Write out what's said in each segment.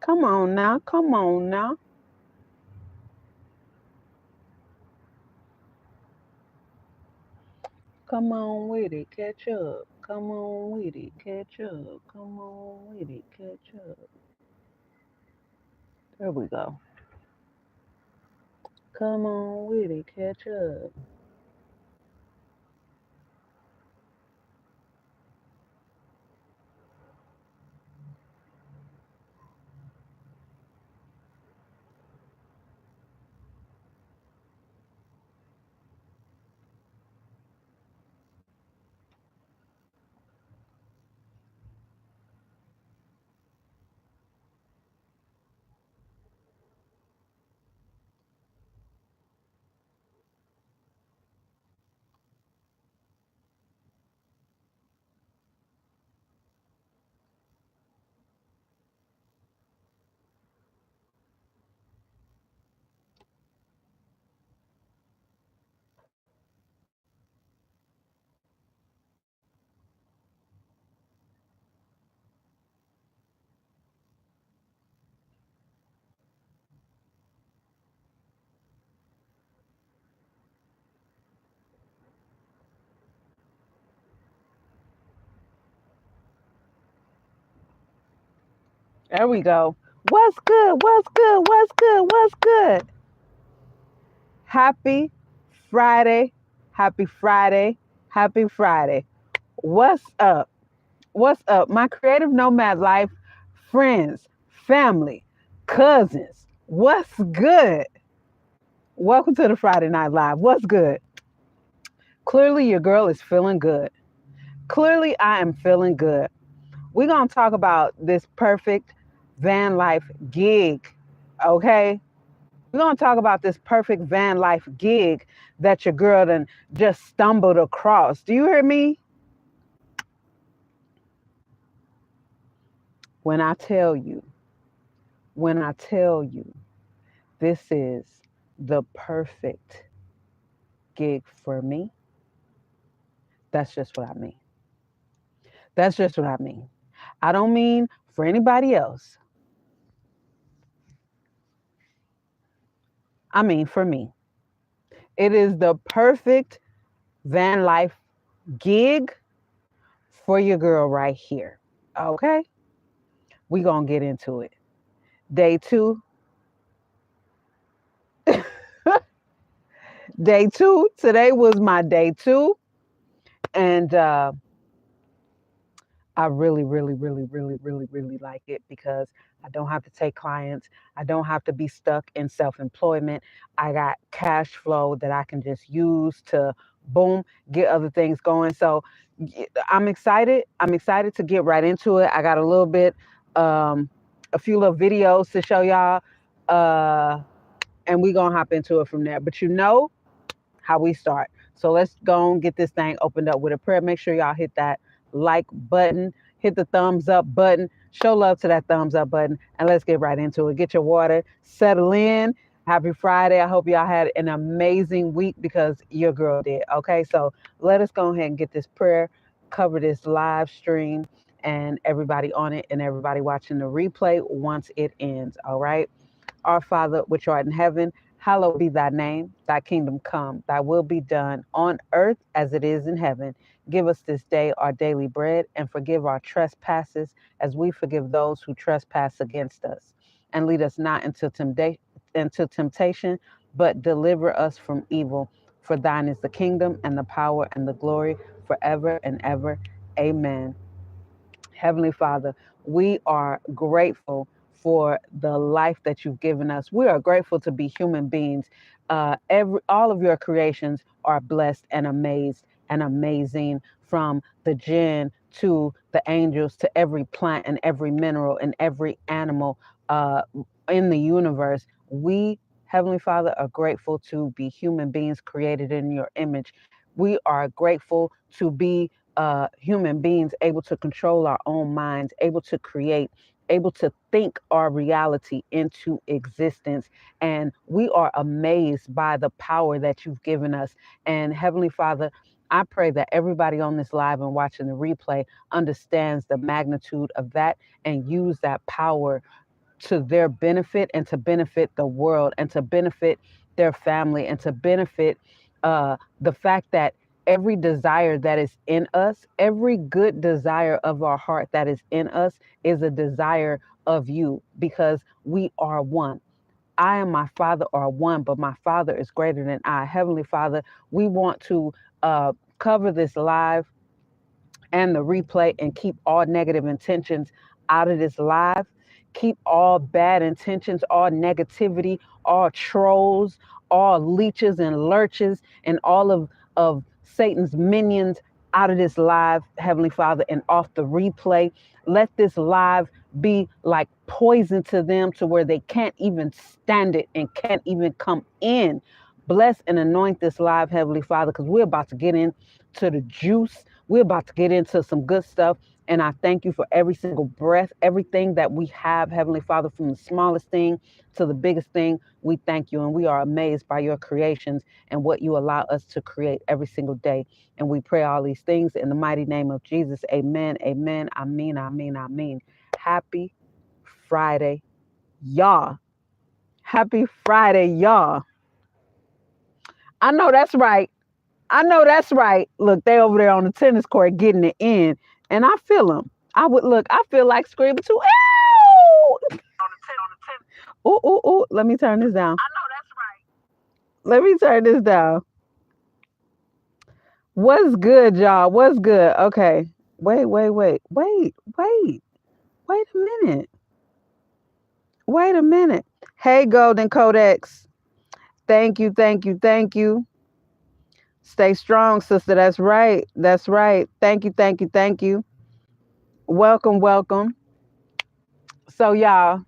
Come on now. Come on now. Come on with it. Catch up. Come on with it. Catch up. Come on with it. Catch up. There we go. Come on with it. Catch up. There we go. What's good? What's good? What's good? What's good? Happy Friday. Happy Friday. Happy Friday. What's up? What's up? My creative nomad life friends, family, cousins. What's good? Welcome to the Friday Night Live. What's good? Clearly, your girl is feeling good. Clearly, I am feeling good. We're going to talk about this perfect van life gig, okay? We're going to talk about this perfect van life gig that your girl done just stumbled across. Do you hear me? When I tell you, when I tell you, this is the perfect gig for me, that's just what I mean. That's just what I mean. I don't mean for anybody else. I mean for me. It is the perfect van life gig for your girl right here. Okay? We going to get into it. Day 2. Day 2. Today was my day 2. And I really, really, really, really, really, really like it because I don't have to take clients. I don't have to be stuck in self-employment. I got cash flow that I can just use to boom, get other things going. So I'm excited. I'm excited to get right into it. I got a little bit, a few little videos to show y'all. And we're going to hop into it from there. But you know how we start. So let's go and get this thing opened up with a prayer. Make sure y'all hit that like button, hit the thumbs up button, show love to that thumbs up button, and let's get right into it. Get your water, settle in. Happy Friday. I hope y'all had an amazing week because your girl did. Okay, so let us go ahead and get this prayer, cover this live stream, and everybody on it and everybody watching the replay once it ends. All right. Our Father, which art in heaven, hallowed be thy name. Thy kingdom come, thy will be done on earth as it is in heaven. Give us this day our daily bread and forgive our trespasses as we forgive those who trespass against us. And lead us not into temptation, but deliver us from evil. For thine is the kingdom and the power and the glory forever and ever. Amen. Heavenly Father, we are grateful for the life that you've given us. We are grateful to be human beings. All of your creations are blessed and amazed and amazing, from the jinn to the angels to every plant and every mineral and every animal in the universe. We, Heavenly Father, are grateful to be human beings created in your image. We are grateful to be human beings able to control our own minds, able to create, able to think our reality into existence. And we are amazed by the power that you've given us. And Heavenly Father, I pray that everybody on this live and watching the replay understands the magnitude of that and use that power to their benefit and to benefit the world and to benefit their family and to benefit the fact that every desire that is in us, every good desire of our heart that is in us is a desire of you, because we are one. I and my Father are one, but my Father is greater than I. Heavenly Father, we want to cover this live and the replay and keep all negative intentions out of this live. Keep all bad intentions, all negativity, all trolls, all leeches and lurches, and all of Satan's minions out of this live, Heavenly Father, and off the replay. Let this live be like poison to them, to where they can't even stand it and can't even come in. Bless and anoint this live, Heavenly Father, because we're about to get into the juice. We're about to get into some good stuff. And I thank you for every single breath, everything that we have, Heavenly Father, from the smallest thing to the biggest thing. We thank you, and we are amazed by your creations and what you allow us to create every single day. And we pray all these things in the mighty name of Jesus. Amen, amen, amen, amen, amen. Happy Friday, y'all. Happy Friday, y'all. I know that's right. I know that's right. Look, they over there on the tennis court getting it in, and I feel them. I feel like screaming too. Ow! Ooh, ooh, ooh. Let me turn this down. I know that's right. Let me turn this down. What's good, y'all? What's good? Okay. Wait a minute. Wait a minute. Hey, Golden Codex. Thank you, thank you, thank you. Stay strong, sister. That's right. That's right. Thank you, thank you, thank you. Welcome, welcome. So, y'all,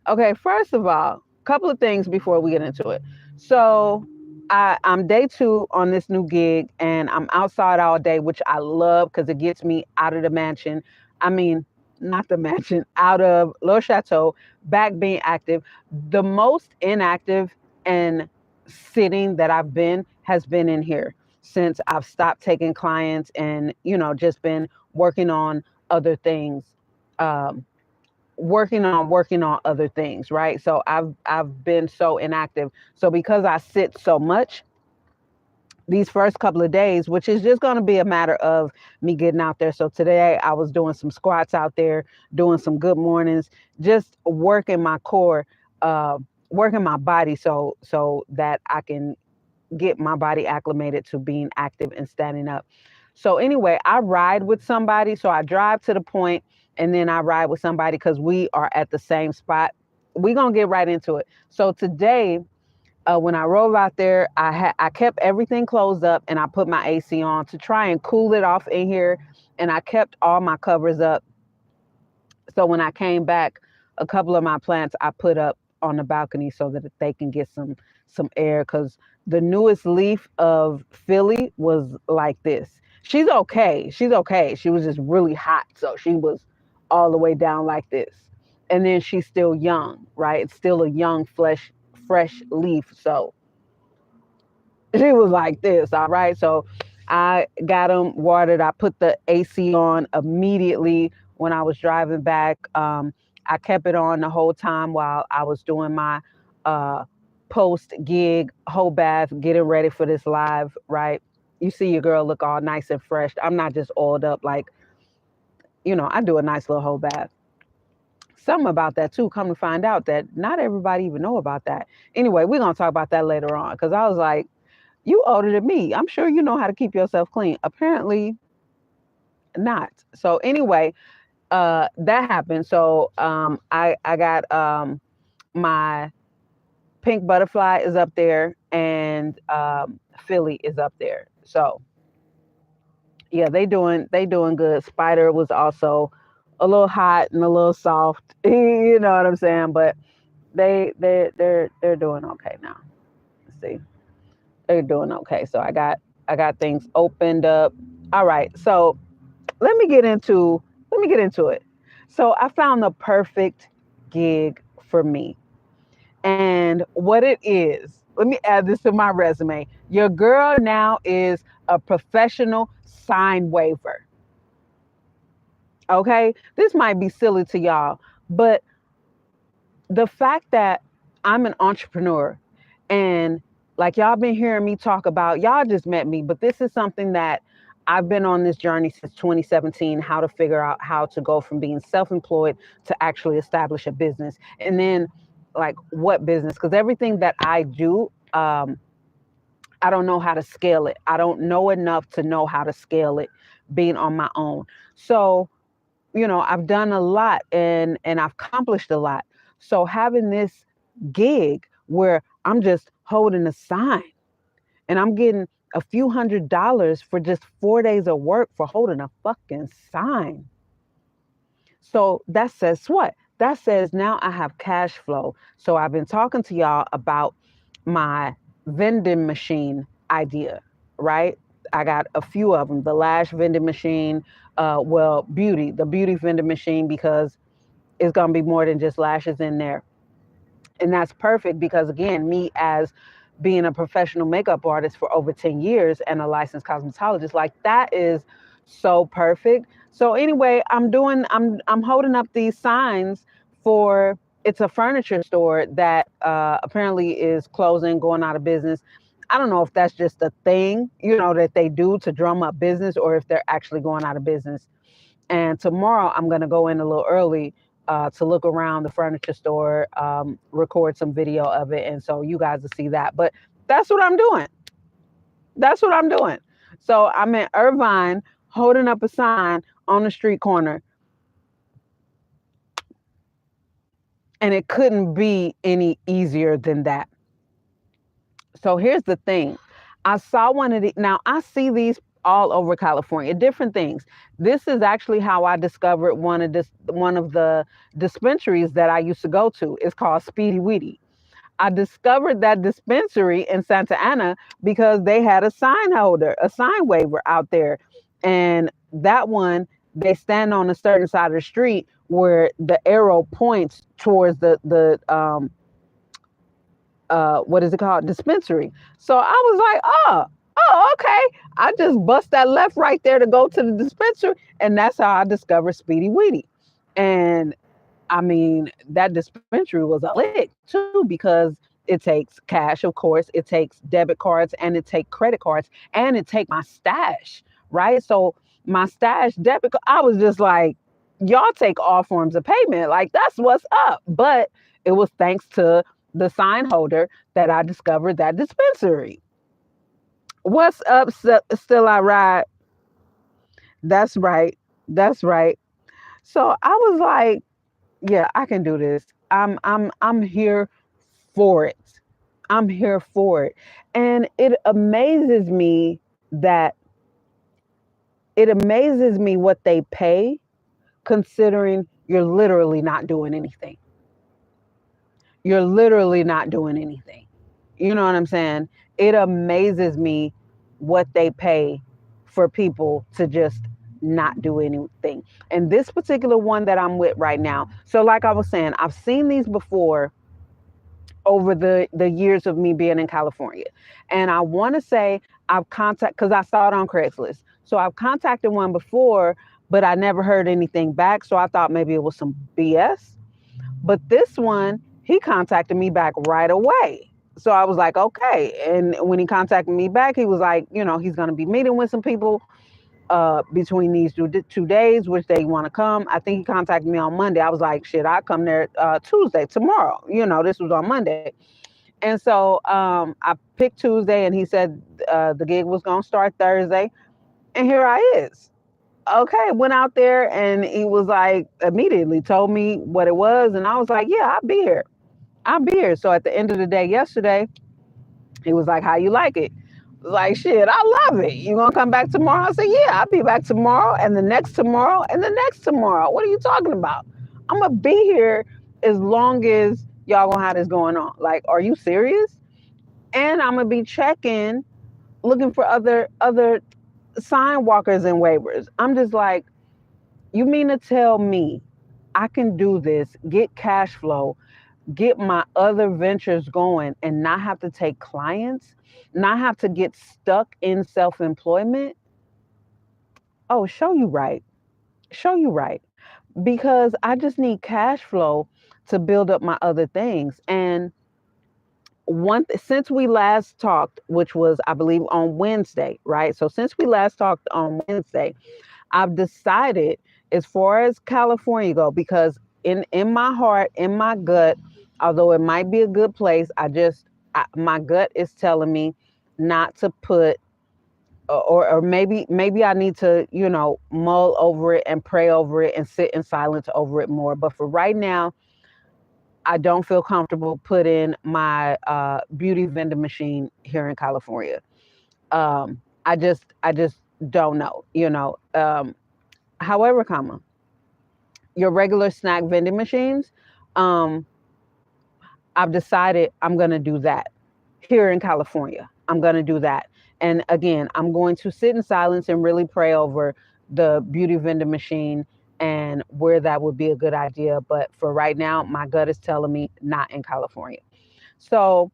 okay, first of all, a couple of things before we get into it. So, I'm day 2 on this new gig, and I'm outside all day, which I love because it gets me out of the mansion. I mean, not the mansion, out of Le Château, back being active. The most inactive and sitting that I've been has been in here since I've stopped taking clients and, just been working on other things. Um, working on other things, right? So I've been so inactive. So because I sit so much these first couple of days, which is just going to be a matter of me getting out there. So today I was doing some squats out there, doing some good mornings, just working my core, working my body, so that I can get my body acclimated to being active and standing up. So anyway, I ride with somebody. So I drive to the point and then I ride with somebody because we are at the same spot. We're going to get right into it. So today, when I rode out there, I kept everything closed up and I put my AC on to try and cool it off in here. And I kept all my covers up. So when I came back, a couple of my plants I put up on the balcony so that they can get some air, because the newest leaf of Philly was like this. She's okay. She's okay. She was just really hot. So she was all the way down like this. And then she's still young, right? It's still a young, fresh leaf. So she was like this, all right? So I got them watered. I put the AC on immediately when I was driving back. I kept it on the whole time while I was doing my post gig whole bath, getting ready for this live, right? You see your girl look all nice and fresh. I'm not just oiled up, like, I do a nice little whole bath. Something about that too, come to find out that not everybody even know about that. Anyway, we're going to talk about that later on, because I was like, you older than me. I'm sure you know how to keep yourself clean. Apparently not. So anyway, that happened. So I got my pink butterfly is up there, and Philly is up there. So yeah, they doing good. Spider was also a little hot and a little soft. You know what I'm saying? But they're doing okay now. Let's see. They're doing okay. So I got things opened up. All right. So let me get into it. So I found the perfect gig for me. And what it is, let me add this to my resume. Your girl now is a professional sign waver. Okay? This might be silly to y'all, but the fact that I'm an entrepreneur, and like y'all been hearing me talk about, y'all just met me, but this is something that I've been on this journey since 2017, how to figure out how to go from being self-employed to actually establish a business. And then like what business? Because everything that I do, I don't know how to scale it. I don't know enough to know how to scale it being on my own. So, I've done a lot and I've accomplished a lot. So having this gig where I'm just holding a sign and I'm getting a few $100s for just 4 days of work for holding a fucking sign. So that says what? That says now I have cash flow. So I've been talking to y'all about my vending machine idea, right? I got a few of them. The lash vending machine, the beauty vending machine, because it's gonna be more than just lashes in there. And that's perfect because, again, me as being a professional makeup artist for over 10 years and a licensed cosmetologist, like that is so perfect. So anyway, I'm holding up these signs for, it's a furniture store that apparently is closing, going out of business. I don't know if that's just a thing, that they do to drum up business, or if they're actually going out of business. And tomorrow I'm going to go in a little early to look around the furniture store, record some video of it. And so you guys will see that. But that's what I'm doing. That's what I'm doing. So I'm in Irvine holding up a sign on the street corner. And it couldn't be any easier than that. So here's the thing. I saw one of the, now I see these all over California, different things. This is actually how I discovered one of the dispensaries that I used to go to. It's called Speedy Weedy. I discovered that dispensary in Santa Ana because they had a sign holder, a sign waiver out there. And that one, they stand on a certain side of the street where the arrow points towards the what is it called? Dispensary. So I was like, oh, okay. I just bust that left right there to go to the dispensary. And that's how I discovered Speedy Weedy. And I mean, that dispensary was a lick too, because it takes cash, of course, it takes debit cards, and it takes credit cards, and it takes my stash, right? So my stash debit, I was just like, y'all take all forms of payment. Like, that's what's up. But it was thanks to the sign holder that I discovered that dispensary. What's up, Still I Ride? That's right. That's right. So I was like, yeah, I can do this. I'm here for it. I'm here for it. And that it amazes me what they pay, considering you're literally not doing anything. You're literally not doing anything. You know what I'm saying? It amazes me what they pay for people to just not do anything. And this particular one that I'm with right now, so like I was saying, I've seen these before over the years of me being in California. And I want to say I've contacted, because I saw it on Craigslist. So I've contacted one before, but I never heard anything back. So I thought maybe it was some BS. But this one, he contacted me back right away. So I was like, okay. And when he contacted me back, he was like, he's going to be meeting with some people between these 2 days, which they want to come. I think he contacted me on Monday. I was like, shit, I'll come there Tuesday, tomorrow. This was on Monday. And so I picked Tuesday, and he said the gig was going to start Thursday. And here I is. Okay, went out there, and he was like, immediately told me what it was. And I was like, yeah, I'll be here. I'll be here. So at the end of the day yesterday, he was like, how you like it? Like, shit, I love it. You gonna come back tomorrow? I said, yeah, I'll be back tomorrow, and the next tomorrow, and the next tomorrow. What are you talking about? I'm gonna be here as long as y'all gonna have this going on. Like, are you serious? And I'm gonna be checking, looking for other sign walkers and waivers. I'm just like, you mean to tell me I can do this, get cash flow, get my other ventures going, and not have to take clients, not have to get stuck in self-employment? Oh, show you right. Show you right. Because I just need cash flow to build up my other things. And since we last talked, which was, I believe, on Wednesday, right? So since we last talked on Wednesday, I've decided, as far as California go, because in my heart, in my gut, although it might be a good place, my gut is telling me not to put, or maybe I need to, mull over it and pray over it and sit in silence over it more. But for right now, I don't feel comfortable putting my beauty vending machine here in California. I just don't know, however, your regular snack vending machines, um, I've decided I'm going to do that here in California. I'm going to do that. And again, I'm going to sit in silence and really pray over the beauty vending machine and where that would be a good idea. But for right now, my gut is telling me not in California. So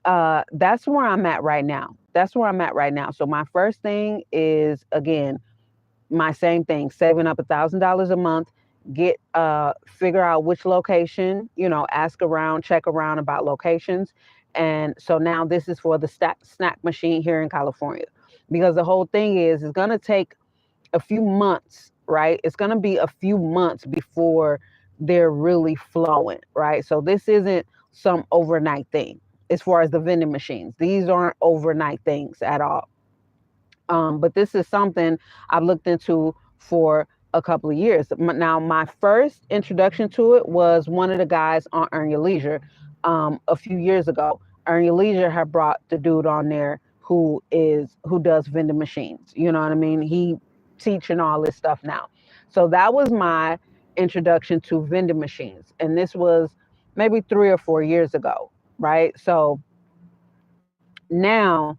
that's where I'm at right now. That's where I'm at right now. So my first thing is, again, my same thing, saving up $1,000 a month, figure out which location, ask around, check around about locations. And so now this is for the snack machine here in California, because the whole thing is it's going to take a few months, right? It's going to be a few months before they're really flowing, right? So this isn't some overnight thing as far as the vending machines. These aren't overnight things at all. But this is something I've looked into for a couple of years. Now, my first introduction to it was one of the guys on Earn Your Leisure a few years ago. Earn Your Leisure had brought the dude on there who does vending machines. You know what I mean? He teaching all this stuff now. So that was my introduction to vending machines. And this was maybe 3 or 4 years ago, right? So now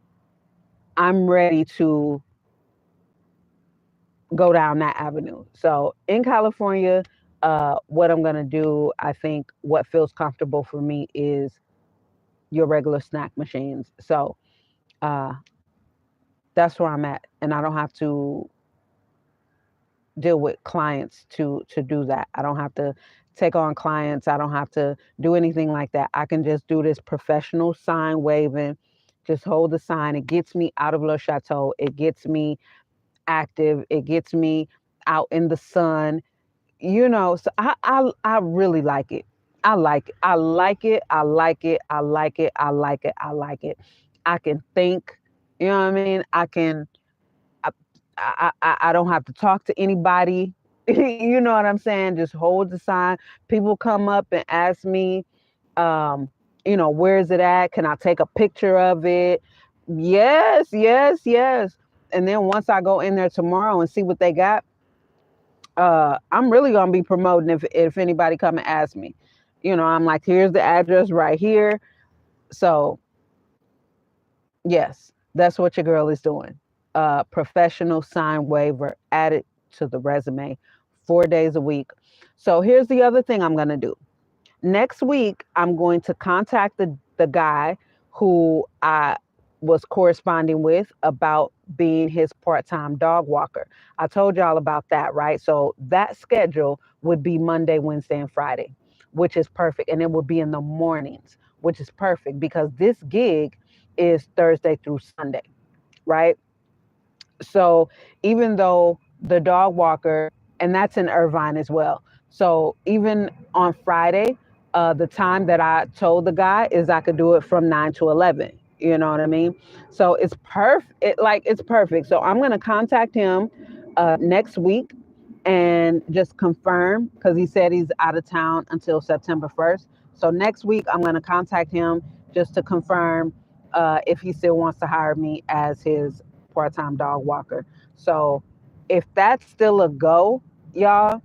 I'm ready to go down that avenue. So in California, what I'm gonna do, I think what feels comfortable for me is your regular snack machines. So uh, that's where I'm at, and I don't have to deal with clients to do that. I don't have to take on clients. I don't have to do anything like that. I can just do this professional sign waving, just hold the sign. It gets me out of Le Château. It gets me active. It gets me out in the sun. So I really like it. I like it. I like it. I like it. I like it. I like it. I like it. I can think. You know what I mean? I I don't have to talk to anybody. You know what I'm saying? Just hold the sign. People come up and ask me, where is it at? Can I take a picture of it? Yes, yes, yes. And then once I go in there tomorrow and see what they got, I'm really gonna be promoting if anybody come and ask me. I'm like, here's the address right here. So yes, that's what your girl is doing. Professional sign waiver added to the resume, 4 days a week. So here's the other thing I'm gonna do. Next week, I'm going to contact the guy who I was corresponding with about being his part-time dog walker. I told y'all about that, right? So that schedule would be Monday, Wednesday, and Friday, which is perfect. And it would be in the mornings, which is perfect because this gig is Thursday through Sunday, right? So even though the dog walker, and that's in Irvine as well. So even on Friday, the time that I told the guy is I could do it from 9 to 11. You know what I mean? So it's perfect. It's perfect. So I'm going to contact him next week and just confirm because he said he's out of town until September 1st. So next week, I'm going to contact him just to confirm if he still wants to hire me as his part-time dog walker. So if that's still a go, y'all,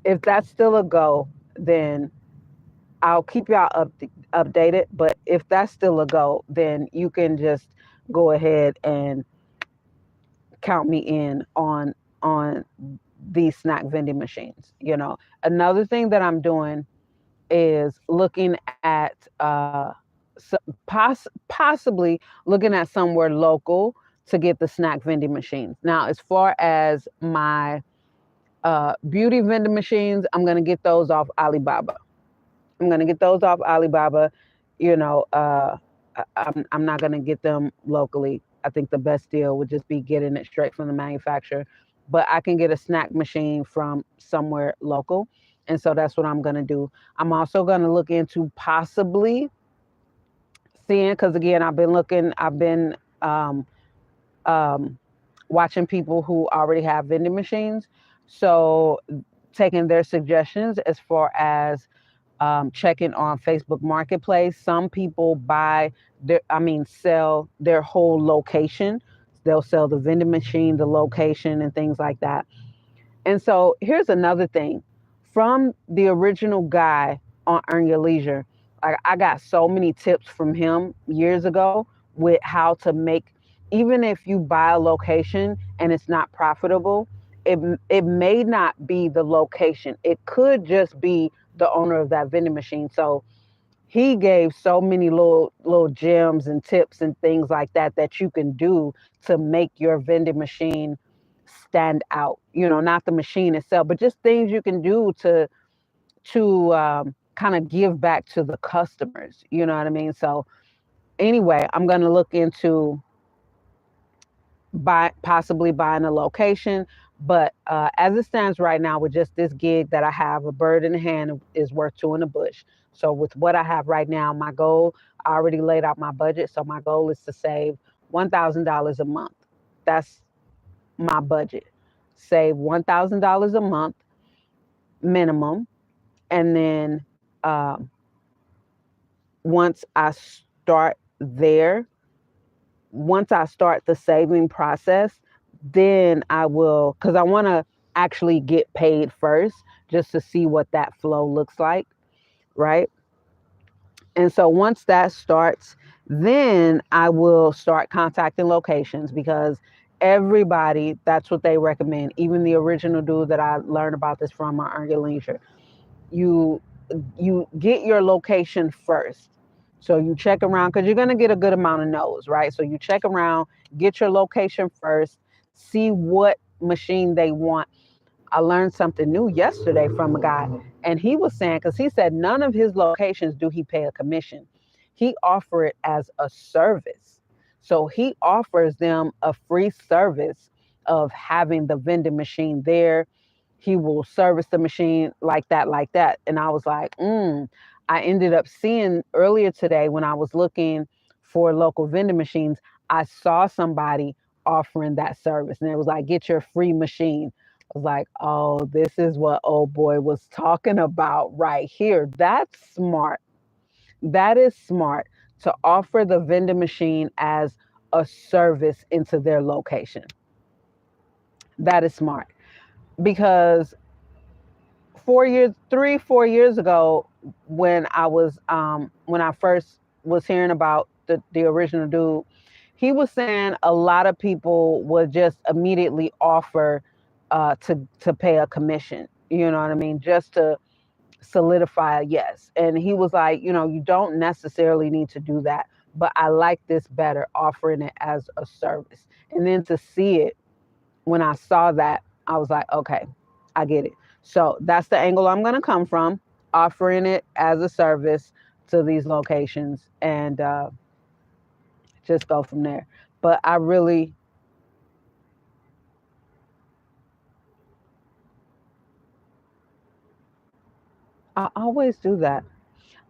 if that's still a go, then I'll keep y'all updated. But if that's still a go, then you can just go ahead and count me in on these snack vending machines. Another thing that I'm doing is looking at possibly looking at somewhere local to get the snack vending machines. Now, as far as my Beauty vending machines, I'm going to get those off Alibaba. I'm going to get those off Alibaba. You know, I'm not going to get them locally. I think the best deal would just be getting it straight from the manufacturer. But I can get a snack machine from somewhere local. And so that's what I'm going to do. I'm also going to look into possibly seeing, because again, I've been um, watching people who already have vending machines. So taking their suggestions as far as checking on Facebook Marketplace. Some people sell their whole location. They'll sell the vending machine, the location, and things like that. And so here's another thing. From the original guy on Earn Your Leisure, I got so many tips from him years ago with how to make, even if you buy a location and it's not profitable, it may not be the location. It could just be the owner of that vending machine. So he gave so many little gems and tips and things like that that you can do to make your vending machine stand out. You know, not the machine itself, but just things you can do to kind of give back to the customers. You know what I mean? So anyway, I'm going to look into possibly buying a location. But as it stands right now, with just this gig that I have, a bird in the hand is worth two in the bush. So with what I have right now, my goal, I already laid out my budget. So my goal is to save $1,000 a month. That's my budget. Save $1,000 a month minimum. And then once I start there, once I start the saving process, then I will, because I want to actually get paid first just to see what that flow looks like, right? And so once that starts, then I will start contacting locations, because everybody, that's what they recommend. Even the original dude that I learned about this from on Earn Your Leisure, you get your location first. So you check around, because you're going to get a good amount of no's, right? So you check around, get your location first, see what machine they want. I learned something new yesterday from a guy, and he was saying, because he said none of his locations do he pay a commission. He offer it as a service. So he offers them a free service of having the vending machine there. He will service the machine like that, like that. And I was like, I ended up seeing earlier today when I was looking for local vending machines, I saw somebody offering that service. And it was like, get your free machine. I was like, oh, this is what old boy was talking about right here. That's smart. That is smart, to offer the vending machine as a service into their location. That is smart, because 4 years ago, when I first was hearing about the original dude, he was saying a lot of people would just immediately offer to pay a commission. You know what I mean? Just to solidify a yes. And he was like, you don't necessarily need to do that, but I like this better, offering it as a service. And then to see it, when I saw that, I was like, okay, I get it. So that's the angle I'm going to come from, offering it as a service to these locations, and just go from there. But I always do that.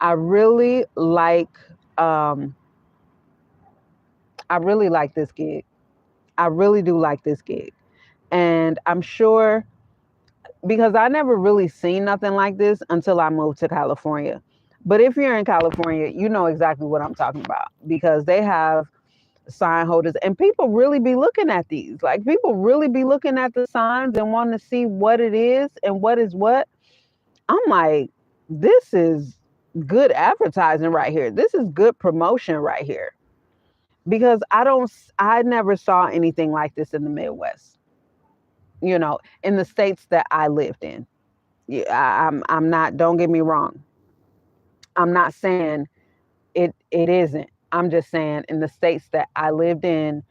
I really like, um, I really like this gig. I really do like this gig. And I'm sure, because I never really seen nothing like this until I moved to California. But if you're in California, you know exactly what I'm talking about, because they have sign holders, and people really be looking at these. Like, people really be looking at the signs and wanting to see what it is and what is what. I'm like, this is good advertising right here. This is good promotion right here, because I never saw anything like this in the Midwest, in the states that I lived in. Yeah, I'm not, don't get me wrong. I'm not saying it isn't. I'm just saying, in the states that I lived in,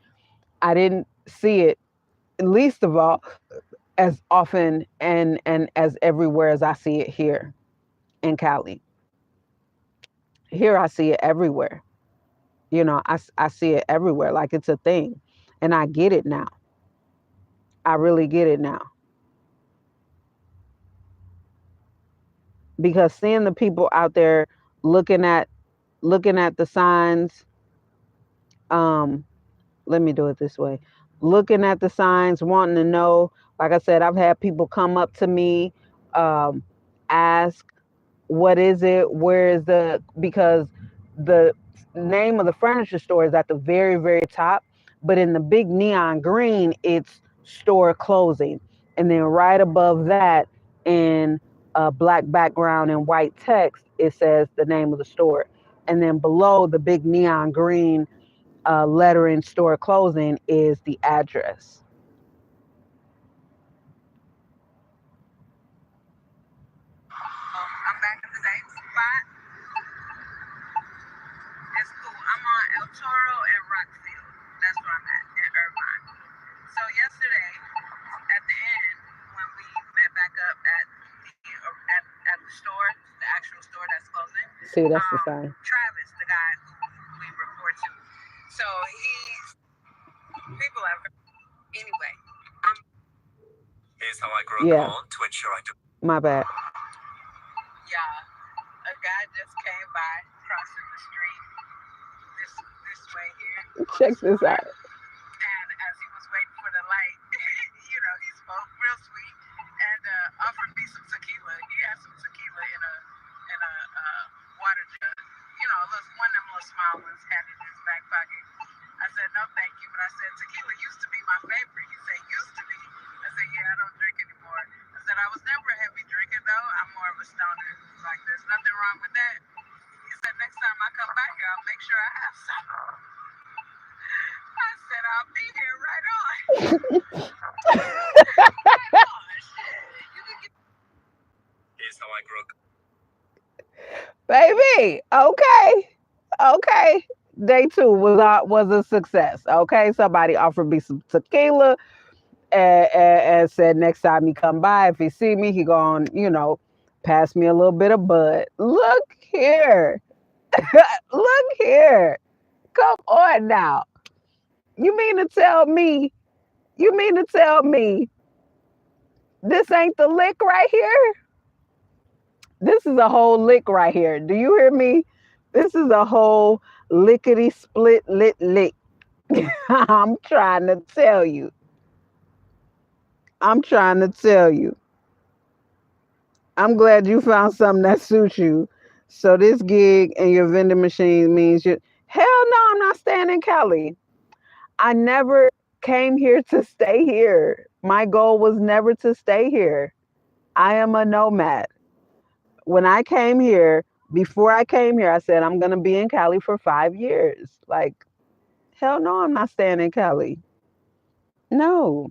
I didn't see it. Least of all, as often and as everywhere as I see it here in Cali. Here I see it everywhere. I see it everywhere like it's a thing. And I get it now. I really get it now. Because seeing the people out there looking at the signs, um let me do it this way. Looking at the signs, wanting to know. Like I said, I've had people come up to me, um, ask, what is it? Where is because the name of the furniture store is at the very, very top, but in the big neon green, it's store closing. And then right above that, in a black background and white text, it says the name of the store. And then below the big neon green lettering store closing is the address. I'm back at the same spot. It's cool. I'm on El Toro and Rockfield. That's where I'm at in Irvine. So yesterday, at the end, when we met back up at the store, the actual store that's closing. See, that's the sign. Travis, the guy who we report to. So he's people ever. Anyway, here's how I grow corn to ensure I do. My bad. Yeah, a guy just came by crossing the street this way here. Check this out. And as he was waiting for the light, he spoke real sweet and offered me some tequila. He had some tequila in a water jug. One of them little small ones had it in his back pocket. I said, no, thank you. But I said, tequila used to be my favorite. He said, used to be. I said, yeah, I don't drink anymore. I said, I was never a heavy drinker, though. I'm more of a stoner. Like, there's nothing wrong with that. He said, next time I come back here, I'll make sure I have some. I said, I'll be here right on. Right on. Here's how I grew up. Baby, okay. Day 2 was a success. Okay, somebody offered me some tequila and said next time he come by, if he see me, he gonna pass me a little bit of bud. Look here, look here. Come on now. You mean to tell me this ain't the lick right here? This is a whole lick right here. Do you hear me? This is a whole lickety split lit lick. I'm trying to tell you. I'm glad you found something that suits you. So this gig and your vending machine means you. Hell no, I'm not staying in Cali. I never came here to stay here. My goal was never to stay here. I am a nomad. When I came here, before I came here, I said I'm gonna be in Cali for 5 years. Like, hell no, I'm not staying in Cali. No.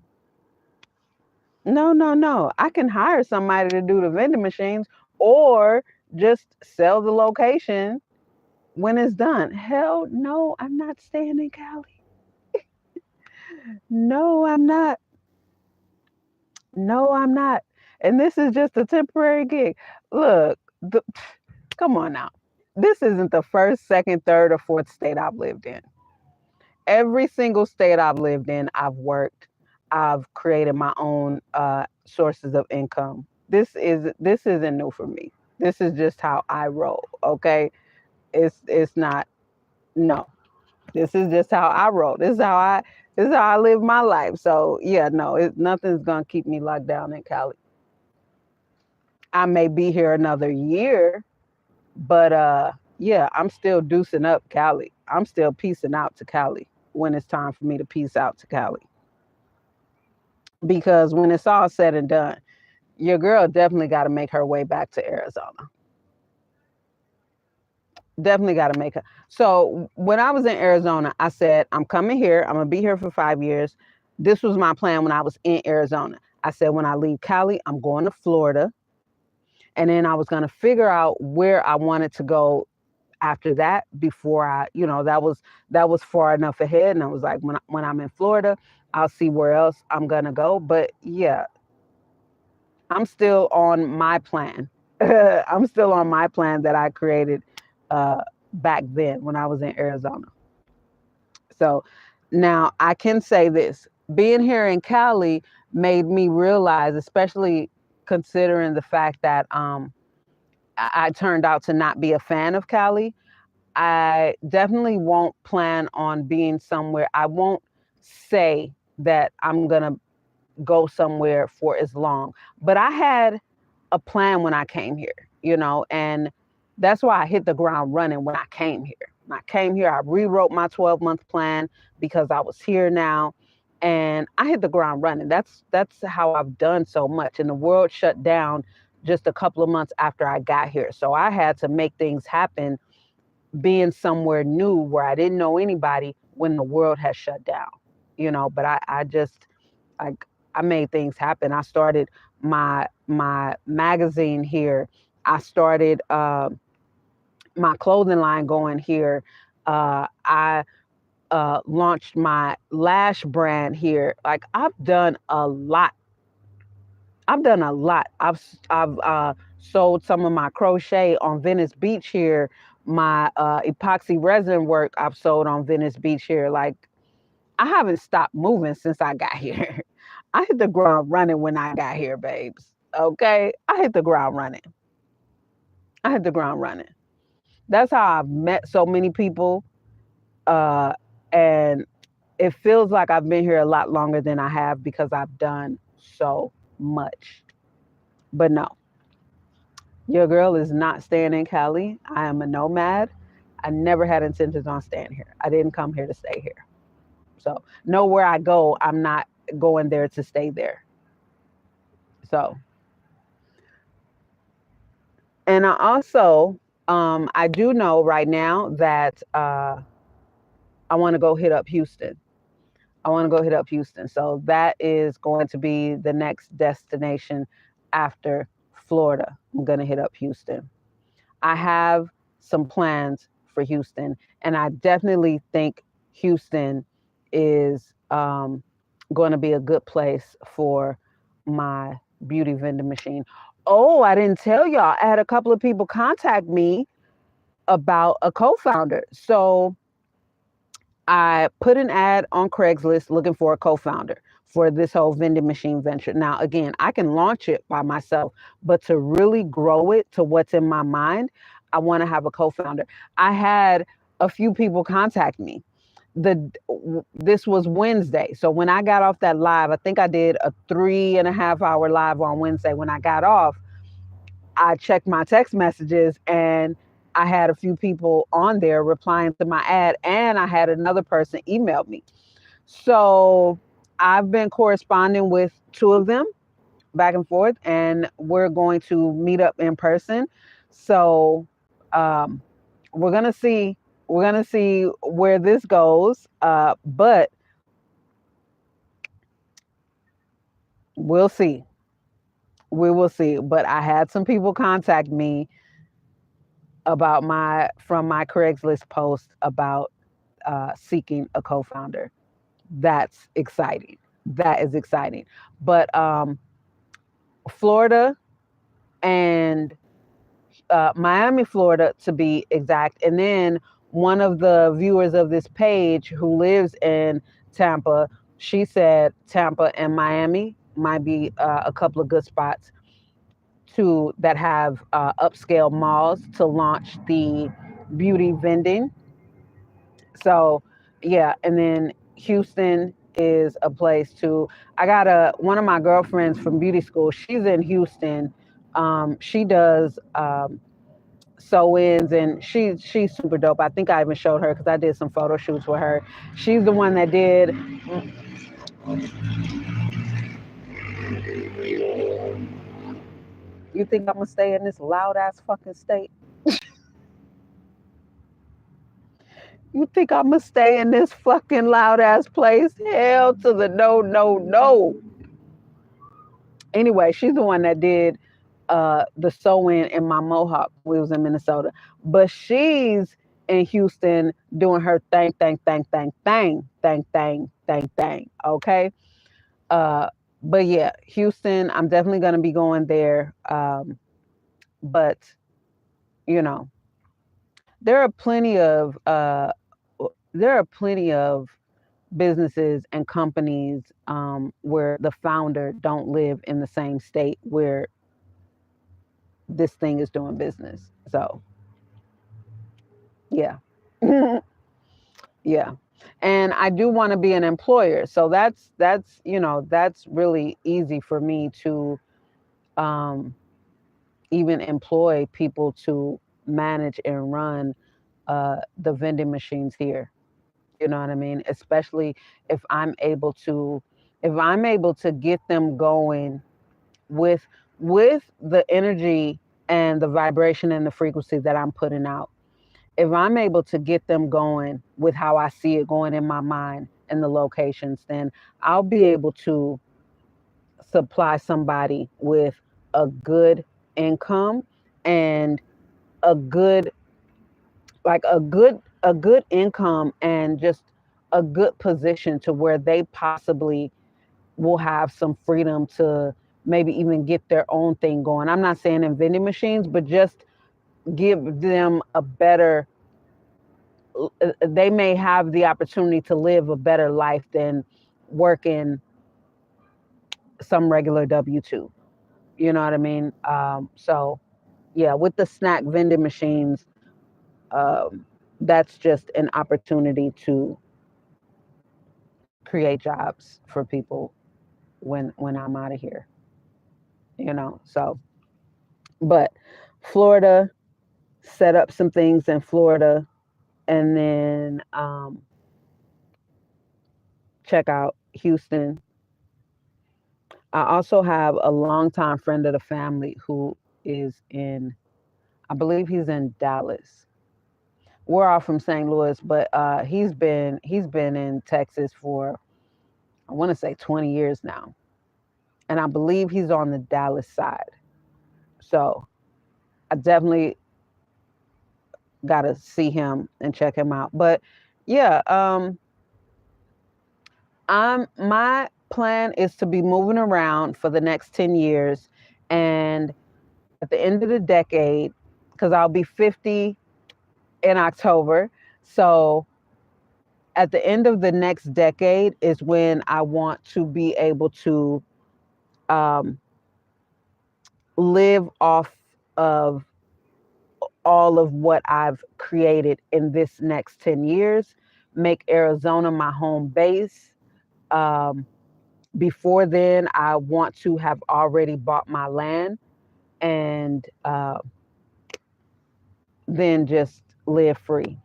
No. I can hire somebody to do the vending machines or just sell the location when it's done. Hell no, I'm not staying in Cali. No, I'm not. No, I'm not. And this is just a temporary gig. Look, come on now. This isn't the first, second, third, or fourth state I've lived in. Every single state I've lived in, I've worked. I've created my own sources of income. This isn't new for me. This is just how I roll. Okay, it's not. No, this is just how I roll. This is how I live my life. So yeah, no, nothing's gonna keep me locked down in Cali. I may be here another year, but yeah, I'm still deucing up Cali. I'm still peacing out to Cali when it's time for me to peace out to Cali. Because when it's all said and done, your girl definitely got to make her way back to Arizona. Definitely got to make her. So when I was in Arizona, I said, I'm coming here. I'm going to be here for 5 years. This was my plan when I was in Arizona. I said, when I leave Cali, I'm going to Florida. And then I was going to figure out where I wanted to go after that before that was far enough ahead. And I was like, when I'm in Florida, I'll see where else I'm going to go. But yeah, I'm still on my plan. I'm still on my plan that I created back then when I was in Arizona. So now I can say this, being here in Cali made me realize, especially considering the fact that I turned out to not be a fan of Cali. I definitely won't plan on being somewhere. I won't say that I'm going to go somewhere for as long, but I had a plan when I came here, and that's why I hit the ground running when I came here. When I came here, I rewrote my 12-month plan because I was here now, and I hit the ground running. That's how I've done so much. And the world shut down just a couple of months after I got here. So I had to make things happen being somewhere new where I didn't know anybody when the world has shut down, but I just like I made things happen. I started my magazine here. I started my clothing line going here. I launched my lash brand here. Like I've done a lot. I've sold some of my crochet on Venice Beach here. My epoxy resin work I've sold on Venice Beach here. Like I haven't stopped moving since I got here. I hit the ground running when I got here, babes. Okay, I hit the ground running. I hit the ground running. That's how I've met so many people, uh, and it feels like I've been here a lot longer than I have because I've done so much. But no, your girl is not staying in Cali. I am a nomad. I never had intentions on staying here. I didn't come here to stay here. So nowhere I go, I'm not going there to stay there. So, and I also, I do know right now that I want to go hit up Houston. I want to go hit up Houston. So that is going to be the next destination after Florida. I'm going to hit up Houston. I have some plans for Houston, and I definitely think Houston is going to be a good place for my beauty vending machine. Oh, I didn't tell y'all. I had a couple of people contact me about a co-founder. So I put an ad on Craigslist looking for a co-founder for this whole vending machine venture. Now, again, I can launch it by myself, but to really grow it to what's in my mind, I want to have a co-founder. I had a few people contact me. This was Wednesday. So when I got off that live, I think I did a 3.5 hour live on Wednesday. When I got off, I checked my text messages and I had a few people on there replying to my ad, and I had another person email me. So I've been corresponding with two of them back and forth, and we're going to meet up in person. So um, we're gonna see. We're gonna see where this goes, but we'll see. We will see. But I had some people contact me about from my Craigslist post about seeking a co-founder. That's exciting. That is exciting. But Florida and Miami, Florida, to be exact. And then one of the viewers of this page who lives in Tampa, she said Tampa and Miami might be a couple of good spots that have upscale malls to launch the beauty vending. So yeah, and then Houston is a place too. I got one of my girlfriends from beauty school. She's in Houston. She does sew-ins, and she's super dope. I think I even showed her because I did some photo shoots with her. She's the one that did. You think I'm gonna stay in this loud ass fucking state? You think I'm gonna stay in this fucking loud ass place? Hell to the no, no, no. Anyway, she's the one that did the sew-in in my mohawk. We was in Minnesota, but she's in Houston doing her thing. Okay, But yeah, Houston, I'm definitely going to be going there. But you know, there are plenty of there are plenty of businesses and companies where the founder don't live in the same state where this thing is doing business. So yeah. Yeah. And I do want to be an employer. So that's really easy for me to um, even employ people to manage and run the vending machines here. You know what I mean? Especially if I'm able to if I'm able to get them going with the energy and the vibration and the frequency that I'm putting out. If I'm able to get them going with how I see it going in my mind and the locations, then I'll be able to supply somebody with a good income and a good a good income and just a good position to where they possibly will have some freedom to maybe even get their own thing going. I'm not saying in vending machines, but just give them a better they may have the opportunity to live a better life than working some regular W-2. You know what I mean? So yeah, with the snack vending machines, that's just an opportunity to create jobs for people when I'm out of here. You know, so but Florida, set up some things in Florida, and then check out Houston. I also have a longtime friend of the family who is in, I believe he's in Dallas. We're all from St. Louis, but he's been in Texas for I want to say 20 years now, and I believe he's on the Dallas side. So I definitely got to see him and check him out. But yeah, my plan is to be moving around for the next 10 years, and at the end of the decade, because I'll be 50 in October. So at the end of the next decade is when I want to be able to um, live off of all of what I've created in this next 10 years, make Arizona my home base. Um, Before then, I want to have already bought my land and then just live free.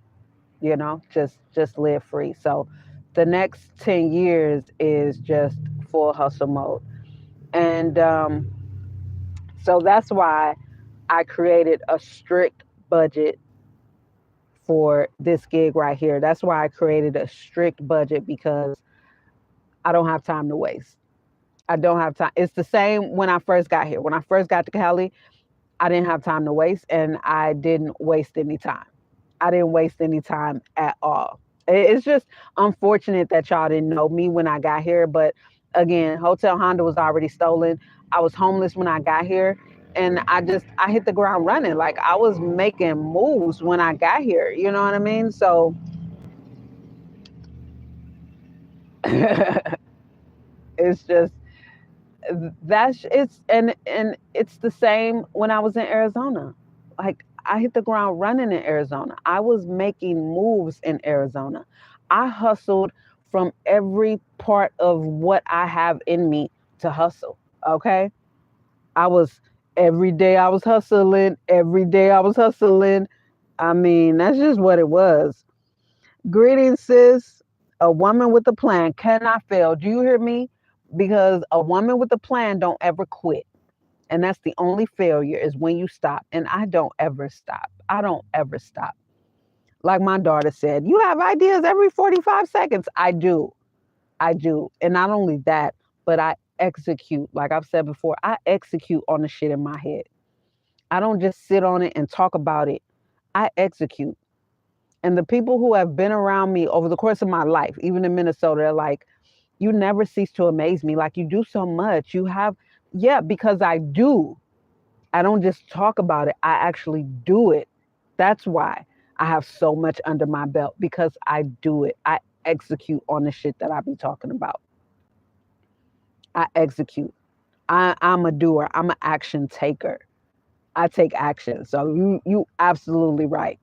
Just live free. So the next 10 years is just full hustle mode. And so that's why I created a strict budget for this gig right here. That's why I created a strict budget because I don't have time to waste. I don't have time. It's the same when I first got here. When I first got to Cali, I didn't have time to waste and I didn't waste any time. I didn't waste any time at all. It's just unfortunate that y'all didn't know me when I got here. But again, Hotel Honda was already stolen. I was homeless when I got here. And I hit the ground running. Like I was making moves when I got here. You know what I mean? So it's just and it's the same when I was in Arizona. Like I hit the ground running in Arizona. I was making moves in Arizona. I hustled from every part of what I have in me to hustle. Okay? I was every day I was hustling, every day I was hustling. I mean, that's just what it was. Greetings, sis. A woman with a plan cannot fail. Do you hear me? Because a woman with a plan don't ever quit. And that's the only failure is when you stop. And I don't ever stop. I don't ever stop. Like my daughter said, you have ideas every 45 seconds. I do. I do. And not only that, but I execute. Like I've said before, I execute on the shit in my head. I don't just sit on it and talk about it. I execute. And the people who have been around me over the course of my life, even in Minnesota, they're like, You never cease to amaze me. Like, you do so much. You have, yeah, because I do. I don't just talk about it. I actually do it. That's why I have so much under my belt, because I do it. I execute on the shit that I be talking about. I execute. I'm a doer. I'm an action taker. I take action. So you absolutely right.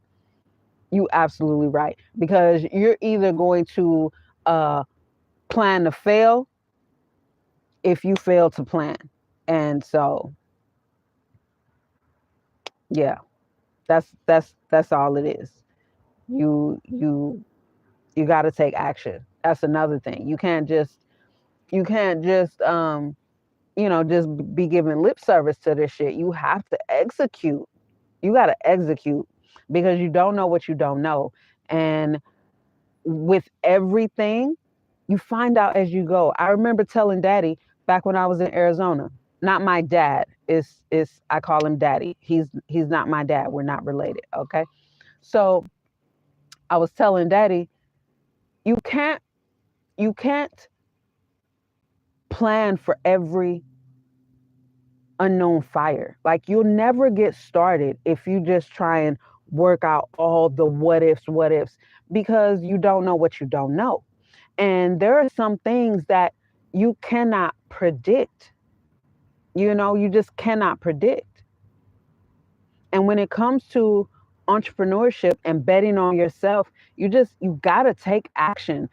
You absolutely right. Because you're either going to plan to fail if you fail to plan. And so yeah, that's all it is. You you you got to take action. That's another thing. You can't just just be giving lip service to this shit. You have to execute. You got to execute, because you don't know what you don't know. And with everything, you find out as you go. I remember telling Daddy back when I was in Arizona. Not my dad. Is I call him Daddy. He's not my dad. We're not related. Okay. So I was telling Daddy, you can't you can't plan for every unknown fire. Like, you'll never get started if you just try and work out all the what ifs, because you don't know what you don't know. And there are some things that you cannot predict. You just cannot predict. And when it comes to entrepreneurship and betting on yourself, you got to take action.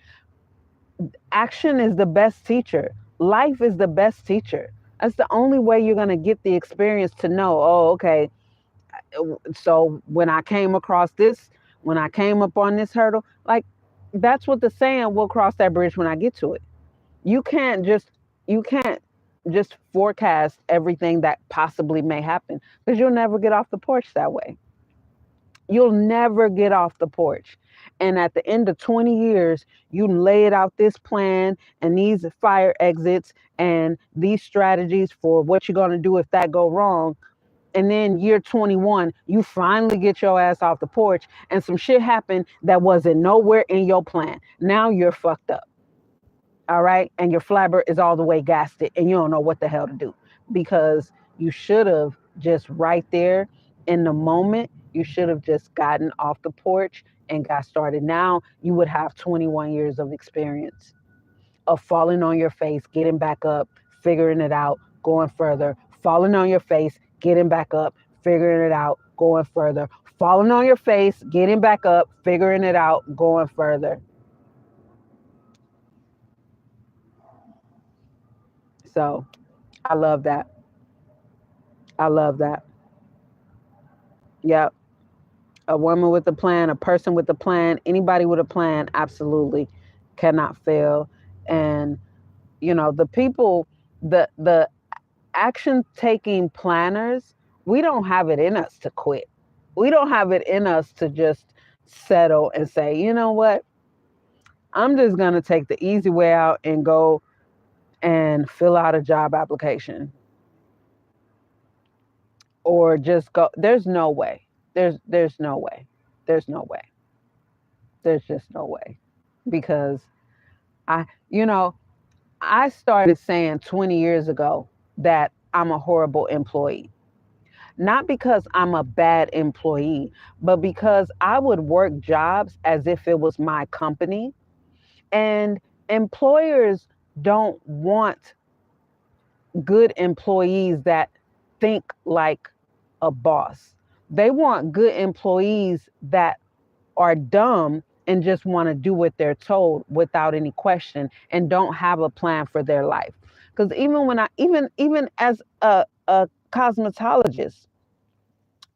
Action is the best teacher. Life is the best teacher. That's the only way you're going to get the experience to know, oh, okay, so when I came up on this hurdle, like, that's what the saying, we'll cross that bridge when I get to it. You can't just you can't just forecast everything that possibly may happen, because you'll never get off the porch that way. You'll never get off the porch. And at the end of 20 years, you laid out this plan and these fire exits and these strategies for what you're going to do if that go wrong. And then year 21, you finally get your ass off the porch and some shit happened that wasn't nowhere in your plan. Now you're fucked up. All right. And your flabber is all the way gasted and you don't know what the hell to do, because you should have just right there in the moment, you should have just gotten off the porch and got started. Now you would have 21 years of experience of falling on your face, getting back up, figuring it out, going further, falling on your face, getting back up, figuring it out, going further, falling on your face, getting back up, figuring it out, going further. So I love that. I love that. Yep. A woman with a plan, a person with a plan, anybody with a plan absolutely cannot fail. And the people, the action taking planners, we don't have it in us to quit. We don't have it in us to just settle and say, you know what? I'm just going to take the easy way out and go and fill out a job application, or just go. There's no way. There's no way. There's no way. There's just no way. Because I, you know, I started saying 20 years ago that I'm a horrible employee. Not because I'm a bad employee, but because I would work jobs as if it was my company. And employers don't want good employees that think like a boss. They want good employees that are dumb and just want to do what they're told without any question and don't have a plan for their life. Because even as a cosmetologist,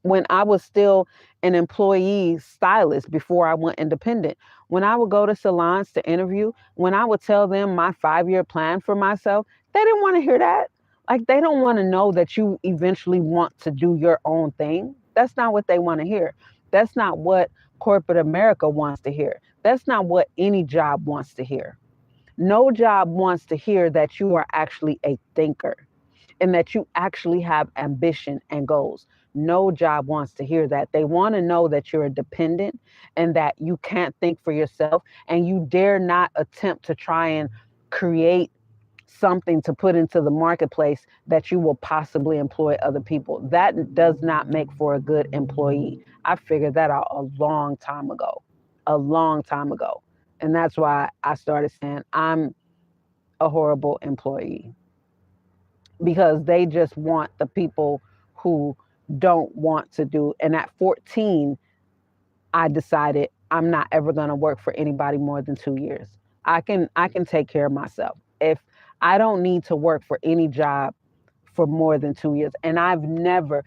when I was still an employee stylist before I went independent, when I would go to salons to interview, when I would tell them my 5-year plan for myself, they didn't want to hear that. Like, they don't want to know that you eventually want to do your own thing. That's not what they want to hear. That's not what corporate America wants to hear. That's not what any job wants to hear. No job wants to hear that you are actually a thinker and that you actually have ambition and goals. No job wants to hear that. They want to know that you're a dependent and that you can't think for yourself and you dare not attempt to try and create something to put into the marketplace that you will possibly employ other people. That does not make for a good employee. I figured that out a long time ago, a long time ago. And that's why I started saying I'm a horrible employee, because they just want the people who don't want to do. And at 14, I decided I'm not ever going to work for anybody more than 2 years. I can take care of myself. If I don't need to work for any job for more than 2 years, and I've never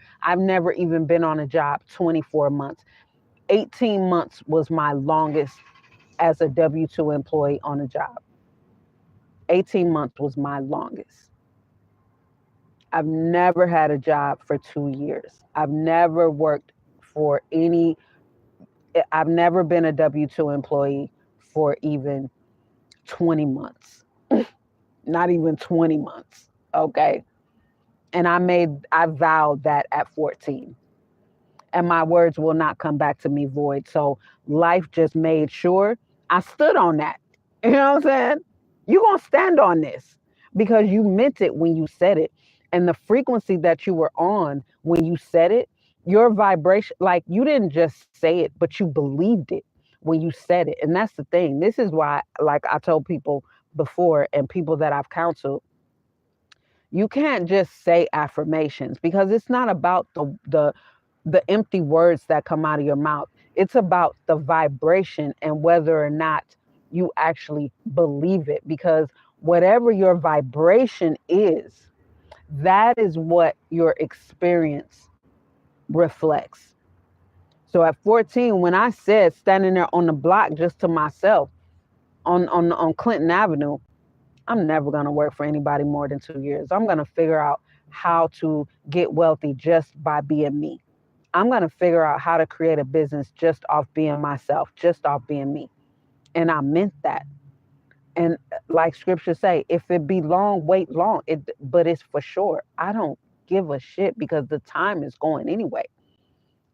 even been on a job 24 months. 18 months was my longest as a W-2 employee on a job. 18 months was my longest. I've never had a job for 2 years. I've never worked for any, I've never been a W-2 employee for even 20 months. Not even 20 months. Okay. And I vowed that at 14. And my words will not come back to me void. So life just made sure I stood on that. You know what I'm saying? You're going to stand on this because you meant it when you said it. And the frequency that you were on when you said it, your vibration, like you didn't just say it, but you believed it when you said it. And that's the thing. This is why, like I told people before and people that I've counseled, you can't just say affirmations, because it's not about the empty words that come out of your mouth. It's about the vibration and whether or not you actually believe it, because whatever your vibration is, that is what your experience reflects. So at 14, when I said standing there on the block just to myself on Clinton Avenue, I'm never going to work for anybody more than 2 years. I'm going to figure out how to get wealthy just by being me. I'm going to figure out how to create a business just off being myself, just off being me. And I meant that. And like scripture say, if it be long, wait long. But it's for sure. I don't give a shit because the time is going anyway.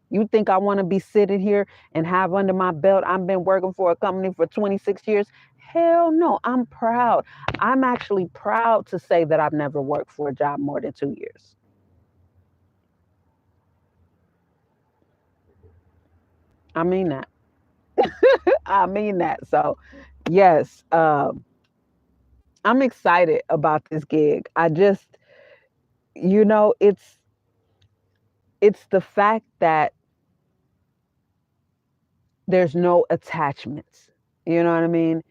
You think I want to be sitting here and have under my belt, I've been working for a company for 26 years? Hell no, I'm proud. I'm actually proud to say that I've never worked for a job more than 2 years. I mean that. I mean that. So, yes, I'm excited about this gig. I just, it's the fact that there's no attachments. You know what I mean?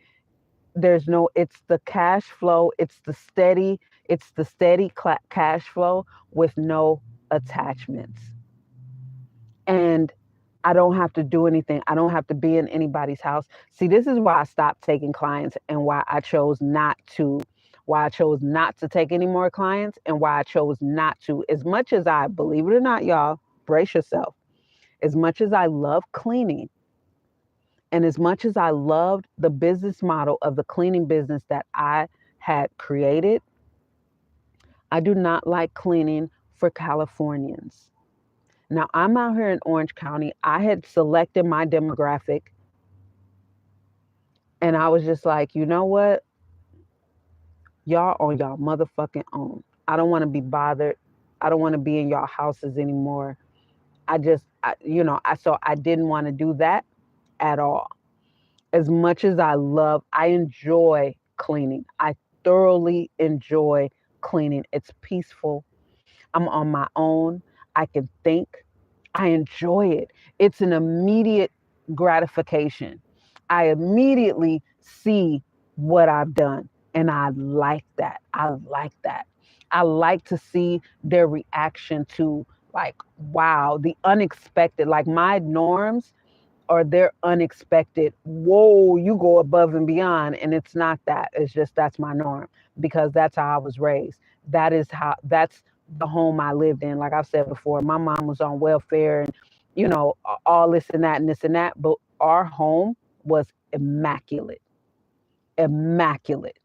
It's the cash flow. It's the steady cash flow with no attachments. And I don't have to do anything. I don't have to be in anybody's house. See, this is why I stopped taking clients and why I chose not to take any more clients, and why I chose not to, as much as I, believe it or not, y'all, brace yourself. As much as I love cleaning, and as much as I loved the business model of the cleaning business that I had created, I do not like cleaning for Californians. Now, I'm out here in Orange County. I had selected my demographic, and I was just like, you know what? Y'all on y'all motherfucking own. I don't want to be bothered. I don't want to be in y'all houses anymore. So I didn't want to do that at all. As much as I enjoy cleaning. I thoroughly enjoy cleaning. It's peaceful. I'm on my own. I can think. I enjoy it. It's an immediate gratification. I immediately see what I've done, and I like that. I like that. I like to see their reaction to, like, wow, the unexpected, like my norms or their unexpected, whoa, you go above and beyond. And it's not that. It's just that's my norm, because that's how I was raised. That's the home I lived in. Like I've said before, my mom was on welfare and, all this and that and this and that. But our home was immaculate. Immaculate.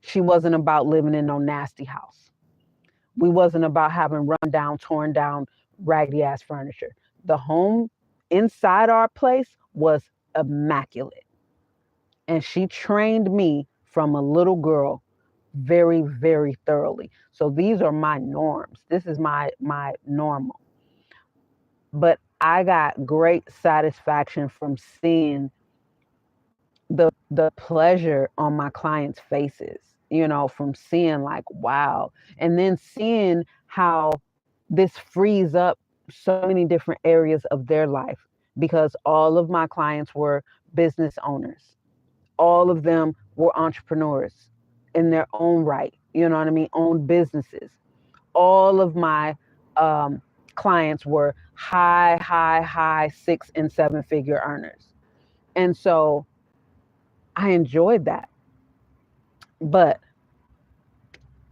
She wasn't about living in no nasty house. We wasn't about having run down, torn down, raggedy ass furniture. The home inside our place was immaculate. And she trained me from a little girl very, very thoroughly. So these are my norms. This is my normal. But I got great satisfaction from seeing the pleasure on my clients' faces, from seeing like, wow. And then seeing how this frees up so many different areas of their life, because all of my clients were business owners. All of them were entrepreneurs in their own right. You know what I mean? Owned businesses. All of my clients were high 6 and 7 figure earners. And so I enjoyed that. But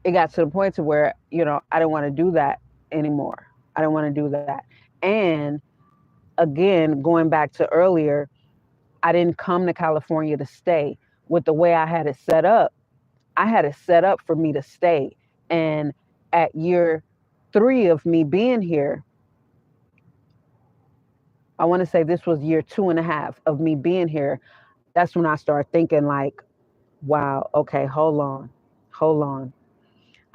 it got to the point to where, I didn't want to do that anymore. I didn't want to do that. And again, going back to earlier, I didn't come to California to stay. With the way I had it set up, I had it set up for me to stay. And at year 3 of me being here, I want to say this was year 2.5 of me being here. That's when I started thinking like, wow, okay, hold on.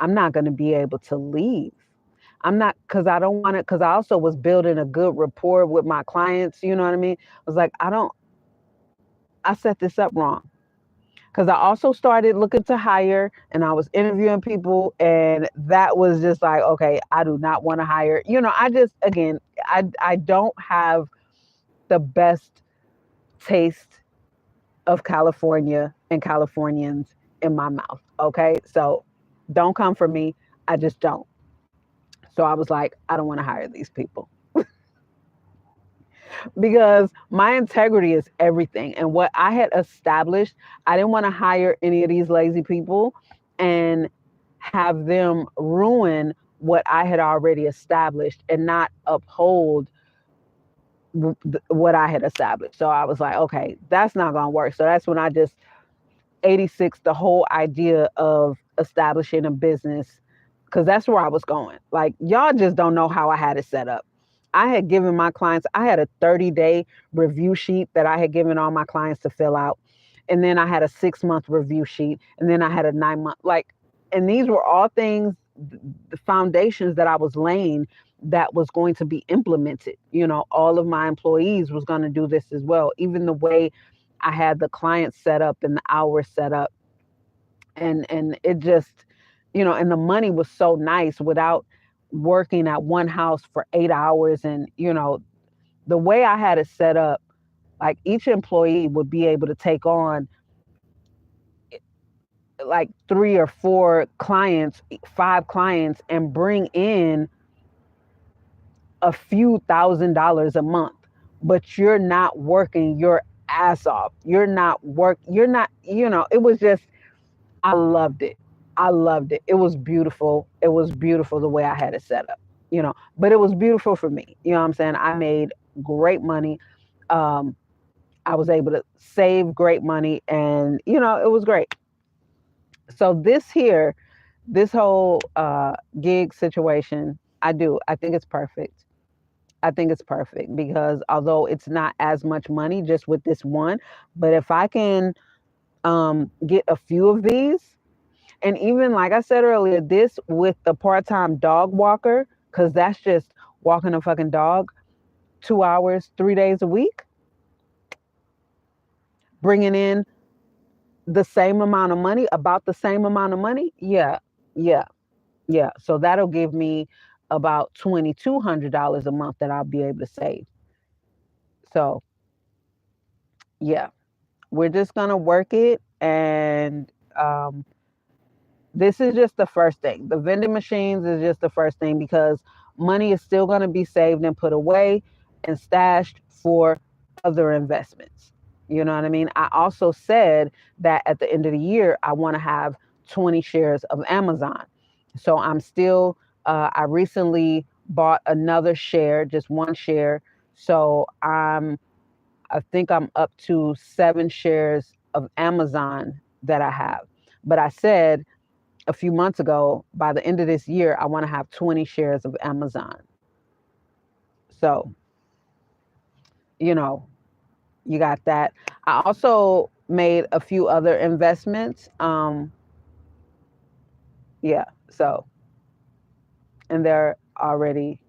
I'm not going to be able to leave. I'm not, because I don't want to, because I also was building a good rapport with my clients. You know what I mean? I was like, I set this up wrong. Because I also started looking to hire, and I was interviewing people, and that was just like, okay, I do not want to hire. I don't have the best taste of California and Californians in my mouth. Okay. So don't come for me. I just don't. So I was like, I don't want to hire these people because my integrity is everything. And what I had established, I didn't want to hire any of these lazy people and have them ruin what I had already established and not uphold what I had established. So I was like, okay, that's not going to work. So that's when I just 86 the whole idea of establishing a business, because that's where I was going. Like, y'all just don't know how I had it set up. I had given my clients, I had a 30-day review sheet that I had given all my clients to fill out. And then I had a 6-month review sheet. And then I had a 9-month, and these were all things, the foundations that I was laying that was going to be implemented. All of my employees was going to do this as well. Even the way I had the clients set up and the hours set up. And it just, and the money was so nice without working at one house for 8 hours. And, the way I had it set up, like each employee would be able to take on like 3 or 4 clients, 5 clients, and bring in a few $1,000s a month. But you're not working your ass off. You're not, it was just, I loved it. It was beautiful. It was beautiful the way I had it set up, but it was beautiful for me. You know what I'm saying? I made great money. I was able to save great money, and, it was great. So this whole gig situation, I think it's perfect. I think it's perfect because although it's not as much money just with this one, but if I can get a few of these, and even like I said earlier, this with the part-time dog walker, because that's just walking a fucking dog 2 hours, 3 days a week, bringing in the same amount of money, about the same amount of money. Yeah. So that'll give me about $2,200 a month that I'll be able to save. So yeah, we're just going to work it. And this is just the first thing. The vending machines is just the first thing, because money is still going to be saved and put away and stashed for other investments. You know what I mean? I also said that at the end of the year, I want to have 20 shares of Amazon. So I'm still, I recently bought another share, just one share. So I think I'm up to 7 shares of Amazon that I have. But I said a few months ago, by the end of this year, I want to have 20 shares of Amazon. So, you got that. I also made a few other investments. Yeah, so, and they're already,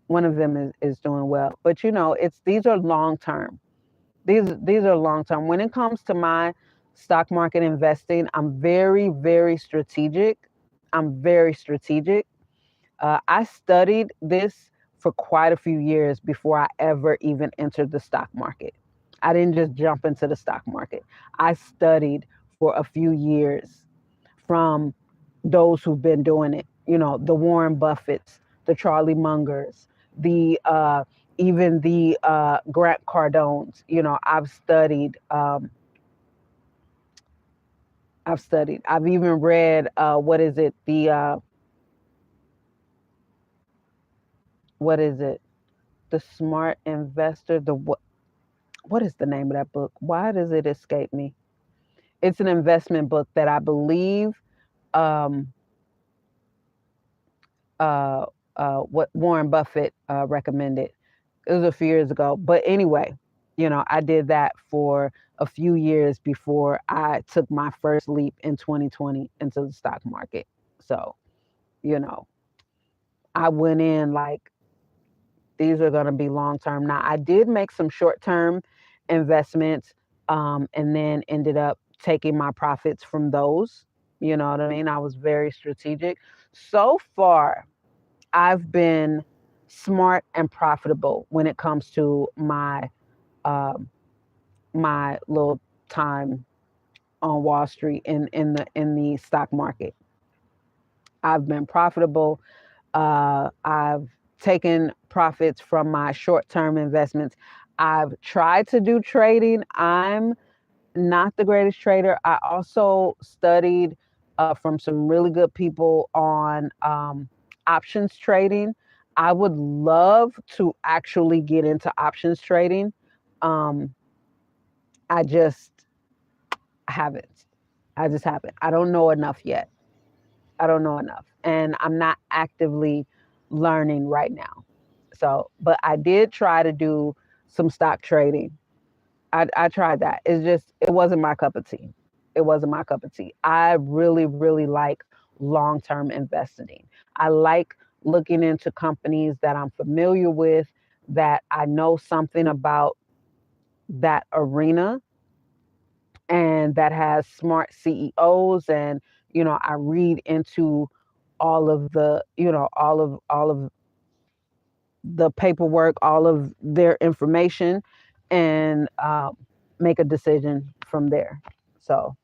one of them is doing well. But these are long term. These are long term. When it comes to my stock market investing, I'm very, very strategic. I'm very strategic. I studied this for quite a few years before I ever even entered the stock market. I didn't just jump into the stock market. I studied for a few years from those who've been doing it. The Warren Buffetts, the Charlie Mungers, the even the Grant Cardones. I've studied. I've studied. I've even read. What is it? What is it? The Smart Investor. What is the name of that book? Why does it escape me? It's an investment book that I believe um, what Warren Buffett recommended. It was a few years ago. But anyway, I did that for a few years before I took my first leap in 2020 into the stock market. So, you know, I went in like these are going to be long term. Now, I did make some short term investments, and then ended up taking my profits from those. You know what I mean? I was very strategic. So far, I've been smart and profitable when it comes to um, my little time on Wall Street in the stock market. I've been profitable. I've taken profits from my short term investments. I've tried to do trading. I'm not the greatest trader. I also studied from some really good people on options trading. I would love to actually get into options trading. Um, I just haven't. I just haven't. I don't know enough yet. I don't know enough. And I'm not actively learning right now. So, but I did try to do some stock trading. I tried that. It wasn't my cup of tea. It wasn't my cup of tea. I really, really like long term investing. I like looking into companies that I'm familiar with, that I know something about that arena, and that has smart CEOs. And I read into all of the all of the paperwork, all of their information, and make a decision from there. So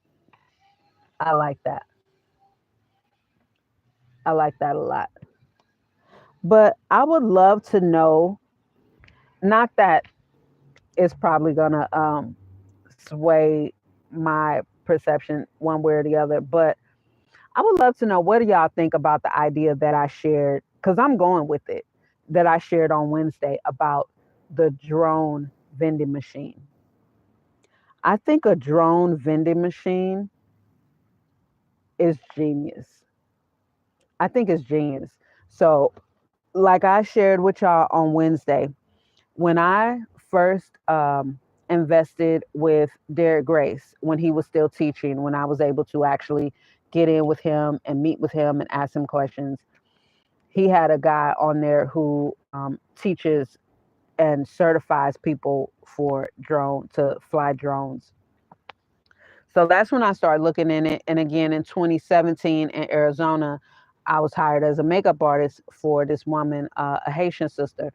I like that. I like that a lot. But I would love to know, not that it's probably gonna sway my perception one way or the other, but I would love to know, what do y'all think about the idea that I shared? Because I'm going with it, that I shared on Wednesday about the drone vending machine. I think a drone vending machine is genius. I think it's genius. So, like I shared with y'all on Wednesday, when I first invested with Derek Grace, when he was still teaching, when I was able to actually get in with him and meet with him and ask him questions, he had a guy on there who teaches and certifies people for drone to fly drones. So that's when I started looking in it. And again, in 2017 in Arizona, I was hired as a makeup artist for this woman, a Haitian sister.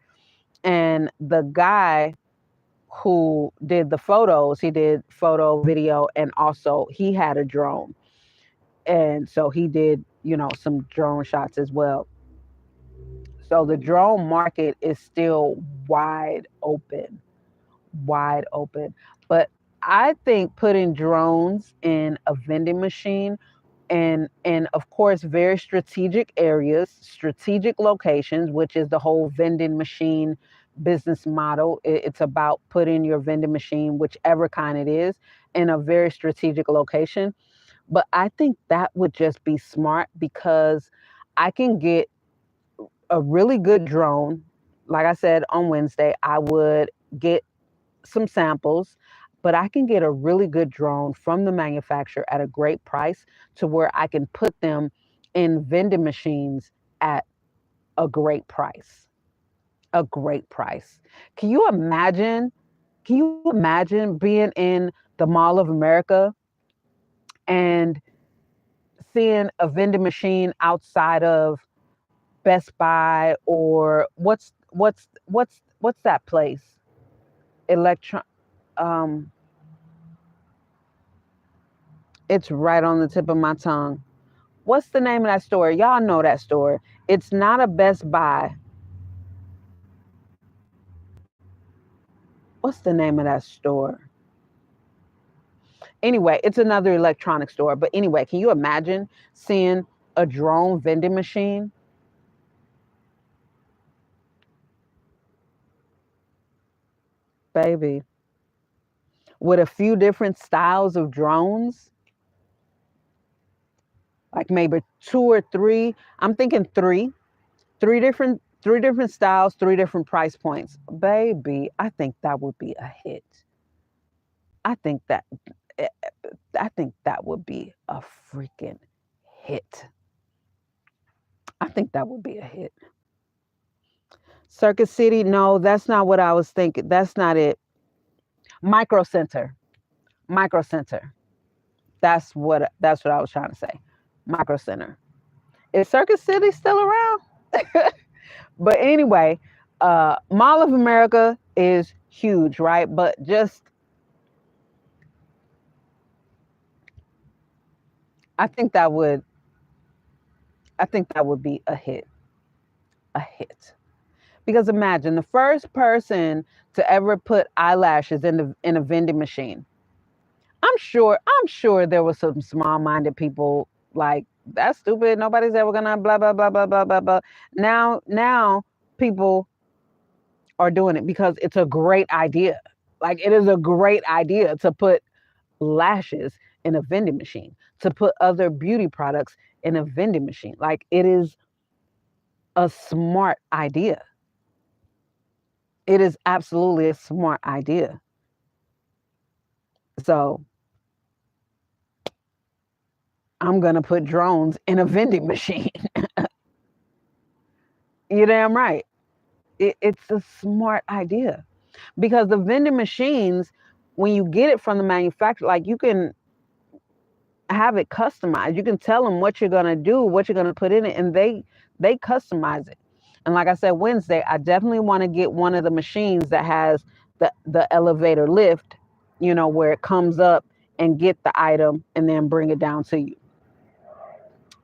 And the guy who did the photos, he did photo, video, and also he had a drone. And so he did, some drone shots as well. So the drone market is still wide open, wide open. But I think putting drones in a vending machine, and of course very strategic areas, strategic locations, which is the whole vending machine business model. It's about putting your vending machine, whichever kind it is, in a very strategic location. But I think that would just be smart, because I can get a really good drone. Like I said on Wednesday, I would get some samples, but I can get a really good drone from the manufacturer at a great price to where I can put them in vending machines at a great price. A great price. Can you imagine? Can you imagine being in the Mall of America and seeing a vending machine outside of Best Buy, or what's that place? Electron um it's right on the tip of my tongue. What's the name of that store? Y'all know that store. It's not a Best Buy. What's the name of that store? Anyway, it's another electronic store. But anyway, can you imagine seeing a drone vending machine? Baby, with a few different styles of drones, like maybe two or three. I'm thinking three different styles, three different price points. Baby, I think that would be a hit. I think that eh, I think that would be a freaking hit. I think that would be a hit. Circuit City, no, that's not what I was thinking. That's not it. Micro Center. Micro Center. That's what I was trying to say. Micro Center. Is Circuit City still around? But anyway, Mall of America is huge, right? But just I think that would I think that would be a hit. A hit. Because imagine the first person to ever put eyelashes in a vending machine. I'm sure there were some small-minded people like that's stupid. Nobody's ever gonna blah blah blah blah blah blah blah. Now people are doing it because it's a great idea. Like it is a great idea to put lashes in a vending machine, to put other beauty products in a vending machine. Like it is a smart idea. It is absolutely a smart idea. So I'm gonna put drones in a vending machine. You're damn right. It's a smart idea because the vending machines, when you get it from the manufacturer, like you can have it customized. You can tell them what you're gonna do, what you're gonna put in it, and they customize it. And like I said, Wednesday, I definitely want to get one of the machines that has the elevator lift, where it comes up and get the item and then bring it down to you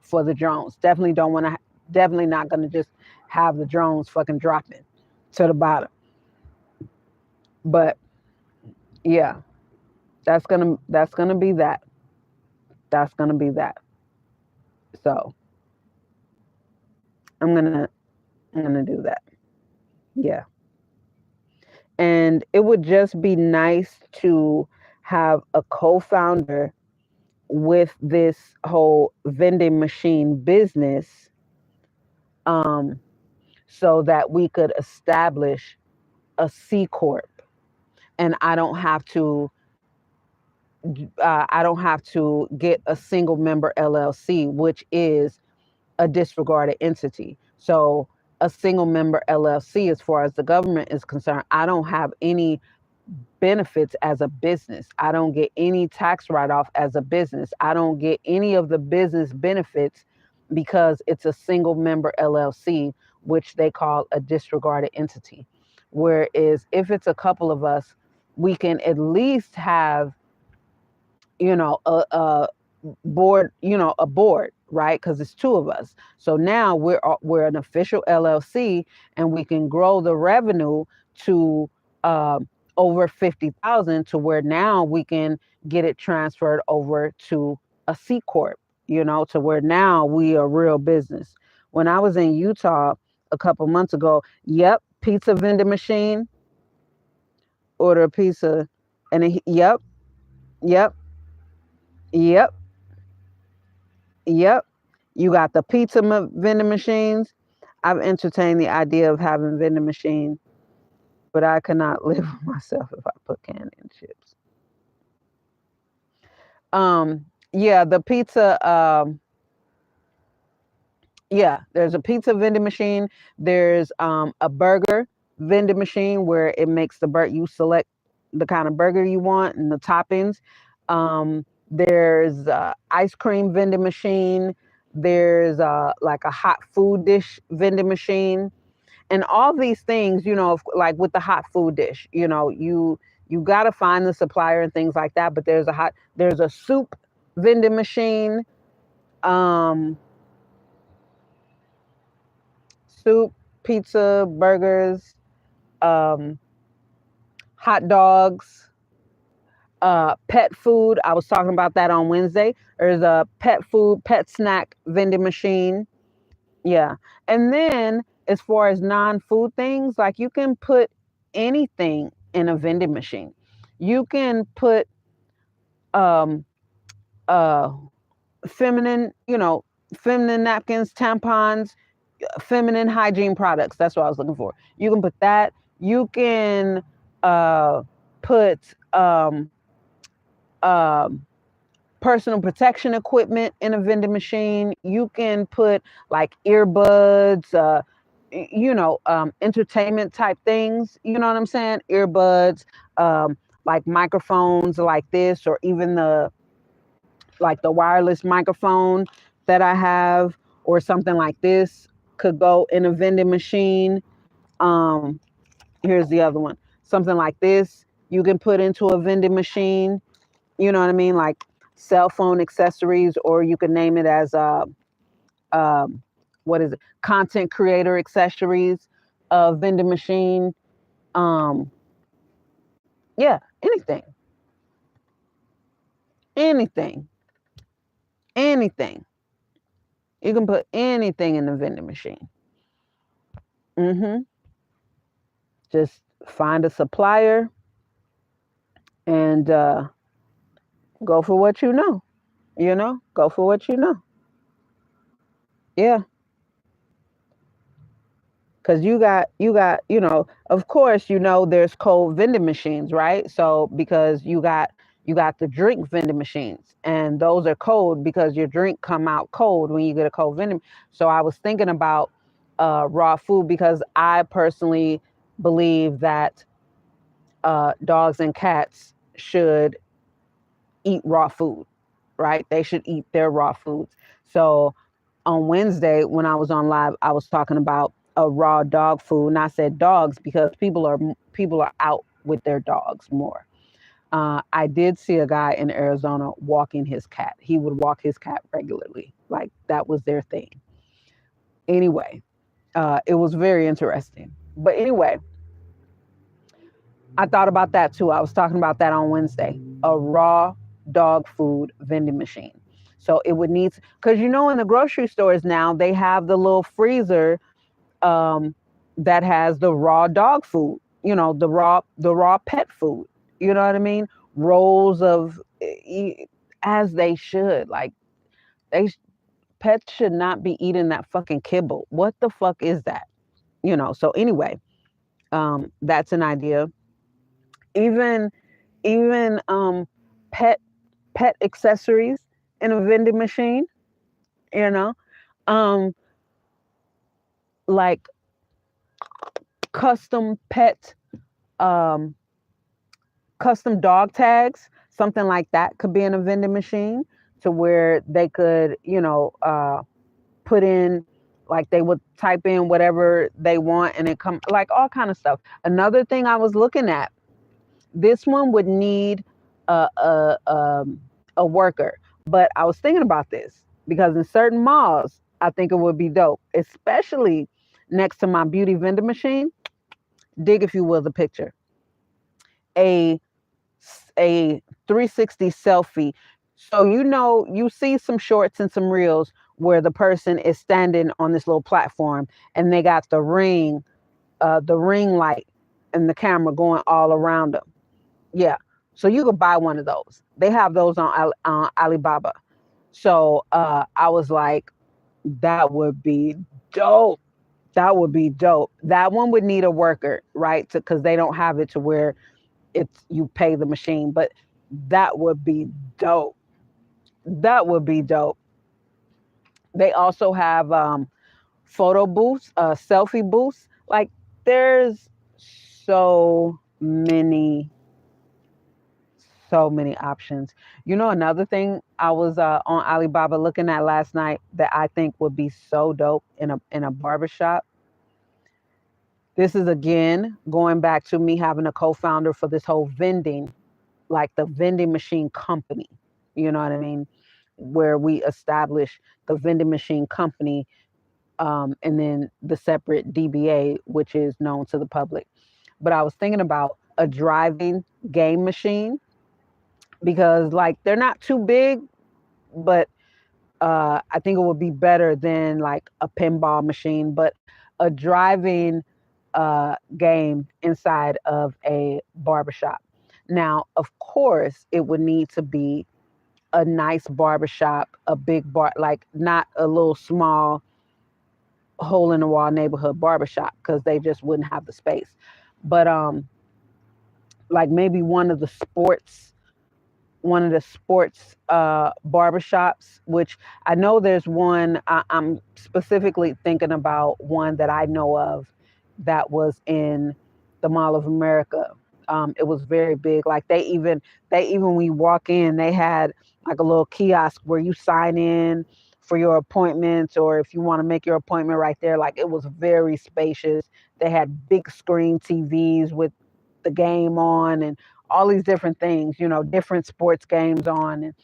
for the drones. Definitely not gonna just have the drones fucking dropping to the bottom. But yeah, that's gonna be that. That's gonna be that. So I'm gonna I'm gonna do that. Yeah. And it would just be nice to have a co-founder with this whole vending machine business, um, so that we could establish a C corp, and I don't have to get a single member LLC, which is a disregarded entity. So a single member LLC, as far as the government is concerned, I don't have any benefits as a business. I don't get any tax write-off as a business. I don't get any of the business benefits because it's a single member LLC, which they call a disregarded entity. Whereas if it's a couple of us, we can at least have, a board, a board, right? Because it's two of us. So now we're an official LLC, and we can grow the revenue to over 50,000, to where now we can get it transferred over to a C corp. To where now we are real business. When I was in Utah a couple months ago, yep, pizza vending machine, order a pizza, and yep, yep, yep, yep. You got the pizza vending machines. I've entertained the idea of having vending machine, but I cannot live with myself if I put candy and chips. Yeah, the pizza. Yeah, there's a pizza vending machine. There's a burger vending machine where it makes the burger. You select the kind of burger you want and the toppings. There's ice cream vending machine. There's like a hot food dish vending machine, and all these things. Like with the hot food dish, you got to find the supplier and things like that. But there's a soup vending machine. Um, Soup, pizza, burgers, um, hot dogs, pet food. I was talking about that on Wednesday. There's a pet food, pet snack vending machine. Yeah. And then as far as non-food things, like you can put anything in a vending machine. You can put um uh feminine, feminine napkins, tampons, feminine hygiene products. That's what I was looking for. You can put that. You can put um, personal protection equipment in a vending machine. You can put like earbuds, entertainment type things. You know what I'm saying? Earbuds, like microphones like this, or even the wireless microphone that I have, or something like this could go in a vending machine. Um, Here's the other one. Something like this you can put into a vending machine. You know what I mean? Like cell phone accessories, or you can name it as um, what is it? Content creator accessories, vending machine. Um, yeah, anything, anything, anything. You can put anything in the vending machine. Mm-hmm. Just find a supplier and go for what you know. Go for what you know. Yeah, because of course, there's cold vending machines, right? So because you got the drink vending machines, and those are cold because your drink come out cold when you get a cold vending. So I was thinking about raw food, because I personally believe that dogs and cats should eat raw food, right? They should eat their raw foods. So on Wednesday when I was on live, I was talking about a raw dog food, and I said dogs because people are out with their dogs more. I did see a guy in Arizona walking his cat. He would walk his cat regularly, like that was their thing. Anyway, it was very interesting. But anyway, I thought about that too. I was talking about that on Wednesday. A raw dog food vending machine. So it would need, because in the grocery stores now they have the little freezer um, that has the raw dog food. The raw pet food. You know what I mean? Rolls of, as they should. Like they pets should not be eating that fucking kibble. What the fuck is that? So anyway, that's an idea. Even pet pet accessories in a vending machine, you know, um, like custom pet, um, custom dog tags, something like that could be in a vending machine, to where they could, put in, like they would type in whatever they want and it come like all kind of stuff. Another thing I was looking at, this one would need a worker, but I was thinking about this because in certain malls, I think it would be dope, especially next to my beauty vending machine. Dig, if you will, the picture. A a 360 selfie. So you see some shorts and some reels where the person is standing on this little platform and they got the ring light and the camera going all around them. Yeah. So you could buy one of those. They have those on Alibaba. So I was like, that would be dope. That would be dope. That one would need a worker, right? Because they don't have it to where you pay the machine, but that would be dope. That would be dope. They also have photo booths, selfie booths. Like there's so many, so many options. You know, another thing I was on Alibaba looking at last night that I think would be so dope in a barbershop. This is again going back to me having a co-founder for this whole vending, like the vending machine company. You know what I mean? Where we establish the vending machine company, and then the separate DBA, which is known to the public. But I was thinking about a driving game machine because, like, they're not too big, but I think it would be better than like a pinball machine, but a driving game inside of a barbershop. Now, of course, it would need to be a nice barbershop, a big bar, like not a little small hole in the wall neighborhood barbershop because they just wouldn't have the space. But like maybe one of the sports barbershops, which I know there's one. I'm specifically thinking about one that I know of that was in the Mall of America. It was very big. Like they even when you walk in, they had like a little kiosk where you sign in for your appointments, or if you want to make your appointment right there. Like it was very spacious. They had big screen TVs with the game on and all these different things, different sports games on. And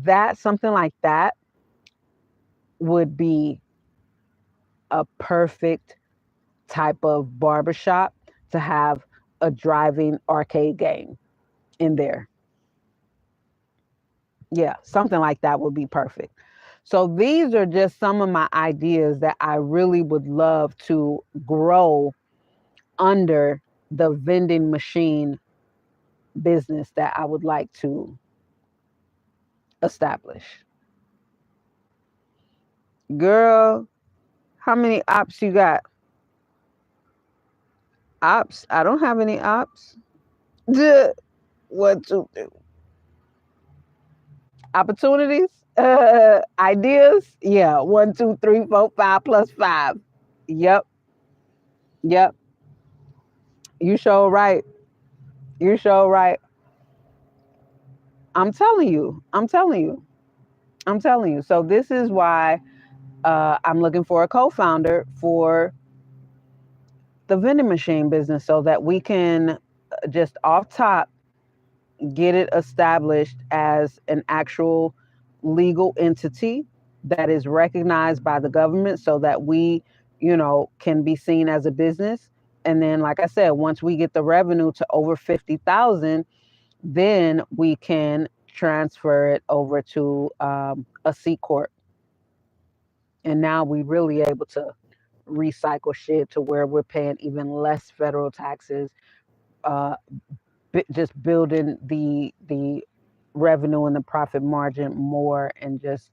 that something like that would be a perfect type of barbershop to have a driving arcade game in there. Yeah, something like that would be perfect. So these are just some of my ideas that I really would love to grow under the vending machine business that I would like to establish. Girl, how many ops you got? Ops? I don't have any ops. Duh. One, two, three. Opportunities? Ideas? Yeah. One, two, three, four, five plus five. Yep. Yep. You sure right. You sure right. I'm telling you. I'm telling you. I'm telling you. So this is why I'm looking for a co-founder for the vending machine business so that we can just off top get it established as an actual legal entity that is recognized by the government so that we, can be seen as a business. And then, like I said, once we get the revenue to over 50,000, then we can transfer it over to a C corp. And now we really able to recycle shit to where we're paying even less federal taxes, uh, just building the revenue and the profit margin more, and just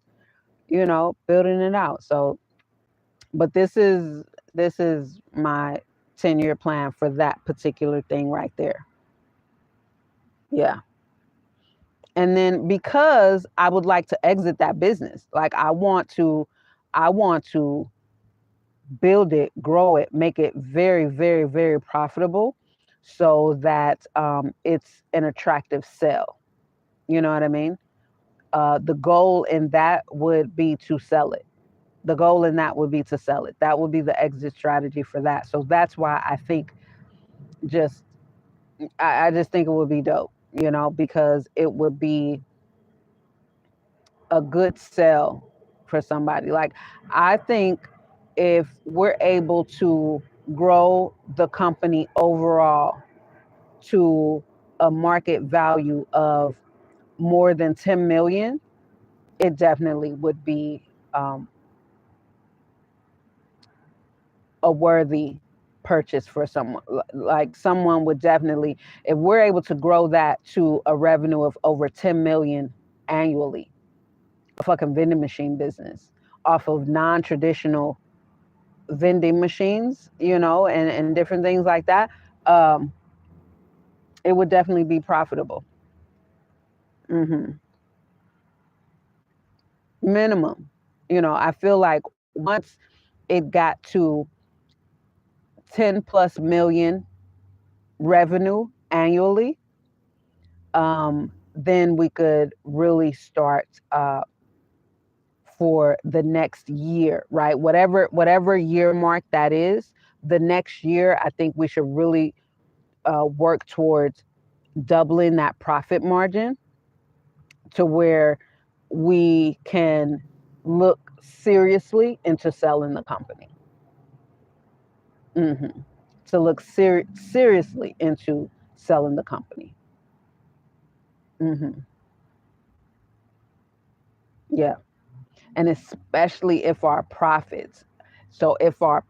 building it out. So, but this is my 10-year plan for that particular thing right there. Yeah. And then because I would like to exit that business, like I want to build it, grow it, make it very, very, very profitable so that it's an attractive sell. You know what I mean? The goal in that would be to sell it. The goal in that would be to sell it. That would be the exit strategy for that. So that's why I think just, I just think it would be dope, because it would be a good sell for somebody. Like, I think if we're able to grow the company overall to a market value of more than 10 million, it definitely would be a worthy purchase for someone. Like someone would definitely, if we're able to grow that to a revenue of over 10 million annually, a fucking vending machine business off of non-traditional vending machines, and different things like that, um, it would definitely be profitable. Hmm. minimum. I feel like once it got to 10 plus million revenue annually, then we could really start for the next year, right? Whatever year mark that is, the next year, I think we should really work towards doubling that profit margin to where we can look seriously into selling the company. hmm To look seriously into selling the company. hmm Yeah. And especially if our profits. So if the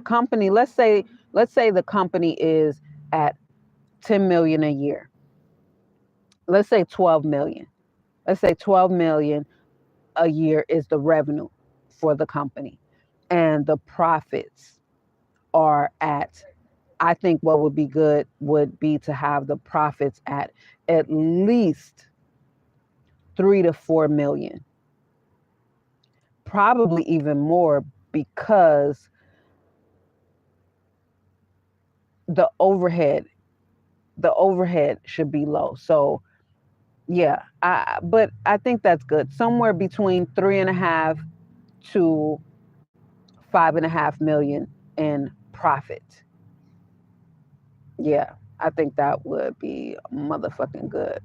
company, let's say the company is at 10 million a year. Let's say 12 million. Let's say 12 million a year is the revenue for the company. And the profits are at, I think what would be good would be to have the profits at least 3 to 4 million, probably even more, because the overhead the overhead should be low. So yeah, but I think that's good. Somewhere between 3.5 to 5.5 million in profit. Yeah, I think that would be motherfucking good.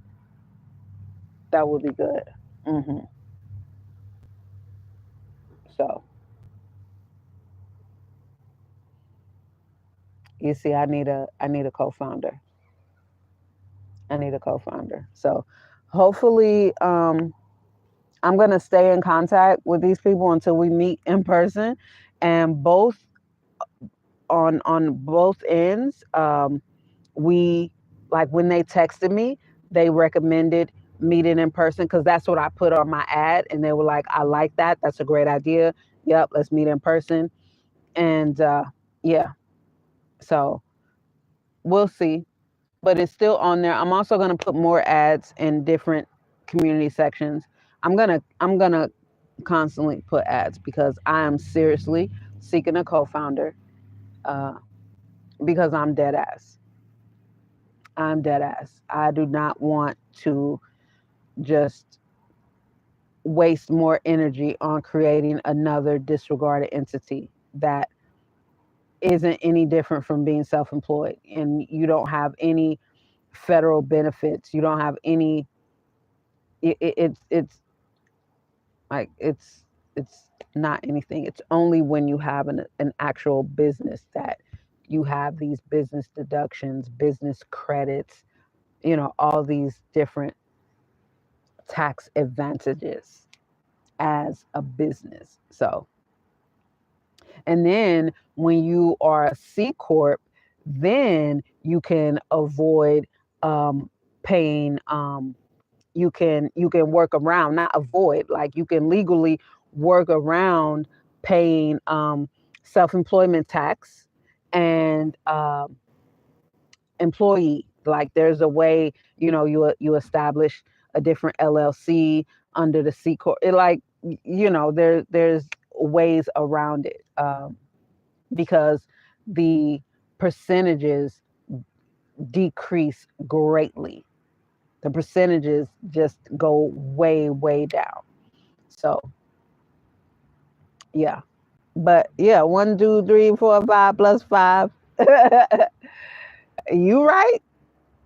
That would be good. hmm So you see, I need a co-founder. I need a co-founder. So hopefully, I'm gonna stay in contact with these people until we meet in person, and both on both ends. We, like, when they texted me, they recommended meeting in person because that's what I put on my ad, and they were like, "I like that. That's a great idea. Yep, let's meet in person." And yeah, so we'll see. But it's still on there. I'm also gonna put more ads in different community sections. I'm gonna constantly put ads because I am seriously seeking a co-founder, uh, because I'm dead ass. I'm dead ass. I do not want to just waste more energy on creating another disregarded entity that isn't any different from being self-employed, and you don't have any federal benefits. You don't have any. It's like it's not anything. It's only when you have an actual business that you have these business deductions, business credits, all these different tax advantages as a business. So, and then when you are a C corp, then you can avoid paying. You can work around, not avoid. Like, you can legally work around paying self-employment tax and employee. Like, there's a way, you establish a different LLC under the C corp. It, like, there's ways around it, because the percentages decrease greatly. The percentages just go way, way down. So yeah, but yeah, 1, 2, 3, 4, 5 plus 5. You right.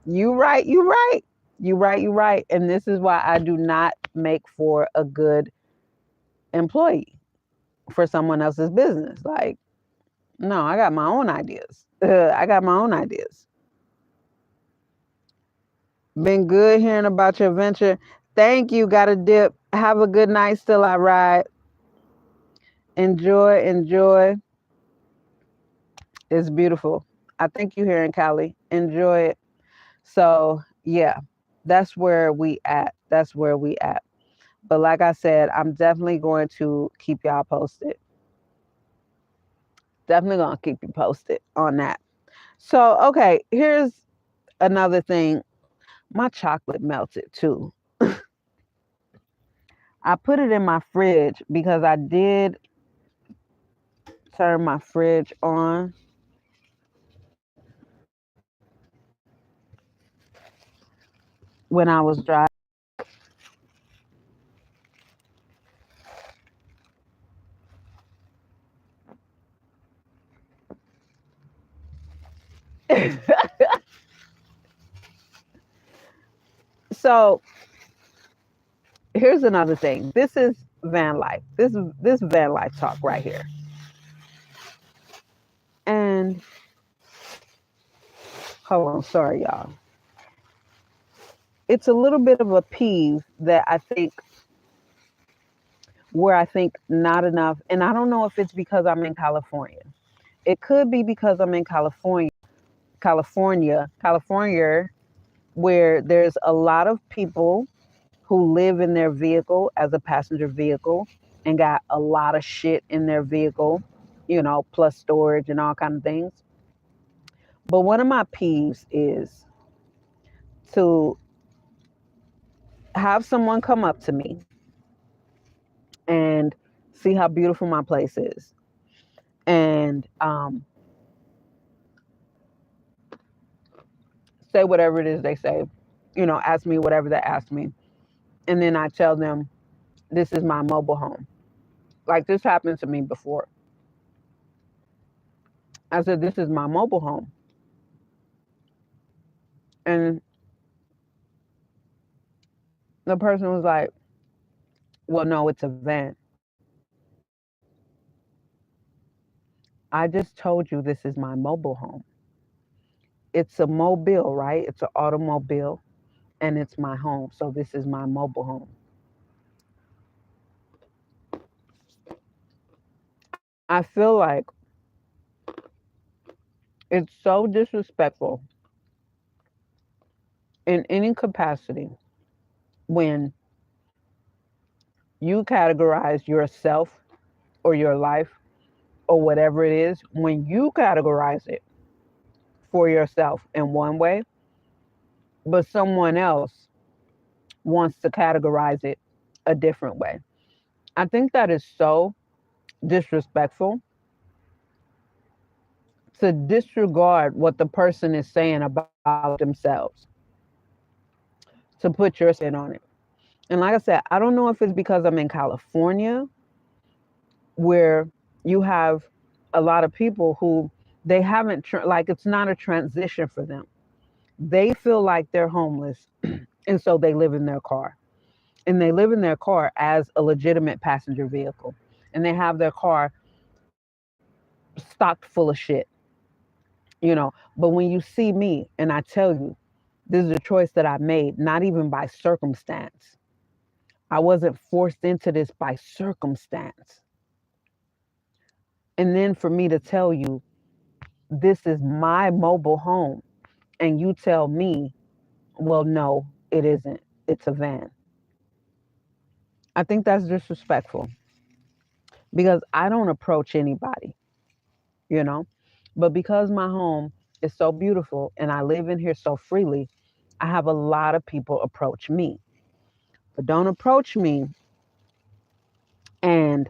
You right. You right. You right. You right. And this is why I do not make for a good employee for someone else's business. Like, no, I got my own ideas. I got my own ideas. Been good hearing about your venture. Thank you. Got a dip. Have a good night. Still I ride. Enjoy. Enjoy. It's beautiful. I think you here in Cali. Enjoy it. So yeah, that's where we at. That's where we at. But like I said, I'm definitely going to keep y'all posted. Definitely gonna keep you posted on that. So okay, here's another thing. My chocolate melted too. I put it in my fridge because I did turn my fridge on when I was driving. So here's another thing. This is van life. This van life talk right here. And hold on, sorry y'all. It's a little bit of a peeve that I think not enough, and I don't know if it's because I'm in California. It could be because I'm in California, where there's a lot of people who live in their vehicle as a passenger vehicle and got a lot of shit in their vehicle, plus storage and all kind of things. But one of my peeves is to have someone come up to me and see how beautiful my place is, and say whatever it is they say, ask me whatever they ask me, and then I tell them this is my mobile home. Like, this happened to me before. I said this is my mobile home, and the person was like, well, no, it's a van. I just told you this is my mobile home. It's a mobile, right? It's an automobile, and it's my home. So this is my mobile home. I feel like it's so disrespectful in any capacity when you categorize yourself or your life or whatever it is, when you categorize it for yourself in one way, but someone else wants to categorize it a different way. I think that is so disrespectful, to disregard what the person is saying about themselves, to put your spin on it. And like I said, I don't know if it's because I'm in California, where you have a lot of people who they haven't, like, it's not a transition for them. They feel like they're homeless, and so they live in their car. And they live in their car as a legitimate passenger vehicle. And they have their car stocked full of shit. But when you see me and I tell you, this is a choice that I made, not even by circumstance. I wasn't forced into this by circumstance. And then for me to tell you, this is my mobile home, and you tell me, well, no, it isn't. It's a van. I think that's disrespectful because I don't approach anybody, you know? But because my home is so beautiful and I live in here so freely, I have a lot of people approach me. But don't approach me and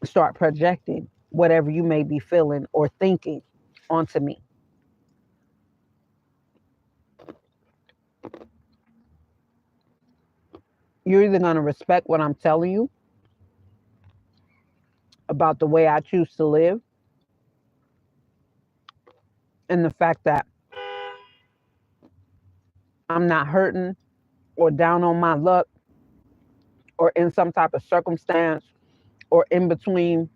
start projecting whatever you may be feeling or thinking onto me. You're either going to respect what I'm telling you about the way I choose to live and the fact that I'm not hurting or down on my luck or in some type of circumstance or in between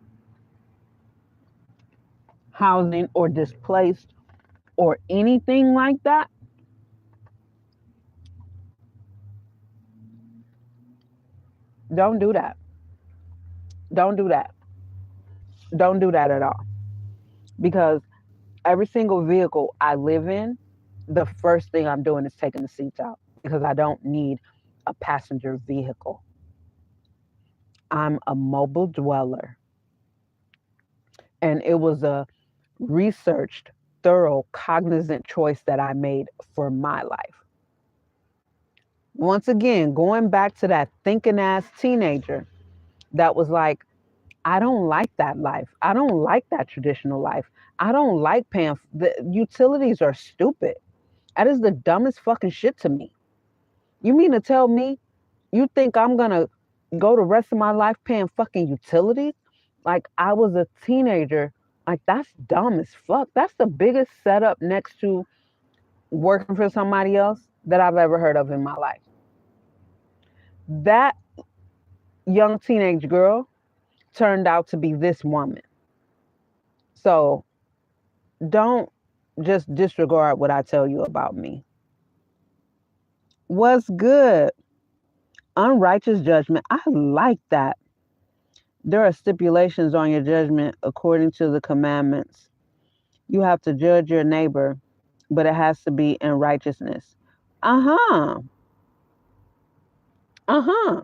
housing or displaced or anything like that. Don't do that. Don't do that. Don't do that at all. Because every single vehicle I live in, the first thing I'm doing is taking the seats out because I don't need a passenger vehicle. I'm a mobile dweller. And it was a researched, thorough, cognizant choice that I made for my life. Once again, going back to that thinking ass teenager that was like, I don't like that life. I don't like that traditional life. I don't like paying. The utilities are stupid. That is the dumbest fucking shit to me. You mean to tell me you think I'm gonna go the rest of my life paying fucking utilities? Like I was a teenager. Like that's dumb as fuck. That's the biggest setup next to working for somebody else that I've ever heard of in my life. That young teenage girl turned out to be this woman. So don't just disregard what I tell you about me. What's good? Unrighteous judgment. I like that. There are stipulations on your judgment according to the commandments. You have to judge your neighbor, but it has to be in righteousness. Uh huh. Uh huh.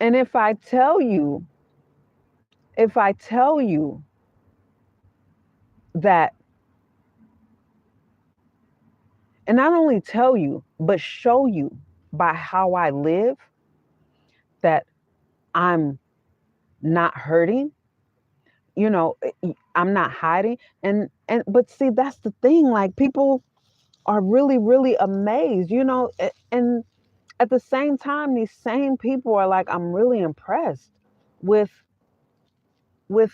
And if I tell you that, and not only tell you, but show you by how I live that I'm not hurting, you know, I'm not hiding. But see, that's the thing. Like people are really, really amazed, you know, and at the same time, these same people are like, I'm really impressed with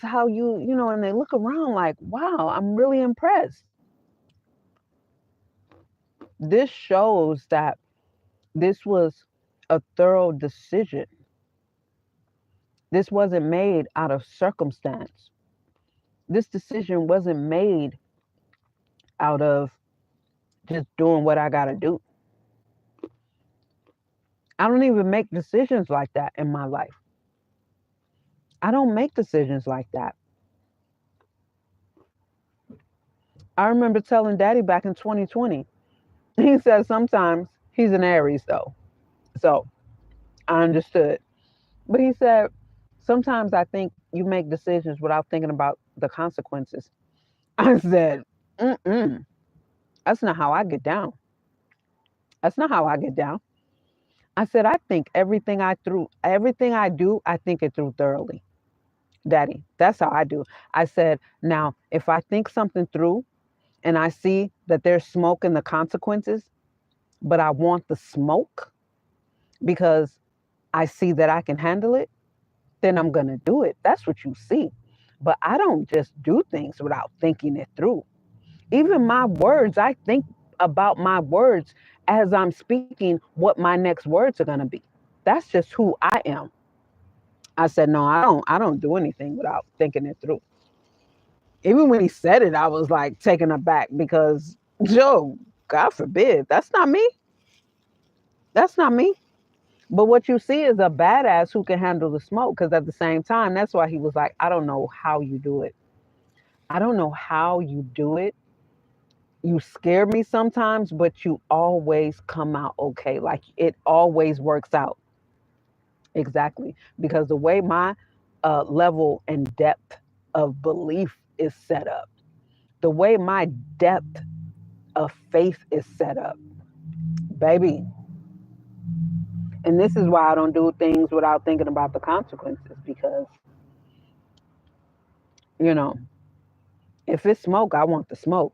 how you know, and they look around like, wow, I'm really impressed. This shows that this was a thorough decision. This wasn't made out of circumstance. This decision wasn't made out of just doing what I got to do. I don't even make decisions like that in my life. I don't make decisions like that. I remember telling Daddy back in 2020, he said sometimes he's an Aries though. So I understood. But he said, sometimes I think you make decisions without thinking about the consequences. I said, mm-mm, that's not how I get down. That's not how I get down. I said, I think everything I do, I think it through thoroughly. Daddy, that's how I do. I said, now, if I think something through and I see that there's smoke in the consequences, but I want the smoke because I see that I can handle it, then I'm going to do it. That's what you see. But I don't just do things without thinking it through. Even my words, I think about my words as I'm speaking, what my next words are going to be. That's just who I am. I said, no, I don't do anything without thinking it through. Even when he said it, I was like taken aback because, Joe, God forbid, that's not me. That's not me. But what you see is a badass who can handle the smoke. Because at the same time, that's why he was like, I don't know how you do it. I don't know how you do it. You scare me sometimes, but you always come out okay. Like it always works out. Exactly. Because the way my level and depth of belief is set up, the way my depth of faith is set up, baby. And this is why I don't do things without thinking about the consequences because, you know, if it's smoke, I want the smoke.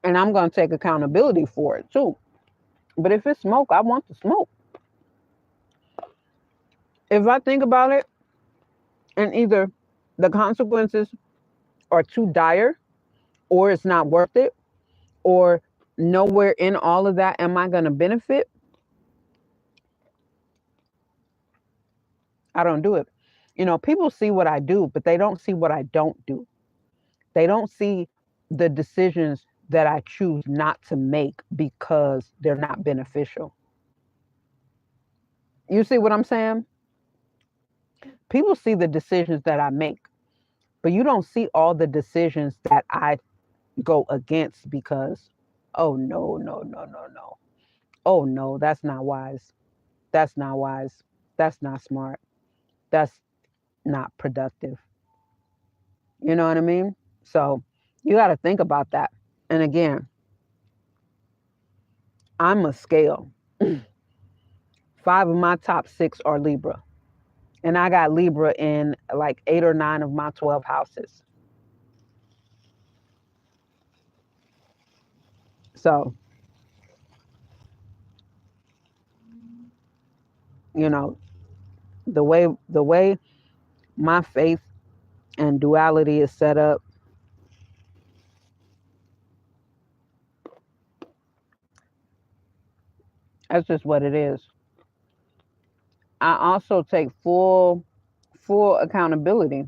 And I'm going to take accountability for it too. But if it's smoke, I want the smoke. If I think about it and either the consequences are too dire or it's not worth it or nowhere in all of that am I going to benefit, I don't do it. You know, people see what I do, but they don't see what I don't do. They don't see the decisions that I choose not to make because they're not beneficial. You see what I'm saying? People see the decisions that I make, but you don't see all the decisions that I go against because, oh, no, no, no, no, no. Oh, no, that's not wise. That's not wise. That's not smart. That's not productive. You know what I mean? So you got to think about that. And again, I'm a scale. 5 of my top 6 are Libra. And I got Libra in like 8 or 9 of my 12 houses. So, you know, the way my faith and duality is set up, that's just what it is. I also take full accountability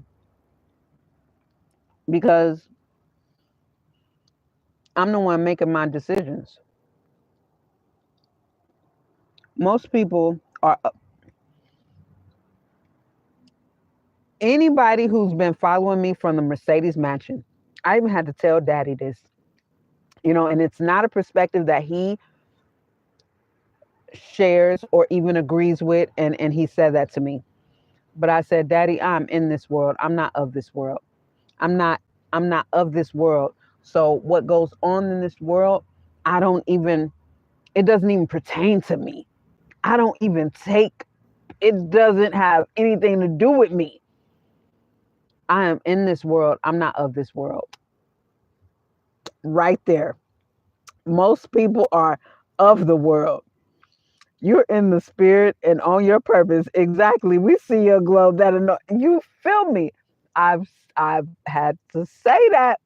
because I'm the one making my decisions. Most people are anybody who's been following me from the Mercedes mansion. I even had to tell Daddy this, and it's not a perspective that he shares or even agrees with, and he said that to me. But I said, Daddy, I'm in this world. I'm not of this world. I'm not I'm not of this world. So what goes on in this world, I don't even it doesn't even pertain to me. I don't even take it doesn't have anything to do with me. I am in this world. I'm not of this world. Right there. Most people are of the world. You're in the spirit and on your purpose. Exactly. We see your glow that you feel me. I've had to say that.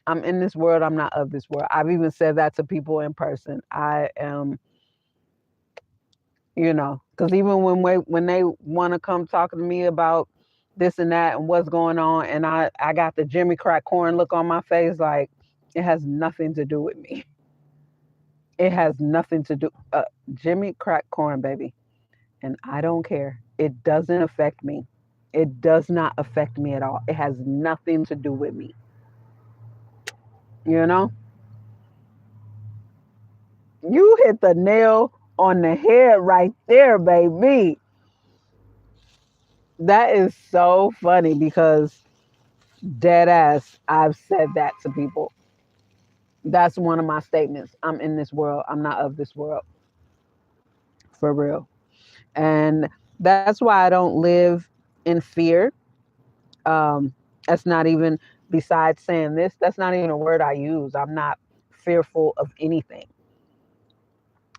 I'm in this world. I'm not of this world. I've even said that to people in person. I am, because even when they want to come talking to me about this and that and what's going on, and I got the Jimmy Crack Corn look on my face, like it has nothing to do with me. It has nothing to do. Jimmy Crack Corn, baby, and I don't care. It doesn't affect me. It does not affect me at all. It has nothing to do with me. You know, you hit the nail on the head right there, baby. That is so funny because dead ass, I've said that to people. That's one of my statements. I'm in this world. I'm not of this world. For real. And that's why I don't live in fear. That's not even, besides saying this, that's not even a word I use. I'm not fearful of anything.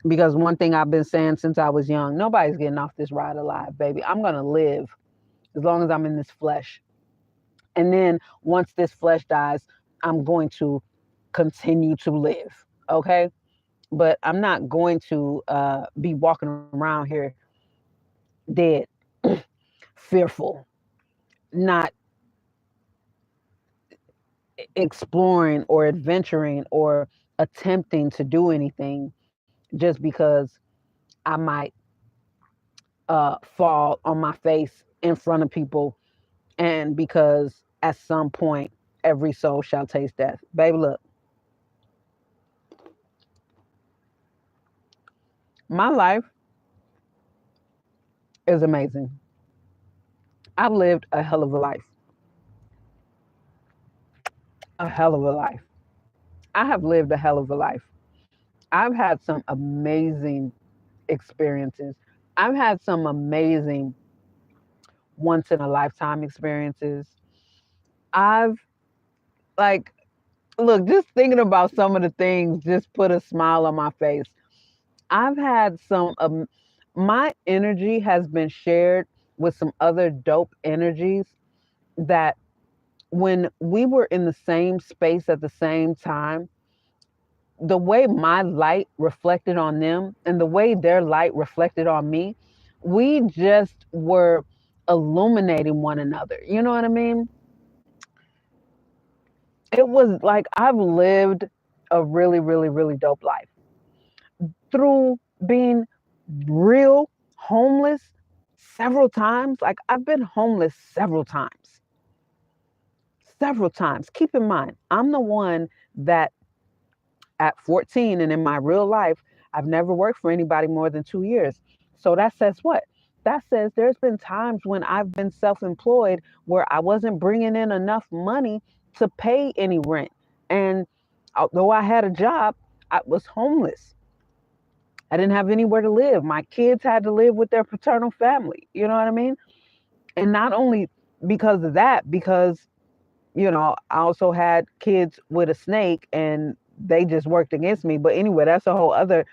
Because one thing I've been saying since I was young, nobody's getting off this ride alive, baby. I'm going to live as long as I'm in this flesh. And then once this flesh dies, I'm going to continue to live. Okay. But I'm not going to be walking around here dead, fearful, not exploring or adventuring or attempting to do anything just because I might fall on my face in front of people, and because at some point every soul shall taste death. Baby, look, my life is amazing. I've lived a hell of a life. A hell of a life. I have lived a hell of a life. I've had some amazing experiences. I've had some amazing once in a lifetime experiences. I've like look, just thinking about some of the things just put a smile on my face. I've had some my energy has been shared with some other dope energies that when we were in the same space at the same time, the way my light reflected on them and the way their light reflected on me, we just were illuminating one another. You know what I mean? It was like I've lived a really, really, really dope life through being real homeless several times. Like I've been homeless several times. Several times. Keep in mind, I'm the one that at 14 and in my real life, I've never worked for anybody more than 2 years. So that says what? That says there's been times when I've been self employed where I wasn't bringing in enough money to pay any rent. And although I had a job, I was homeless. I didn't have anywhere to live. My kids had to live with their paternal family. You know what I mean? And not only because of that, because, I also had kids with a snake and they just worked against me. But anyway, that's a whole other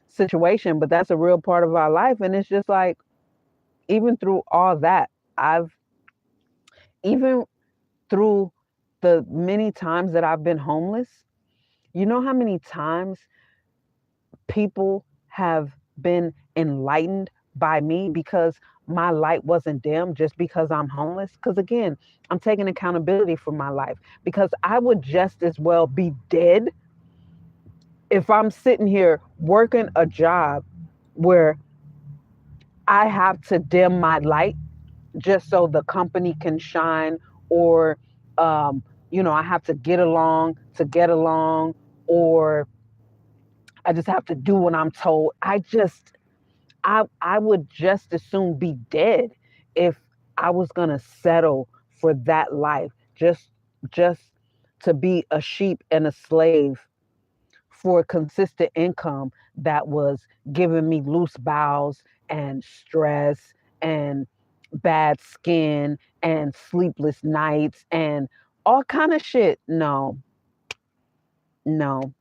situation, but that's a real part of our life. And it's just like, even through all that, even through the many times that I've been homeless, you know how many times people have been enlightened by me because my light wasn't dim just because I'm homeless? Because again, I'm taking accountability for my life, because I would just as well be dead if I'm sitting here working a job where I have to dim my light just so the company can shine, or I have to get along to get along, or I just have to do what I'm told. I would just as soon be dead if I was gonna settle for that life, just to be a sheep and a slave for a consistent income that was giving me loose bowels and stress and bad skin and sleepless nights and all kind of shit. No, no,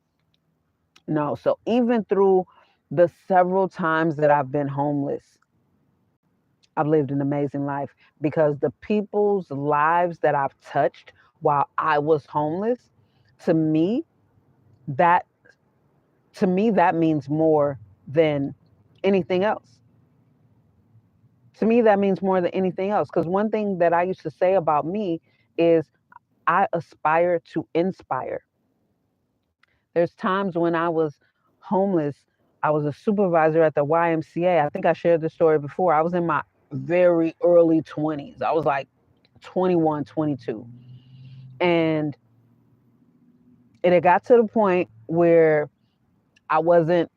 no. So even through the several times that I've been homeless, I've lived an amazing life, because the people's lives that I've touched while I was homeless, to me, that that means more than anything else. To me, that means more than anything else. Because one thing that I used to say about me is I aspire to inspire. There's times when I was homeless, I was a supervisor at the YMCA. I think I shared this story before. I was in my very early 20s. I was like 21, 22. And it had got to the point where I wasn't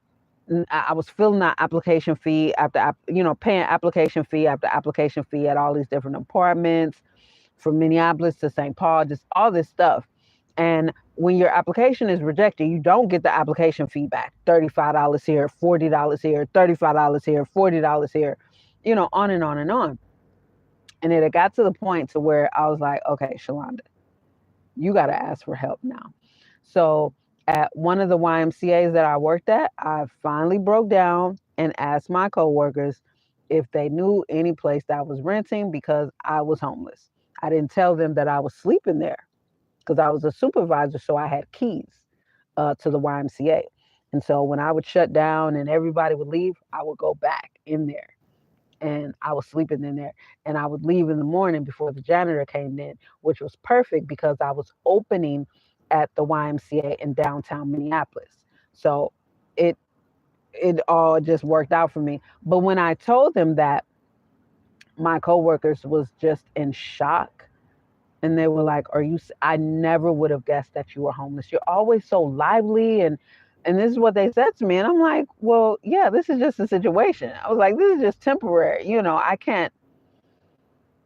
I was filling out application fee after, paying application fee after application fee at all these different apartments, from Minneapolis to St. Paul, just all this stuff. And when your application is rejected, you don't get the application fee back. $35 here, $40 here, $35 here, $40 here, on and on and on. And it got to the point to where I was like, okay, Shalanda, you got to ask for help now. So at one of the YMCAs that I worked at, I finally broke down and asked my coworkers if they knew any place that I was renting, because I was homeless. I didn't tell them that I was sleeping there because I was a supervisor, so I had keys to the YMCA. And so when I would shut down and everybody would leave, I would go back in there and I was sleeping in there. And I would leave in the morning before the janitor came in, which was perfect because I was opening at the YMCA in downtown Minneapolis. So it it all just worked out for me. But when I told them that, my coworkers was just in shock. And they were like, I never would have guessed that you were homeless. You're always so lively. And this is what they said to me. And I'm like, well, yeah, this is just a situation. I was like, this is just temporary. I can't,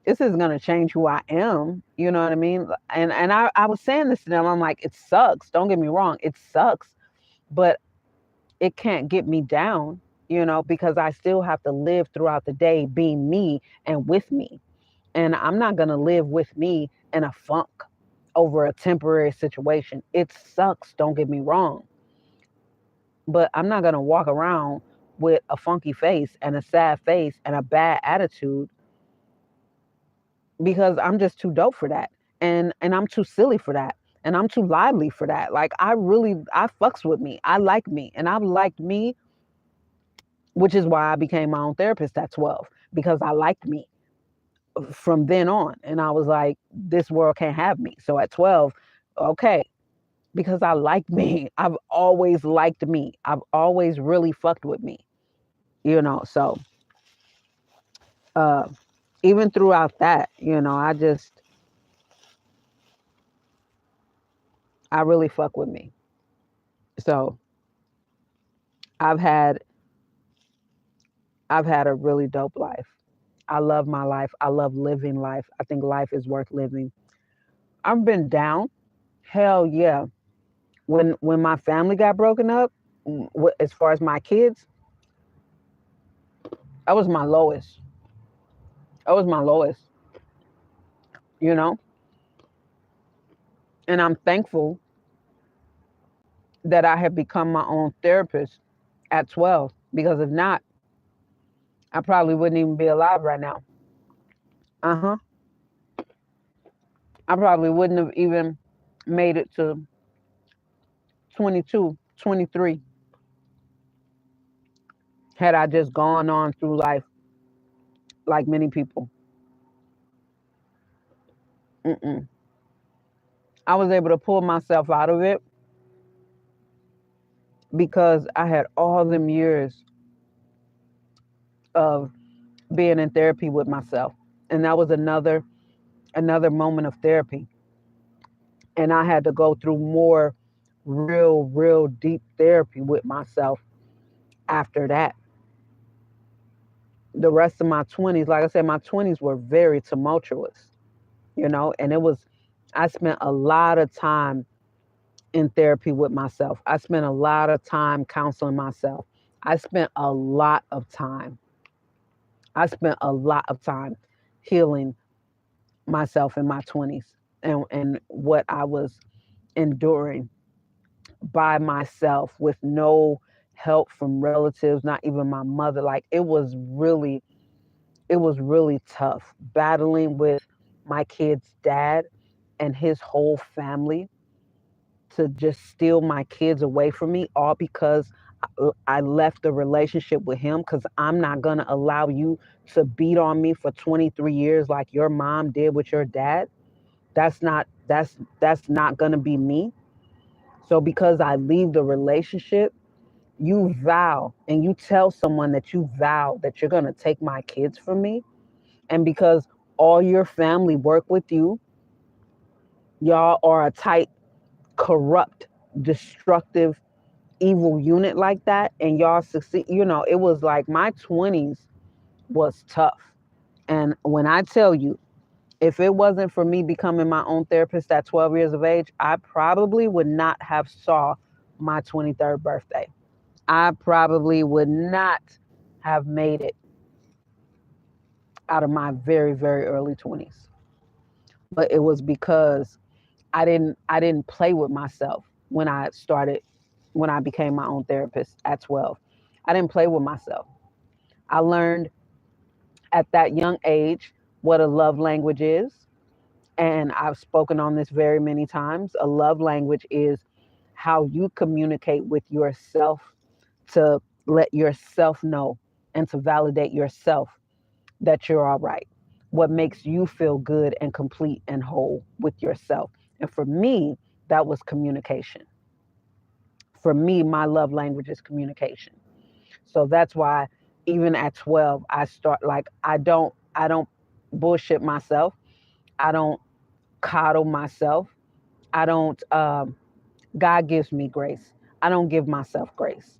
this is going to change who I am. You know what I mean? And I was saying this to them. I'm like, it sucks. Don't get me wrong. It sucks. But it can't get me down, because I still have to live throughout the day being me and with me. And I'm not going to live with me in a funk over a temporary situation. It sucks, don't get me wrong. But I'm not going to walk around with a funky face and a sad face and a bad attitude, because I'm just too dope for that. And I'm too silly for that. And I'm too lively for that. Like, I fucks with me. I like me. And I've liked me, which is why I became my own therapist at 12, because I liked me from then on. And I was like, this world can't have me. So at 12, okay, because I like me. I've always liked me. I've always really fucked with me, So uh, even throughout that, I really fuck with me. So I've had a really dope life. I love my life. I love living life. I think life is worth living. I've been down. Hell yeah. When my family got broken up, as far as my kids, That was my lowest. That was my lowest, you know? And I'm thankful that I have become my own therapist at 12, because if not, I probably wouldn't even be alive right now. Uh-huh. I probably wouldn't have even made it to 22, 23 had I just gone on through life like many people. Mm-mm. I was able to pull myself out of it because I had all them years of being in therapy with myself. And that was another moment of therapy. And I had to go through more real deep therapy with myself after that. The rest of my 20s, like I said, my 20s were very tumultuous, and I spent a lot of time in therapy with myself. I spent a lot of time counseling myself. I spent a lot of time. I spent a lot of time healing myself in my 20s, and what I was enduring by myself with no help from relatives, not even my mother. Like it was really tough battling with my kid's dad and his whole family to just steal my kids away from me, all because I left the relationship with him, because I'm not going to allow you to beat on me for 23 years like your mom did with your dad. That's not going to be me. So because I leave the relationship, you vow and you tell someone that you vow that you're going to take my kids from me, and because all your family work with you, y'all are a tight, corrupt, destructive, evil unit like that, and y'all succeed. It was like my 20s was tough. And when I tell you, if it wasn't for me becoming my own therapist at 12 years of age, I probably would not have saw my 23rd birthday. I probably would not have made it out of my very, very early 20s. But it was because I didn't play with myself when I became my own therapist at 12. I didn't play with myself. I learned at that young age what a love language is. And I've spoken on this very many times. A love language is how you communicate with yourself to let yourself know and to validate yourself that you're all right. What makes you feel good and complete and whole with yourself. And for me, that was communication. For me, my love language is communication. So that's why even at 12, I start like I don't bullshit myself. I don't coddle myself. I don't God gives me grace. I don't give myself grace.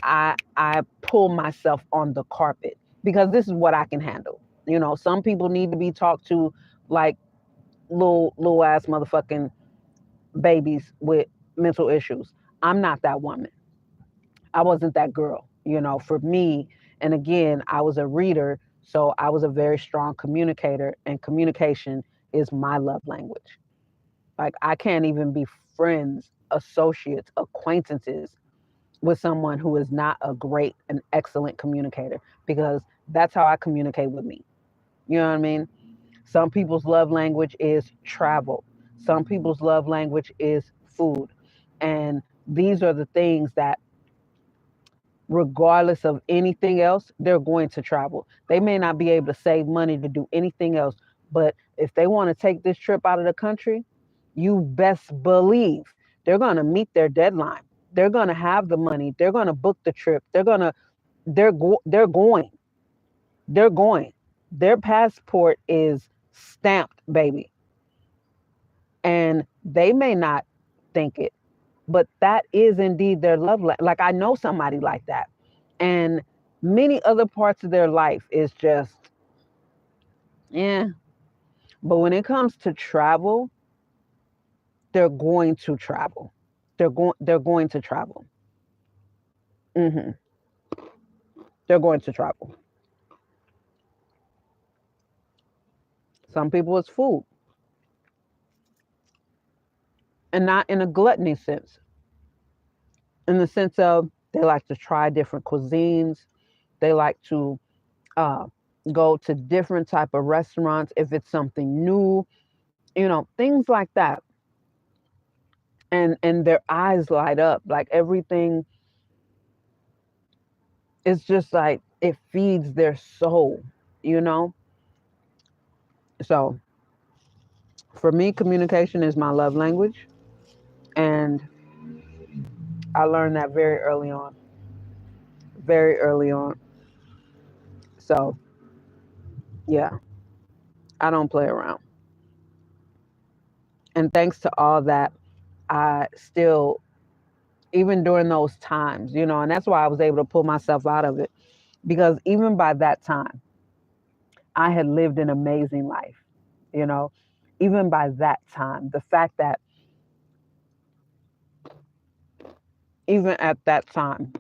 I pull myself on the carpet because this is what I can handle. Some people need to be talked to like little ass motherfucking babies with mental issues. I'm not that woman. I wasn't that girl. For me, and again, I was a reader, so I was a very strong communicator, and communication is my love language. Like I can't even be friends, associates, acquaintances with someone who is not a great and excellent communicator, because that's how I communicate with me. You know what I mean? Some people's love language is travel. Some people's love language is food. And these are the things that, regardless of anything else, they're going to travel. They may not be able to save money to do anything else, but if they want to take this trip out of the country, you best believe they're going to meet their deadline. They're going to have the money. They're going to book the trip. They're going. They're going. Their passport is stamped, baby. And they may not think it, but that is indeed their love life. Like I know somebody like that. And many other parts of their life is just, yeah. But when it comes to travel, they're going to travel. They're going to travel. hmm They're going to travel. Some people it's food. And not in a gluttony sense. In the sense of they like to try different cuisines. They like to uh, go to different type of restaurants if it's something new, things like that. And their eyes light up, like everything is just like it feeds their soul, you know? So for me, communication is my love language. And I learned that very early on. Very early on. So yeah, I don't play around. And thanks to all that, I still, even during those times, and that's why I was able to pull myself out of it. Because even by that time, I had lived an amazing life, you know. Even by that time, the fact that even at that time,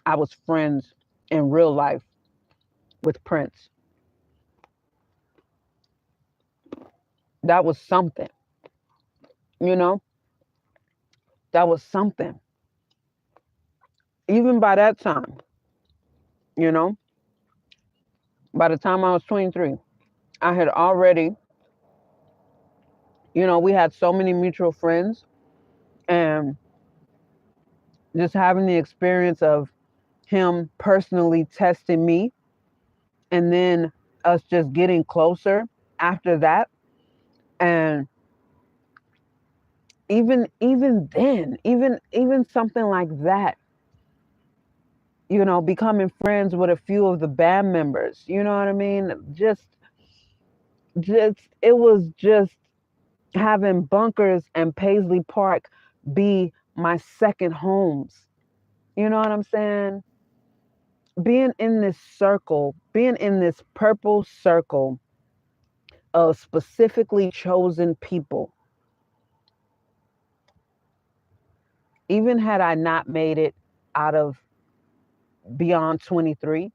I was friends in real life with Prince. That was something, you know. That was something. Even by that time, you know, by the time I was 23, I had already, we had so many mutual friends, and just having the experience of him personally testing me and then us just getting closer after that. And even then, even something like that, becoming friends with a few of the band members, you know what I mean? Just it was just having Bunkers and Paisley Park be my second homes. You know what I'm saying? Being in this circle, being in this purple circle of specifically chosen people. Even had I not made it out of beyond 23,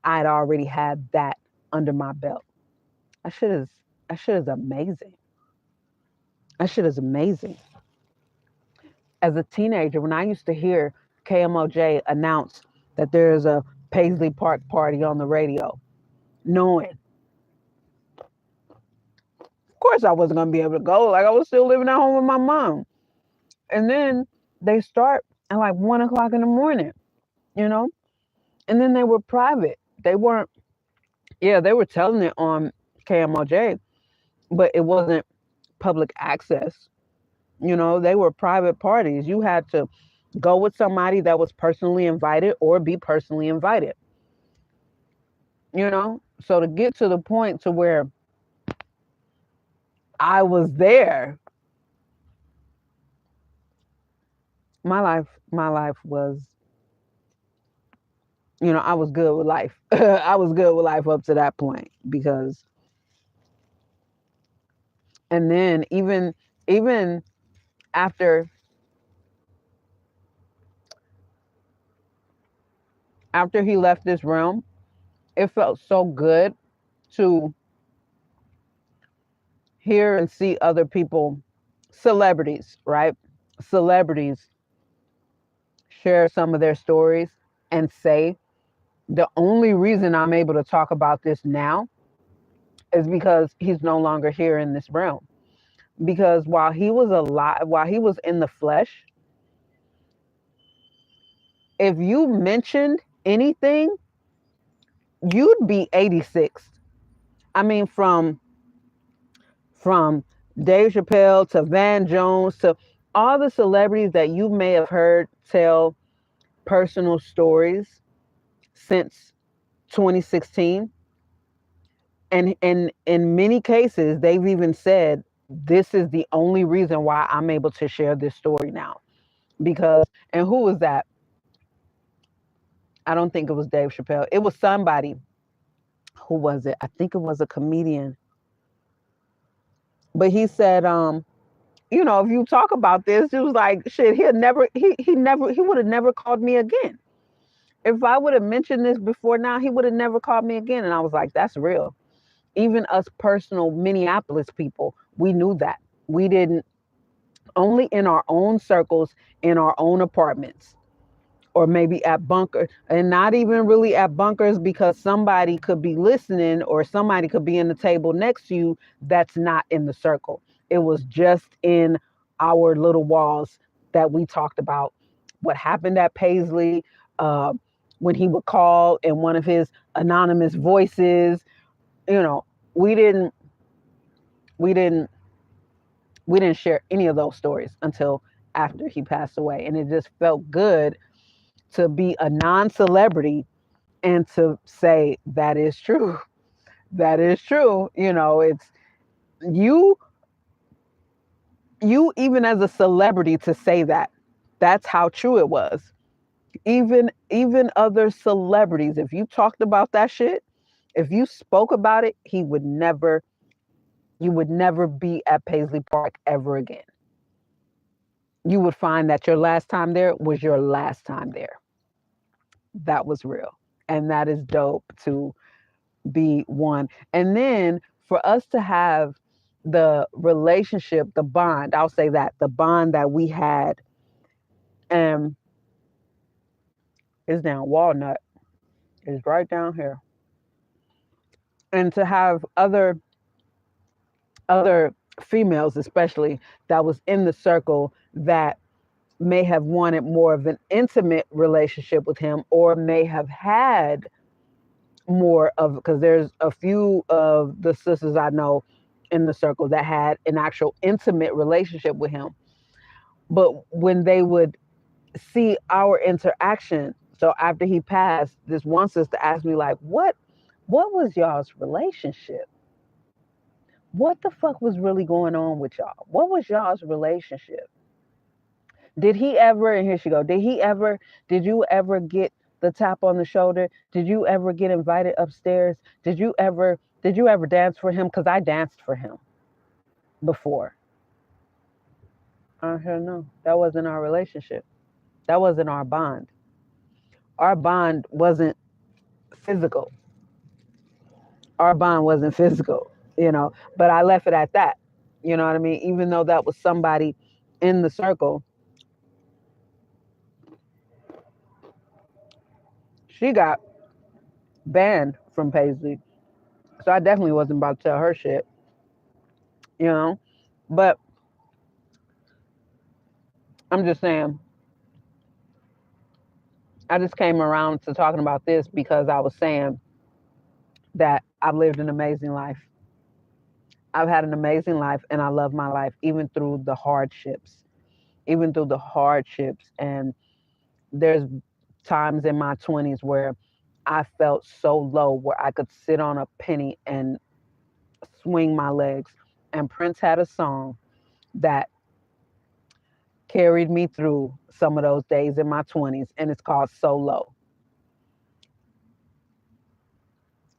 I'd already had that under my belt. That shit is amazing. That shit is amazing. As a teenager, when I used to hear KMOJ announce that there's a Paisley Park party on the radio, knowing, of course, I wasn't going to be able to go. Like, I was still living at home with my mom. And then they start at like 1 o'clock in the morning, you know? And then they were private. They weren't, yeah, they were telling it on KMOJ, but it wasn't public access. They were private parties. You had to go with somebody that was personally invited or be personally invited. So to get to the point to where I was there, my life was, I was good with life. I was good with life up to that point because, and then even after he left this realm, it felt so good to hear and see other people, celebrities, right? Celebrities share some of their stories and say, the only reason I'm able to talk about this now is because he's no longer here in this realm. Because while he was alive, while he was in the flesh, if you mentioned anything, you'd be 86. I mean, from Dave Chappelle to Van Jones to all the celebrities that you may have heard tell personal stories since 2016. And in many cases, they've even said, this is the only reason why I'm able to share this story now. Because, and who was that? I don't think it was Dave Chappelle. It was somebody. Who was it? I think it was a comedian. But he said, if you talk about this, it was like, shit, he would have never called me again. If I would have mentioned this before now, he would have never called me again. And I was like, that's real. even us personal Minneapolis people, we knew that. We didn't, only in our own circles, in our own apartments, or maybe at bunkers, and not even really at bunkers, because somebody could be listening or somebody could be in the table next to you that's not in the circle. It was just in our little walls that we talked about what happened at Paisley, uh, when he would call in one of his anonymous voices. You know, we didn't we didn't we didn't share any of those stories until after he passed away, and it just felt good to be a non-celebrity and to say that is true. That is true. You know, it's you even as a celebrity to say that. That's how true it was. Even other celebrities, if you talked about that shit, if you spoke about it, you would never be at Paisley Park ever again. You would find that your last time there was your last time there. That was real. And that is dope to be one. And then for us to have the relationship, the bond, I'll say that, the bond that we had, is down Walnut, is right down here. And to have other females especially that was in the circle that may have wanted more of an intimate relationship with him, or may have had more of, because there's a few of the sisters I know in the circle that had an actual intimate relationship with him. But when they would see our interaction, so after he passed, this one sister asked me, like, what was y'all's relationship? What the fuck was really going on with y'all? What was y'all's relationship? Did he ever, and here she go, did you ever get the tap on the shoulder? Did you ever get invited upstairs? Did you ever dance for him? Because I danced for him before. I don't know. That wasn't our relationship. That wasn't our bond. Our bond wasn't physical. Our bond wasn't physical, but I left it at that. You know what I mean? Even though that was somebody in the circle, she got banned from Paisley. So I definitely wasn't about to tell her shit, you know? But I'm just saying, I just came around to talking about this because I was saying that I've lived an amazing life. I've had an amazing life, and I love my life, even through the hardships. Even through the hardships. And there's times in my 20s where I felt so low, where I could sit on a penny and swing my legs. And Prince had a song that carried me through some of those days in my 20s, and it's called So Low.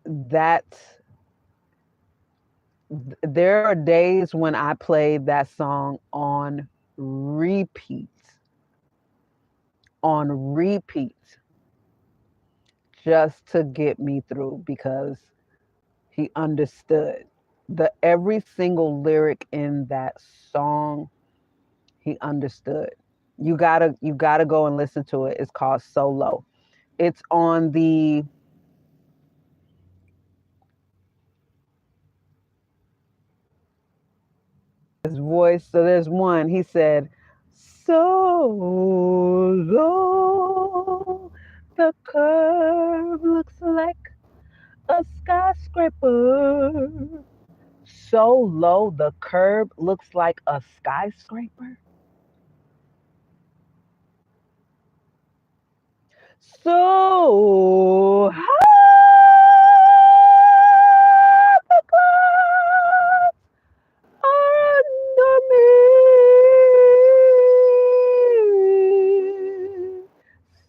That there are days when I played that song repeat, on repeat, just to get me through, because he understood every single lyric in that song. He understood. You gotta go and listen to it. It's called So Low. It's on his voice. So there's one. He said, "So low, the curve looks like a skyscraper. So low, the curb looks like a skyscraper. So high, the clouds are under me.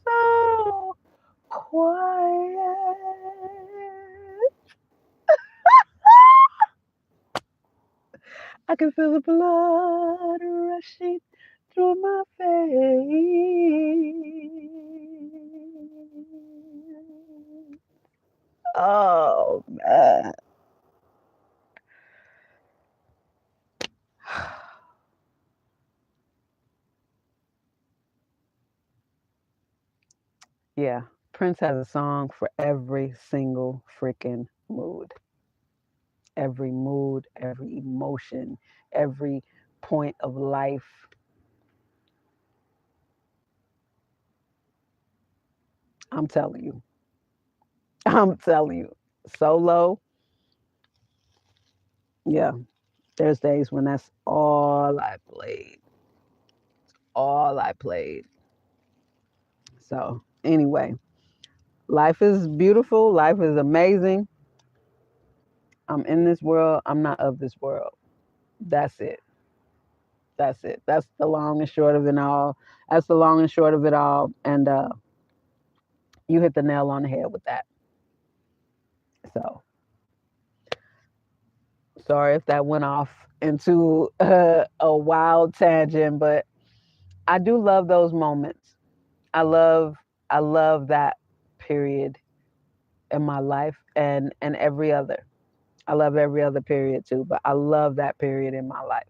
So quiet. I can feel the blood rushing through my veins. Oh man, Yeah, Prince has a song for every single freaking mood. Every mood, every emotion, every point of life. I'm telling you. I'm telling you. Solo, yeah. There's days when that's all I played. All I played. So, anyway, life is beautiful. Life is amazing. I'm in this world. I'm not of this world. That's it. That's it. That's the long and short of it all. That's the long and short of it all. And you hit the nail on the head with that. So, sorry if that went off into a wild tangent, but I do love those moments. I love I love that period in my life and every other. I love every other period too, but I love that period in my life.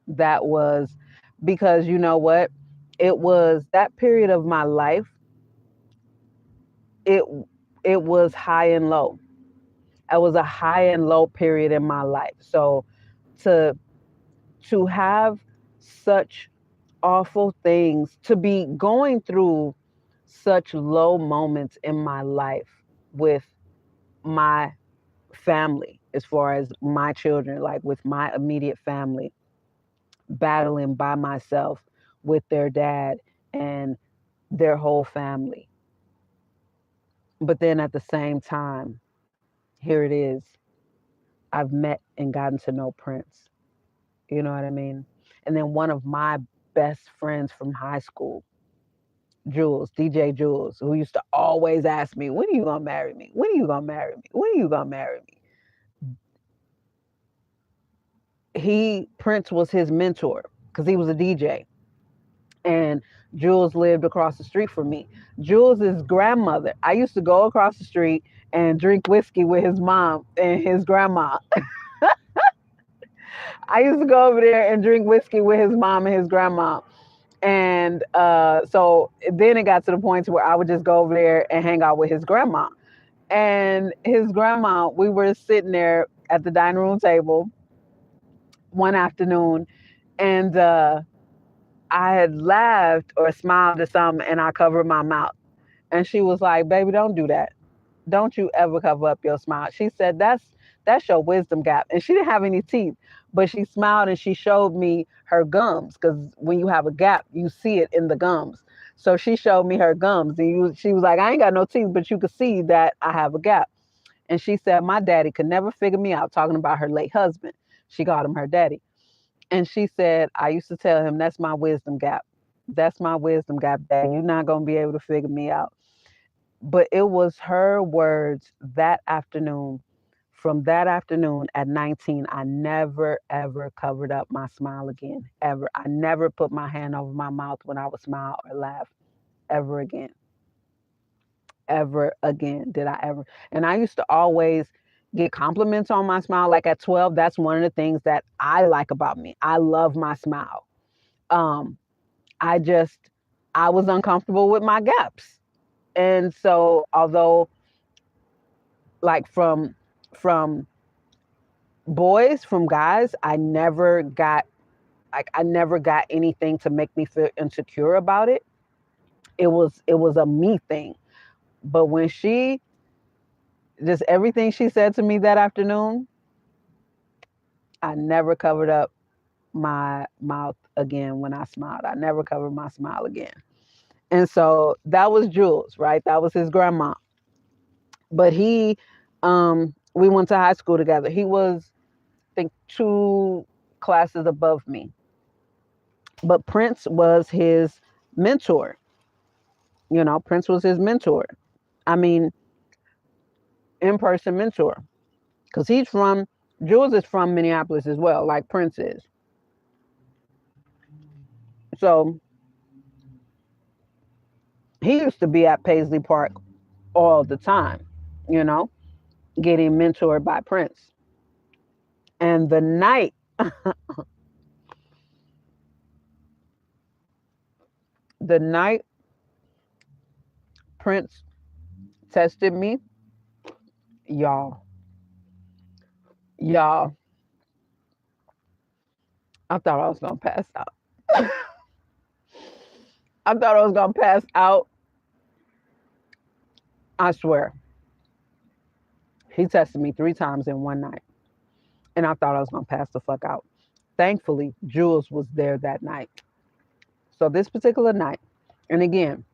That was because you know what? It was that period of my life. It it was high and low. It was a high and low period in my life. So to to have such awful things, to be going through such low moments in my life with my family, as far as my children, like with my immediate family, battling by myself with their dad and their whole family. But then at the same time, here it is. I've met and gotten to know Prince. You know what I mean? And then one of my best friends from high school, Jules, DJ Jules, who used to always ask me, when are you gonna marry me? When are you gonna marry me? When are you gonna marry me? Prince was his mentor because he was a DJ. And Jules lived across the street from me. Jules's grandmother, I used to go across the street and drink whiskey with his mom and his grandma. I used to go over there and drink whiskey with his mom and his grandma. And so then it got to the point where I would just go over there and hang out with his grandma. And his grandma, we were sitting there at the dining room table one afternoon, and I had laughed or smiled at something, and I covered my mouth. And she was like, "Baby, don't do that. Don't you ever cover up your smile." She said, "That's your wisdom gap." And she didn't have any teeth, but she smiled and she showed me her gums, because when you have a gap, you see it in the gums. So she showed me her gums, and she was like, "I ain't got no teeth, but you could see that I have a gap." And she said, "My daddy could never figure me out," talking about her late husband. She called him her daddy. And she said, "I used to tell him, that's my wisdom gap. That's my wisdom gap, Daddy. You're not going to be able to figure me out." But it was her words that afternoon. From that afternoon at 19, I never, ever covered up my smile again, ever. I never put my hand over my mouth when I would smile or laugh, ever again. Ever again did I ever. And I used to always get compliments on my smile. Like at 12, that's one of the things that I like about me. I love my smile. Um, I just, I was uncomfortable with my gaps. And so, although like from boys, from guys, I never got anything to make me feel insecure about it. It was a me thing. But when she just everything she said to me that afternoon, I never covered up my mouth again when I smiled. I never covered my smile again. And so that was Jules, right? That was his grandma. But we went to high school together. He was, I think, 2 classes above me. But Prince was his mentor. Prince was his mentor. I mean, in-person mentor. Because Jules is from Minneapolis as well, like Prince is. So he used to be at Paisley Park all the time, you know, getting mentored by Prince. And the night Prince tested me. Y'all, I thought I was going to pass out. I thought I was going to pass out. I swear. He tested me 3 times in one night. And I thought I was going to pass the fuck out. Thankfully, Jules was there that night. So this particular night, and again,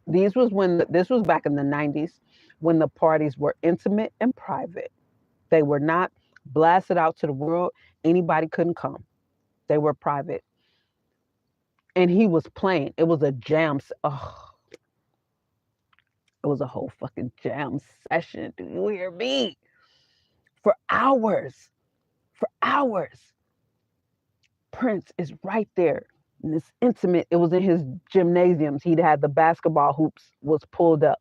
this was back in the 90s when the parties were intimate and private. They were not blasted out to the world. Anybody couldn't come. They were private. And he was playing. It was a jam. Oh, it was a whole fucking jam session. Do you hear me? For hours. For hours. Prince is right there. And it's intimate. It was in his gymnasiums. He'd had the basketball hoops was pulled up.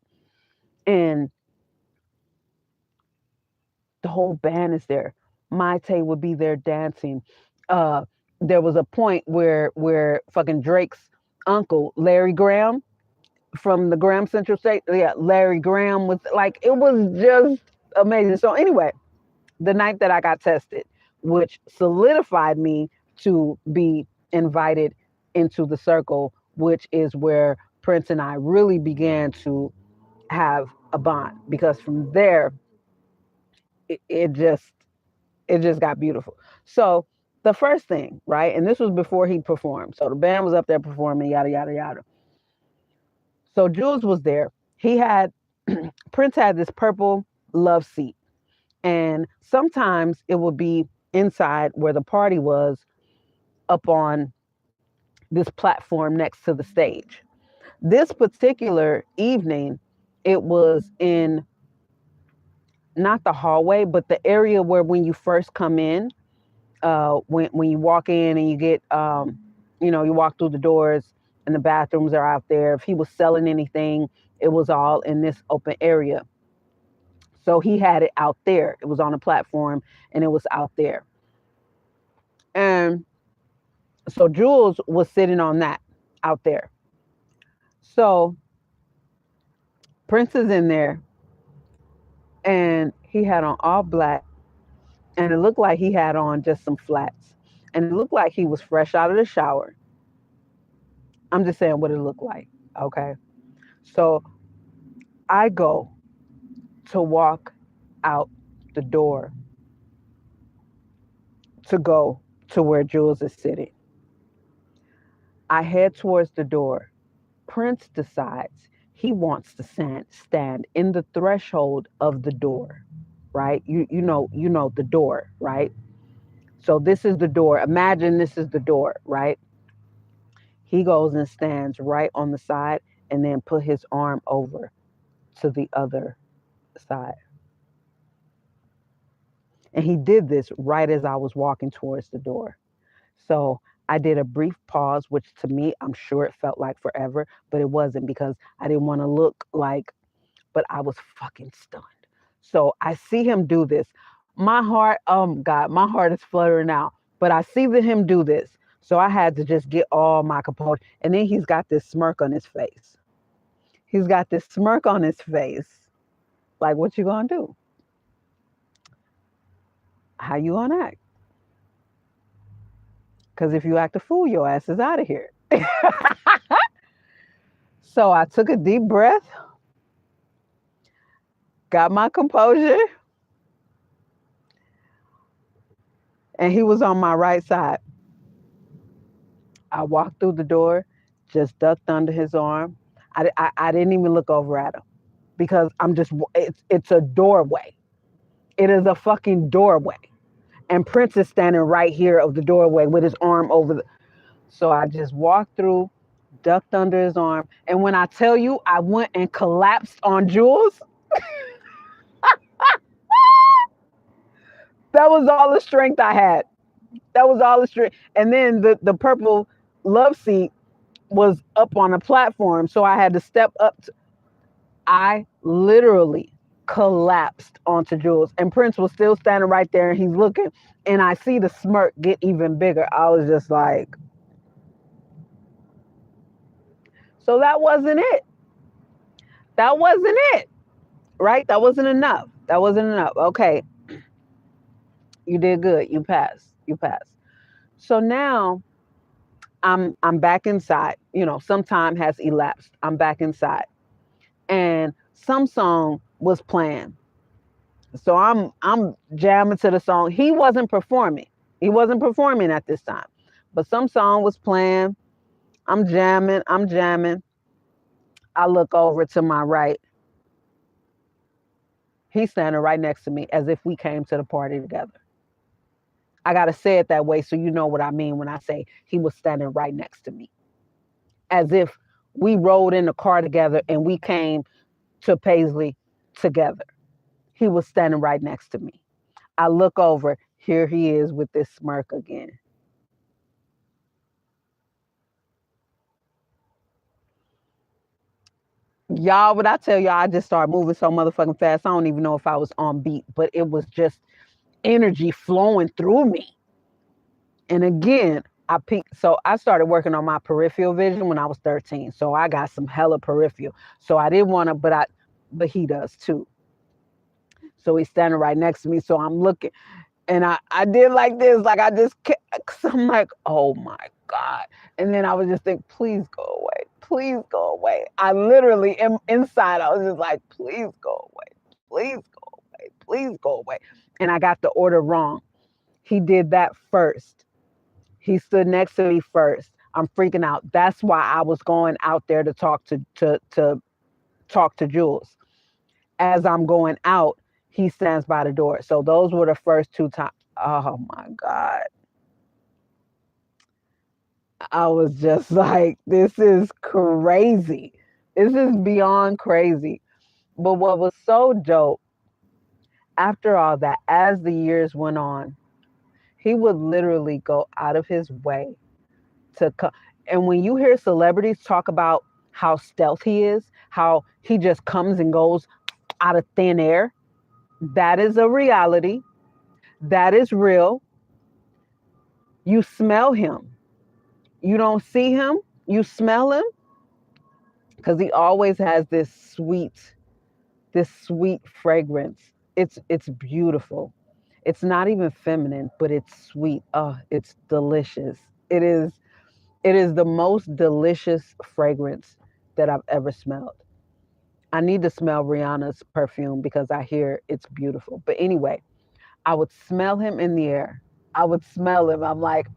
And the whole band is there. Maite would be there dancing. There was a point where fucking Drake's uncle, Larry Graham, from the Graham Central State, Larry Graham was like, it was just amazing. So anyway, the night that I got tested, which solidified me to be invited into the circle, which is where Prince and I really began to have a bond, because from there, it just got beautiful. So the first thing, right, and this was before he performed. So the band was up there performing, yada, yada, yada. So Jules was there. He had, Prince had this purple love seat. And sometimes it would be inside where the party was, up on this platform next to the stage. This particular evening, it was in not the hallway, but the area where when you first come in, when you walk in and you get, you walk through the doors and the bathrooms are out there. If he was selling anything, it was all in this open area. So he had it out there. It was on a platform and it was out there. And so Jules was sitting on that out there. So Prince is in there and he had on all black, and it looked like he had on just some flats, and it looked like he was fresh out of the shower. I'm just saying what it looked like. Okay. So I go to walk out the door to go to where Jules is sitting. I head towards the door. Prince decides he wants to stand in the threshold of the door, right? You know the door, right? So this is the door. Imagine this is the door, right? He goes and stands right on the side and then put his arm over to the other side. And he did this right as I was walking towards the door. So I did a brief pause, which to me, I'm sure it felt like forever, but it wasn't, because I didn't want to look like, but I was fucking stunned. So I see him do this. My heart, oh God, my heart is fluttering now, but I see him do this. So I had to just get all my composure. And then he's got this smirk on his face. He's got this smirk on his face. Like, what you gonna do? How you gonna act? Because if you act a fool, your ass is out of here. So I took a deep breath, got my composure, and he was on my right side. I walked through the door, just ducked under his arm. I didn't even look over at him, because it's a doorway. It is a fucking doorway. And Prince is standing right here of the doorway with his arm over the... So I just walked through, ducked under his arm. And when I tell you, I went and collapsed on Jules. That was all the strength I had. That was all the strength. And then the purple love seat was up on a platform. So I had to step up. I literally collapsed onto Jules. And Prince was still standing right there, and he's looking. And I see the smirk get even bigger. I was just like... So that wasn't it. that wasn't it, right? That wasn't enough. That wasn't enough. Okay, you did good. You passed. You passed. So now I'm back inside. You know, some time has elapsed. I'm back inside, and some song was playing. So I'm jamming to the song. He wasn't performing. He wasn't performing at this time, but some song was playing. I'm jamming. I'm jamming. I look over to my right. He's standing right next to me as if we came to the party together. I got to say it that way so you know what I mean when I say he was standing right next to me. As if we rode in the car together and we came to Paisley together. He was standing right next to me. I look over, here he is with this smirk again. Y'all, when I tell y'all, I just started moving so motherfucking fast. I don't even know if I was on beat, but it was just energy flowing through me. And again, I peaked. So I started working on my peripheral vision when I was 13. So I got some hella peripheral. So I didn't want to, but he does too. So he's standing right next to me. So I'm looking, and I did like this, like I just, cause I'm like, oh my God. And then I was just think, please go away, please go away. I literally am inside. I was just like, please go away, please go away, please go away. And I got the order wrong. He did that first. He stood next to me first. I'm freaking out. That's why I was going out there to talk to Jules. As I'm going out, he stands by the door. So those were the first two times. Oh my God. I was just like, this is crazy. This is beyond crazy. But what was so dope, after all that, as the years went on, he would literally go out of his way to come. And when you hear celebrities talk about how stealth he is, how he just comes and goes out of thin air, that is a reality. That is real. You smell him. You don't see him. You smell him because he always has this sweet fragrance. It's beautiful. It's not even feminine, but it's sweet. Oh, it's delicious. It is it is the most delicious fragrance that I've ever smelled. I need to smell Rihanna's perfume because I hear it's beautiful. But anyway, I would smell him in the air. I would smell him. I'm like,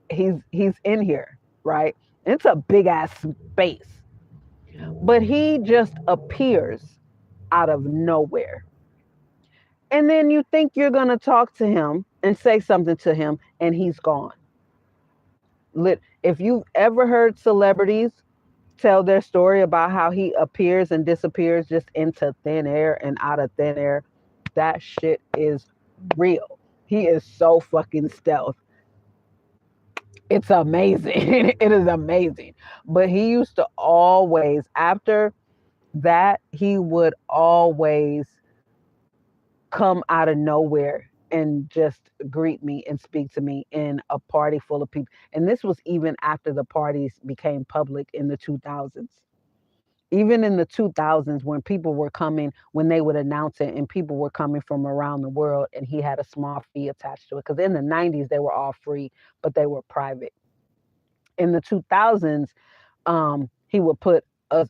he's in here, right? It's a big ass space. But he just appears out of nowhere. And then you think you're going to talk to him and say something to him, and he's gone. If you've ever heard celebrities tell their story about how he appears and disappears just into thin air and out of thin air, that shit is real. He is so fucking stealth. It's amazing. It is amazing. But he used to always, after that, he would always come out of nowhere and just greet me and speak to me in a party full of people. And this was even after the parties became public in the 2000s. Even in the 2000s, when people were coming, when they would announce it and people were coming from around the world, and he had a small fee attached to it. Because in the 90s, they were all free, but they were private. In the 2000s, he would put $50,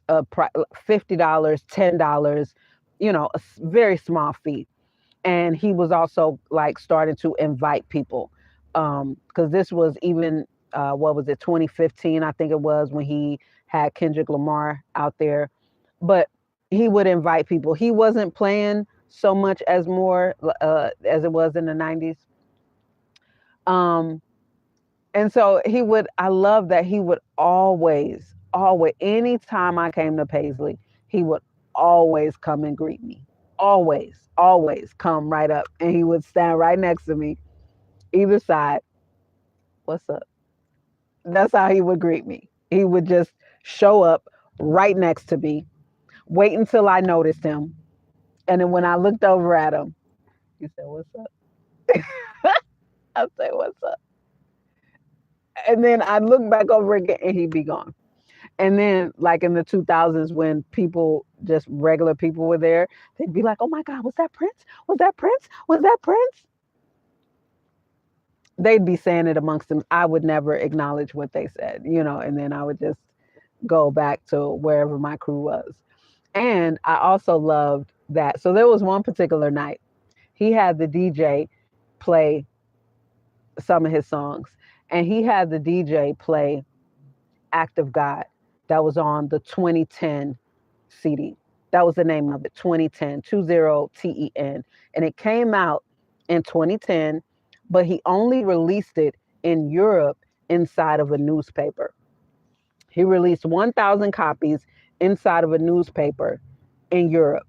$10, a very small fee. And he was also like starting to invite people, because this was even what was it, 2015, I think it was, when he had Kendrick Lamar out there. But he would invite people. He wasn't playing so much as it was in the 90s. Um, and so I love that he would always, anytime I came to Paisley, he would always come and greet me. Always come right up, and he would stand right next to me, either side. What's up? That's how he would greet me. He would just show up right next to me, wait until I noticed him. And then when I looked over at him, he said, "What's up?" I'd say, "What's up?" And then I'd look back over again and he'd be gone. And then, like in the 2000s, when people, just regular people were there, they'd be like, oh my God, was that Prince? Was that Prince? Was that Prince? They'd be saying it amongst them. I would never acknowledge what they said, and then I would just go back to wherever my crew was. And I also loved that. So there was one particular night, he had the DJ play some of his songs, and he had the DJ play Act of God that was on the 2010 CD. That was the name of it, 2010, 20TEN. And it came out in 2010, but he only released it in Europe inside of a newspaper. He released 1,000 copies inside of a newspaper in Europe.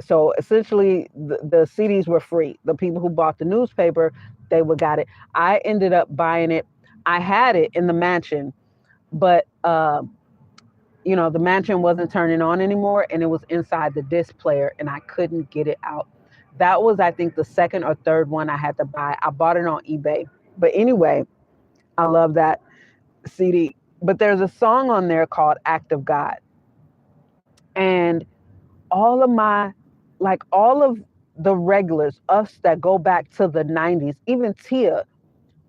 So essentially, the CDs were free. The people who bought the newspaper, they would got it. I ended up buying it. I had it in the mansion, but the mansion wasn't turning on anymore, and it was inside the disc player, and I couldn't get it out. That was, I think, the second or third one I had to buy. I bought it on eBay. But anyway, I love that CD. But there's a song on there called Act of God. And all of all of the regulars, us that go back to the 90s, even Tia,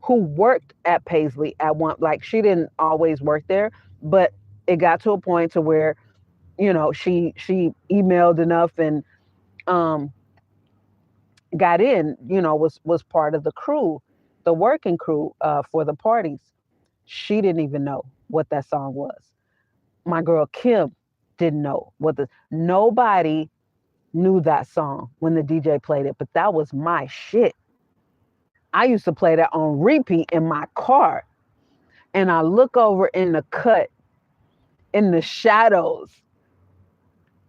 who worked at Paisley at one, like she didn't always work there, but it got to a point to where, she emailed enough and got in, was part of the crew, the working crew for the parties. She didn't even know what that song was. My girl Kim didn't know nobody knew that song when the DJ played it, but that was my shit. I used to play that on repeat in my car. And I look over in the cut, in the shadows.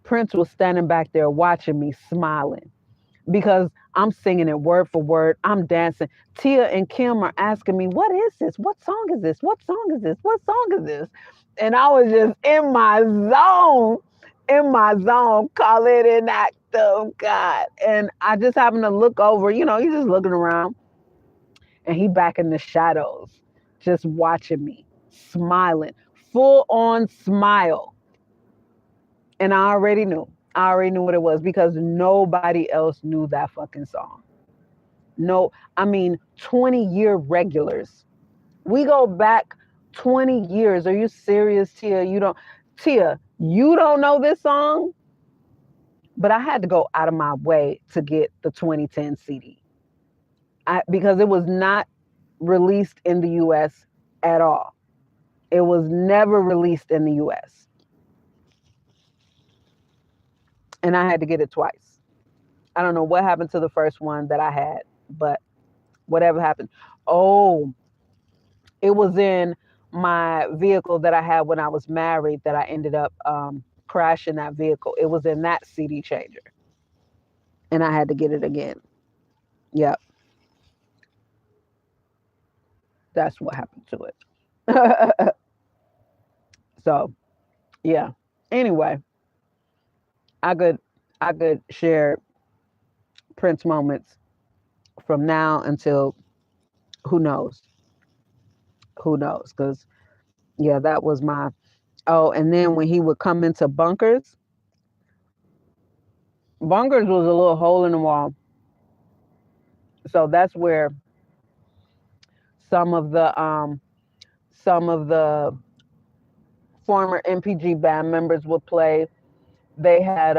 Prince was standing back there watching me, smiling, because I'm singing it word for word. I'm dancing. Tia and Kim are asking me, what is this? What song is this? What song is this? What song is this? And I was just in my zone, call it an act of God. And I just happened to look over, he's just looking around, and he back in the shadows, just watching me, smiling, full on smile. And I already knew what it was, because nobody else knew that fucking song. No, 20-year regulars. We go back 20 years. Are you serious, Tia? Tia, you don't know this song? But I had to go out of my way to get the 2010 CD. Because it was not released in the US at all. It was never released in the US. And I had to get it twice. I don't know what happened to the first one that I had, but whatever happened. Oh, it was in my vehicle that I had when I was married that I ended up crashing that vehicle. It was in that CD changer. And I had to get it again. Yep. That's what happened to it. So, yeah. Anyway, I could share Prince moments from now until who knows? Who knows? Because, yeah, that was my. Oh, and then when he would come into Bunkers was a little hole in the wall. So that's where some of the former MPG band members would play. They had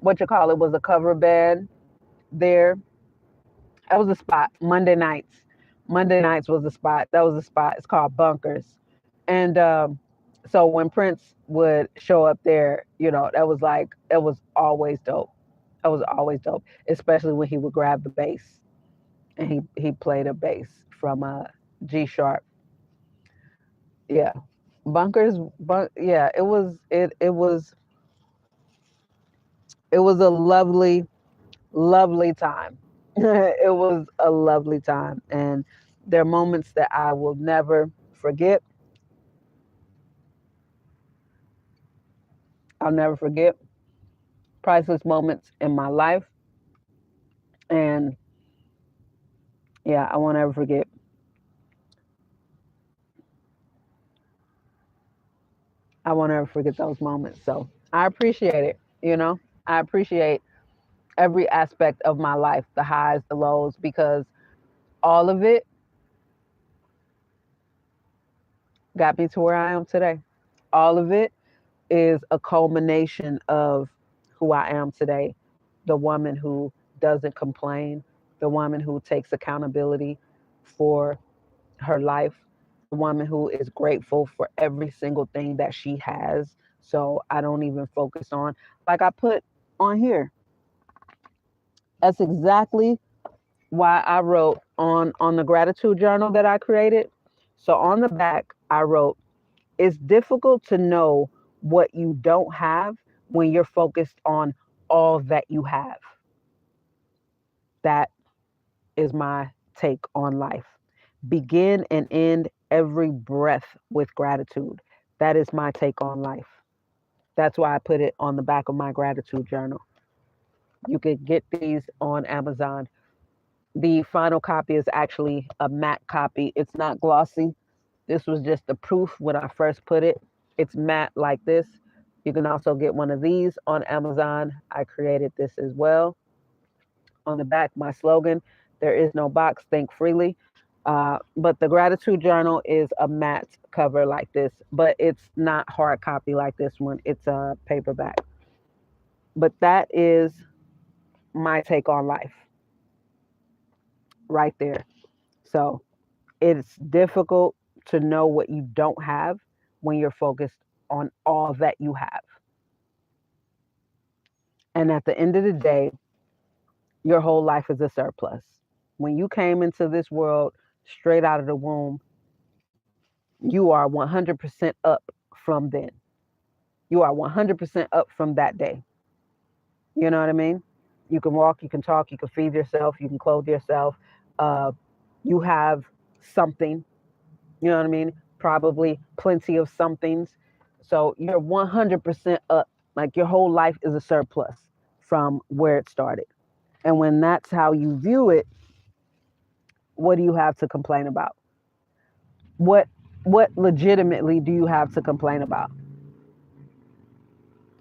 was a cover band there. That was a spot. Monday nights. Monday nights was a spot. That was a spot. It's called Bunkers. And so when Prince would show up there, that was always dope. That was always dope, especially when he would grab the bass, and he played a bass from G sharp. Yeah, yeah, it was a lovely time. It was a lovely time, and there are moments that I will never forget. I'll never forget priceless moments in my life, and yeah, I won't ever forget. I won't ever forget those moments. So I appreciate it. I appreciate every aspect of my life, the highs, the lows, because all of it got me to where I am today. All of it is a culmination of who I am today. The woman who doesn't complain, the woman who takes accountability for her life, the woman who is grateful for every single thing that she has. So I don't even focus on, like I put on here. That's exactly why I wrote on the gratitude journal that I created. So on the back, I wrote, it's difficult to know what you don't have when you're focused on all that you have. That is my take on life. Begin and end every breath with gratitude. That is my take on life. That's why I put it on the back of my gratitude journal. You could get these on Amazon. The final copy is actually a matte copy. It's not glossy. This was just the proof when I first put it. It's matte like this. You can also get one of these on Amazon. I created this as well. On the back, my slogan, there is no box, think freely. But the gratitude journal is a matte cover like this, but it's not hard copy like this one. It's a paperback. But that is my take on life right there. So it's difficult to know what you don't have when you're focused on all that you have. And at the end of the day, your whole life is a surplus. When you came into this world straight out of the womb, you are 100% up from then. You are 100% up from that day. You know what I mean? You can walk, you can talk, you can feed yourself, you can clothe yourself. Uh, you have something, you know what I mean? Probably plenty of somethings. So you're 100% up. Like your whole life is a surplus from where it started. And when that's how you view it, what do you have to complain about? What what legitimately do you have to complain about?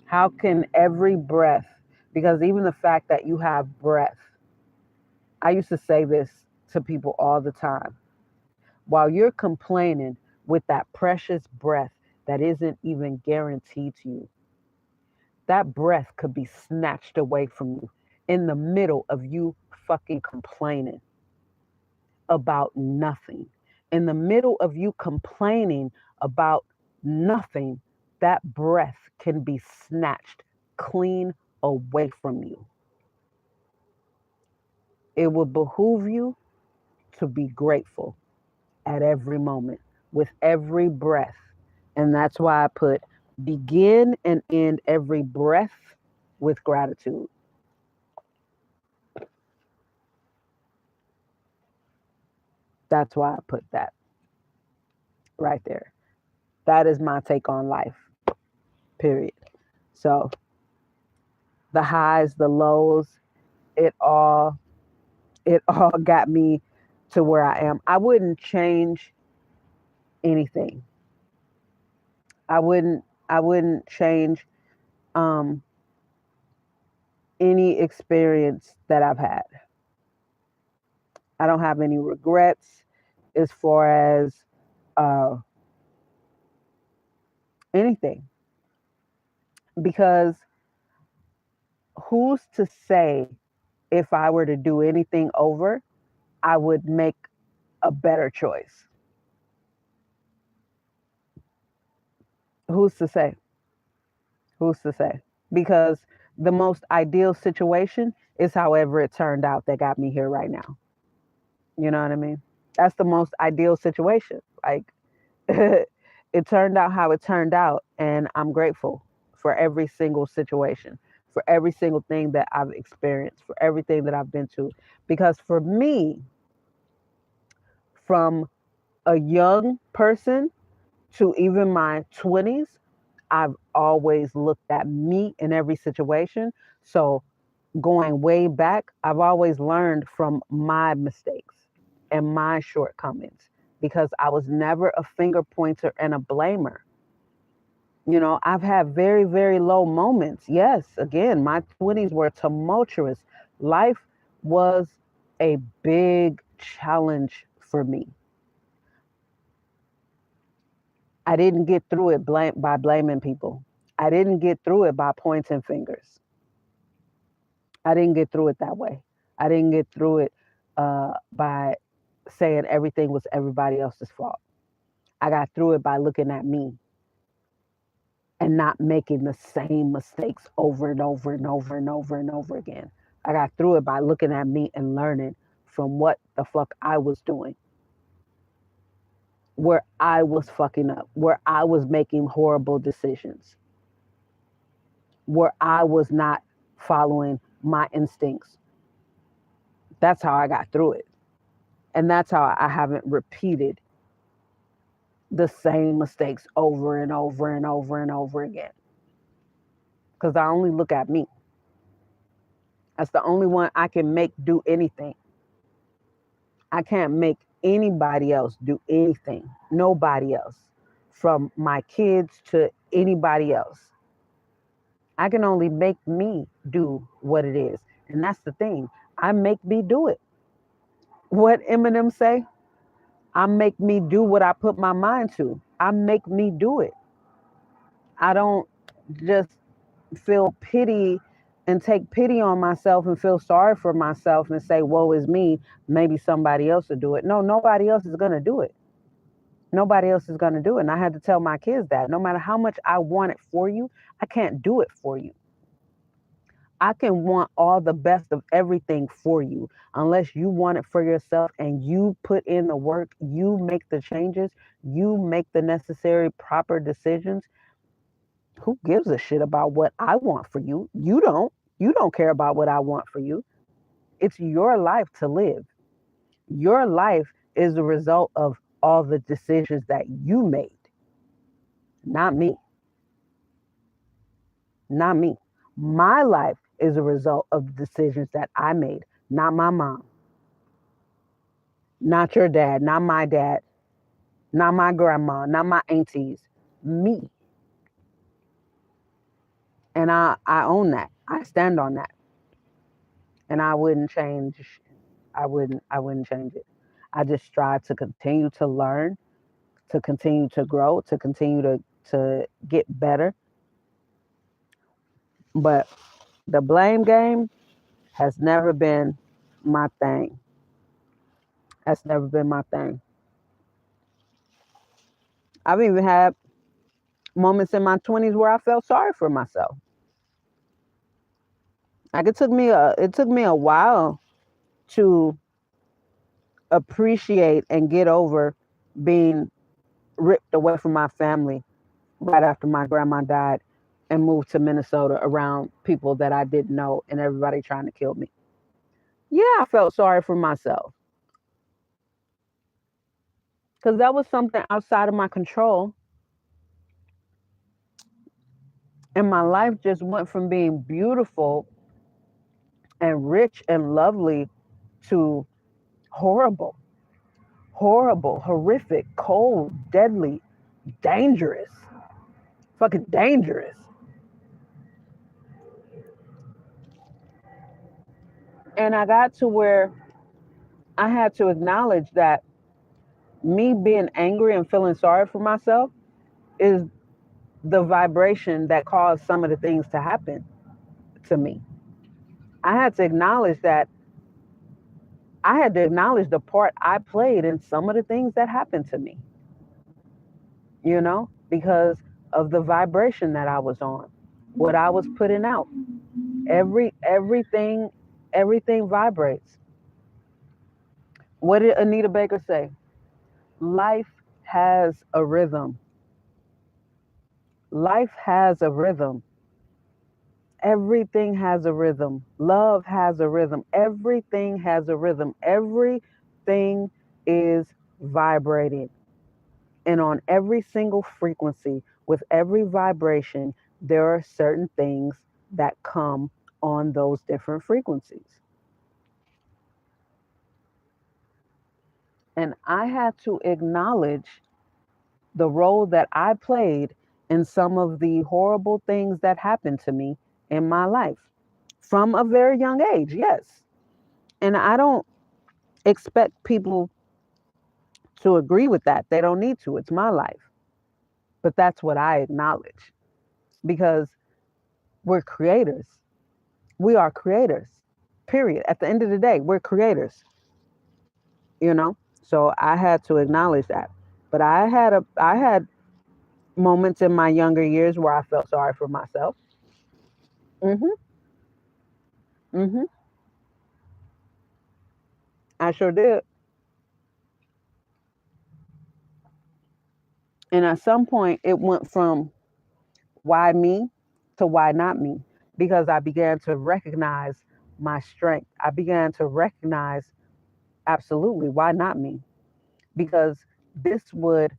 How can every breath, because even the fact that you have breath, I used to say this to people all the time. While you're complaining with that precious breath that isn't even guaranteed to you, that breath could be snatched away from you in the middle of you fucking complaining about nothing. In the middle of you complaining about nothing, that breath can be snatched clean away from you. It will behoove you to be grateful at every moment, with every breath. And that's why I put begin and end every breath with gratitude. That's why I put that right there. That is my take on life, period. So the highs, the lows, it all it all got me to where I am. I wouldn't change anything. I wouldn't change um any experience that I've had. I don't have any regrets as far as uh anything, because who's to say if I were to do anything over, I would make a better choice? Who's to say? Who's to say? Because the most ideal situation is however it turned out that got me here right now. You know what I mean? That's the most ideal situation. Like it turned out how it turned out, and I'm grateful for every single situation, for every single thing that I've experienced, for everything that I've been to. Because for me, from a young person to even my 20s, I've always looked at me in every situation. So going way back, I've always learned from my mistakes and my shortcomings because I was never a finger pointer and a blamer. You know, I've had very, very low moments. Yes, again, my 20s were tumultuous. Life was a big challenge for me. I didn't get through it by blaming people. I didn't get through it by pointing fingers. I didn't get through it that way. I didn't get through it by saying everything was everybody else's fault. I got through it by looking at me and not making the same mistakes over and over and over and over and over again. I got through it by looking at me and learning from what the fuck I was doing, where I was fucking up, where I was making horrible decisions, where I was not following my instincts. That's how I got through it. And that's how I haven't repeated the same mistakes over and over and over and over again. Because I only look at me. That's the only one I can make do anything. I can't make anybody else do anything. Nobody else. From my kids to anybody else. I can only make me do what it is. And that's the thing. I make me do it. What Eminem say? I make me do what I put my mind to. I make me do it. I don't just feel pity and take pity on myself and feel sorry for myself and say, woe is me, maybe somebody else will do it. No, nobody else is going to do it. Nobody else is going to do it. And I had to tell my kids that no matter how much I want it for you, I can't do it for you. I can want all the best of everything for you. Unless you want it for yourself and you put in the work, you make the changes, you make the necessary proper decisions. Who gives a shit about what I want for you? You don't. You don't care about what I want for you. It's your life to live. Your life is the result of all the decisions that you made, not me. Not me. My life is a result of the decisions that I made, not my mom, not your dad, not my grandma, not my aunties, me. And I own that. I stand on that. And I wouldn't change. I wouldn't change it. I just strive to continue to learn, to continue to grow, to continue to get better. But the blame game has never been my thing. That's never been my thing. I've even had moments in my 20s where I felt sorry for myself. Like it took me a while to appreciate and get over being ripped away from my family right after my grandma died and moved to Minnesota around people that I didn't know and everybody trying to kill me. Yeah, I felt sorry for myself because that was something outside of my control. And my life just went from being beautiful and rich and lovely to horrible, horrible, horrific, cold, deadly, dangerous, fucking dangerous. And I got to where I had to acknowledge that me being angry and feeling sorry for myself is the vibration that caused some of the things to happen to me. I had to acknowledge that I had to acknowledge the part I played in some of the things that happened to me, because of the vibration that I was on, what I was putting out. Everything vibrates. What did Anita Baker say? Life has a rhythm. Life has a rhythm. Everything has a rhythm. Love has a rhythm. Everything has a rhythm. Everything is vibrating. And on every single frequency, with every vibration, there are certain things that come on those different frequencies. And I had to acknowledge the role that I played in some of the horrible things that happened to me in my life from a very young age. Yes. And I don't expect people to agree with that. They don't need to. It's my life. But that's what I acknowledge because we're creators. We are creators, period. At the end of the day, we're creators, you know? So I had to acknowledge that. But I had moments in my younger years where I felt sorry for myself. Mhm. Mhm. I sure did. And at some point it went from why me to why not me because I began to recognize my strength. I began to recognize absolutely why not me? Because this would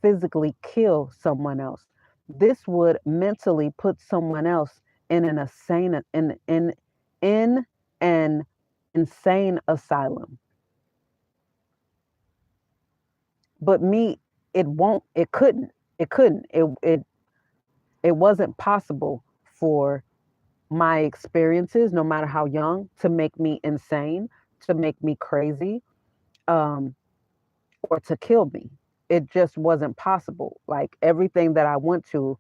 physically kill someone else. This would mentally put someone else in an insane in an insane asylum. But me, it won't. It couldn't. It couldn't. It wasn't possible for my experiences, no matter how young, to make me insane, to make me crazy, um, or to kill me. It just wasn't possible. Like everything that I went to,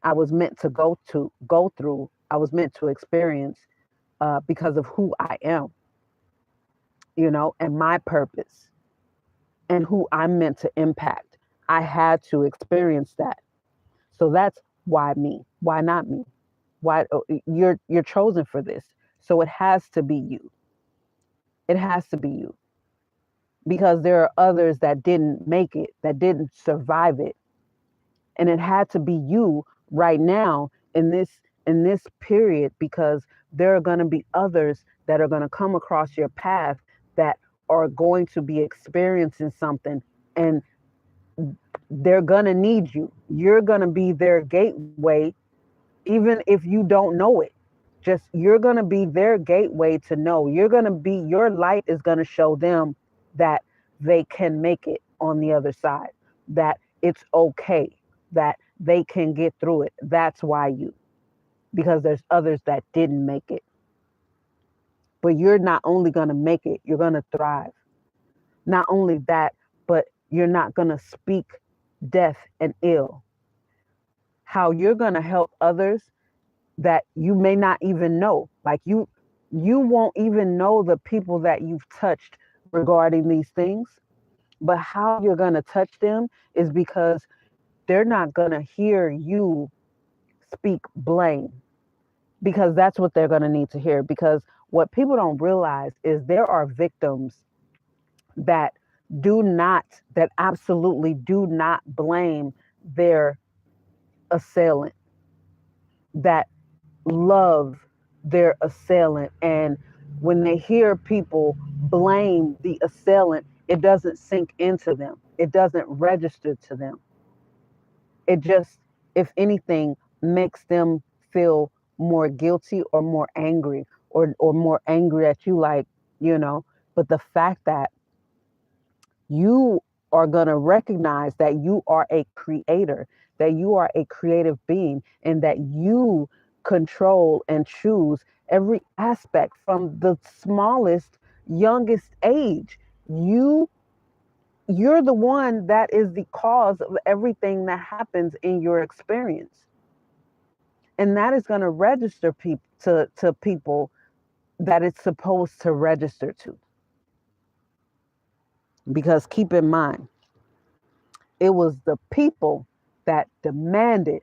I was meant to go through. I was meant to experience because of who I am, and my purpose and who I'm meant to impact. I had to experience that. So that's why me. Why not me? Why you're chosen for this. So it has to be you. It has to be you because there are others that didn't make it, that didn't survive it, and it had to be you right now in this period because there are going to be others that are going to come across your path that are going to be experiencing something, and they're going to need you. You're going to be their gateway even if you don't know it. Just you're going to be their gateway to know. You're going to be your light is going to show them that they can make it on the other side, that it's okay, that they can get through it. That's why you, because there's others that didn't make it. But you're not only going to make it, you're going to thrive. Not only that, but you're not going to speak death and ill. How you're going to help others that you may not even know. Like you won't even know the people that you've touched regarding these things, but how you're going to touch them is because they're not going to hear you speak blame, because that's what they're going to need to hear. Because what people don't realize is there are victims that that absolutely do not blame their assailant, that love their assailant. And when they hear people blame the assailant, it doesn't sink into them, it doesn't register to them. It just, if anything, makes them feel more guilty or more angry, or more angry at you, like, you know. But the fact that you are going to recognize that you are a creator, that you are a creative being, and that you control and choose every aspect from the smallest, youngest age. You're the one that is the cause of everything that happens in your experience. And that is going to register to people that it's supposed to register to. Because keep in mind, it was the people that demanded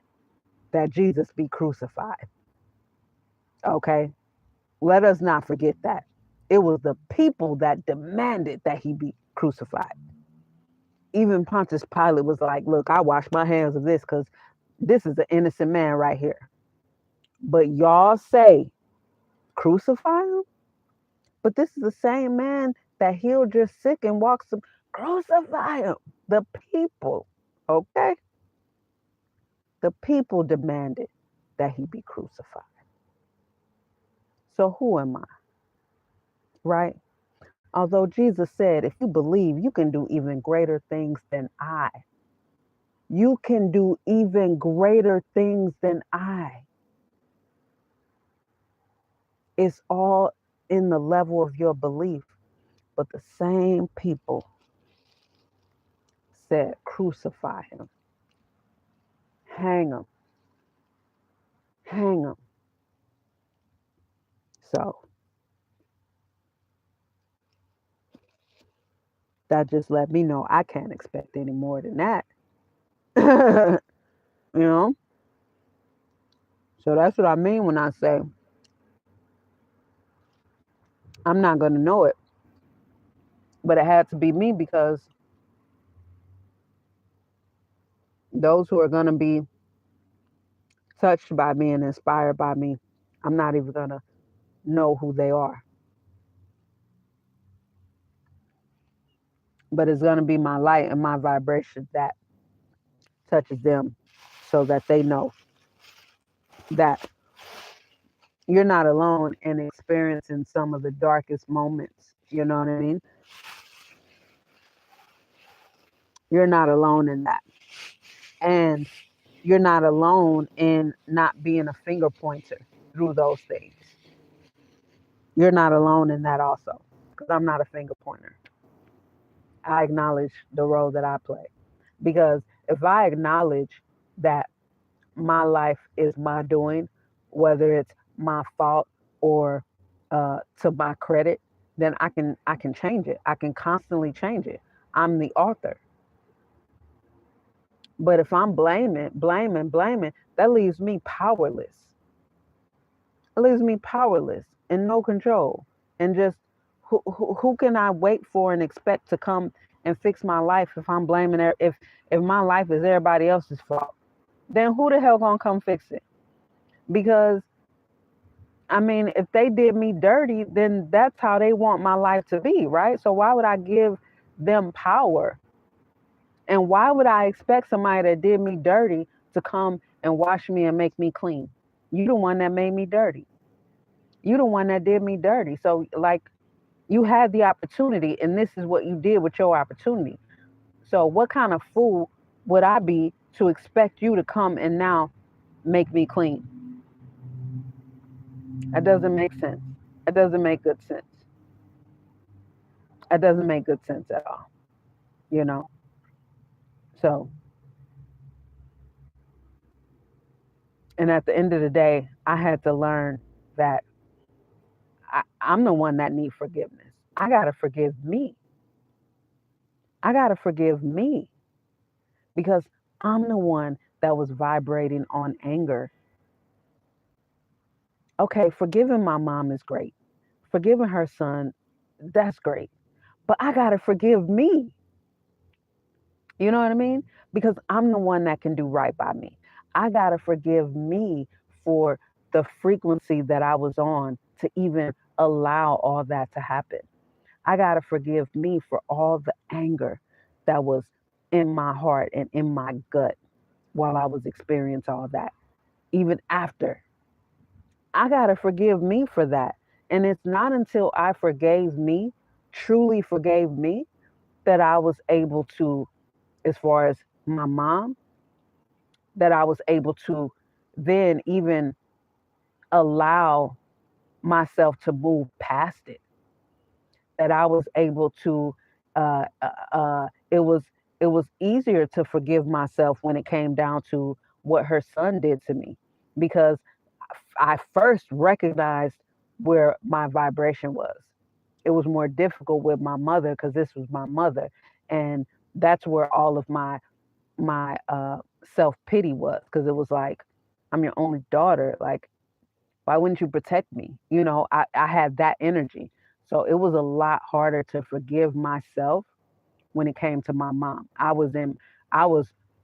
that Jesus be crucified. Okay? Let us not forget that. It was the people that demanded that he be crucified. Even Pontius Pilate was like, look, I wash my hands of this because this is an innocent man right here. But y'all say, crucify him? But this is the same man that healed your sick and walks them. Crucify him. The people, okay? The people demanded that he be crucified. So who am I, right? Although Jesus said, if you believe, you can do even greater things than I. You can do even greater things than I. It's all in the level of your belief. But the same people said, crucify him, hang him, hang him. So that just let me know I can't expect any more than that. You know? So that's what I mean when I say I'm not going to know it. But it had to be me, because those who are going to be touched by me and inspired by me, I'm not even going to know who they are. But it's going to be my light and my vibration that touches them, so that they know that you're not alone in experiencing some of the darkest moments. You know what I mean? You're not alone in that. And you're not alone in not being a finger pointer through those things. You're not alone in that also, because I'm not a finger pointer. I acknowledge the role that I play. Because if I acknowledge that my life is my doing, whether it's my fault or to my credit, then I can change it. I can constantly change it. I'm the author. But if I'm blaming, that leaves me powerless. It leaves me powerless and no control. And just who can I wait for and expect to come and fix my life if I'm blaming if my life is everybody else's fault? Then who the hell gonna come fix it? Because I mean, if they did me dirty, then that's how they want my life to be, right? So why would I give them power? And why would I expect somebody that did me dirty to come and wash me and make me clean? You the one that made me dirty. You the one that did me dirty. So like, you had the opportunity, and this is what you did with your opportunity. So what kind of fool would I be to expect you to come and now make me clean? That doesn't make sense. That doesn't make good sense. That doesn't make good sense at all, you know? So, and at the end of the day, I had to learn that I'm the one that need forgiveness. I got to forgive me. I got to forgive me, because I'm the one that was vibrating on anger. Okay, forgiving my mom is great. Forgiving her son, that's great. But I got to forgive me. You know what I mean? Because I'm the one that can do right by me. I got to forgive me for the frequency that I was on to even allow all that to happen. I got to forgive me for all the anger that was in my heart and in my gut while I was experiencing all that, even after. I got to forgive me for that. And it's not until I forgave me, truly forgave me, that I was able to, as far as my mom, that I was able to then even allow myself to move past it. That I was able to, uh, uh, it was easier to forgive myself when it came down to what her son did to me, because I first recognized where my vibration was. It was more difficult with my mother, because this was my mother, and that's where all of my self-pity was, because it was like, I'm your only daughter, like, why wouldn't you protect me? You know, I had that energy. So it was a lot harder to forgive myself when it came to my mom. I was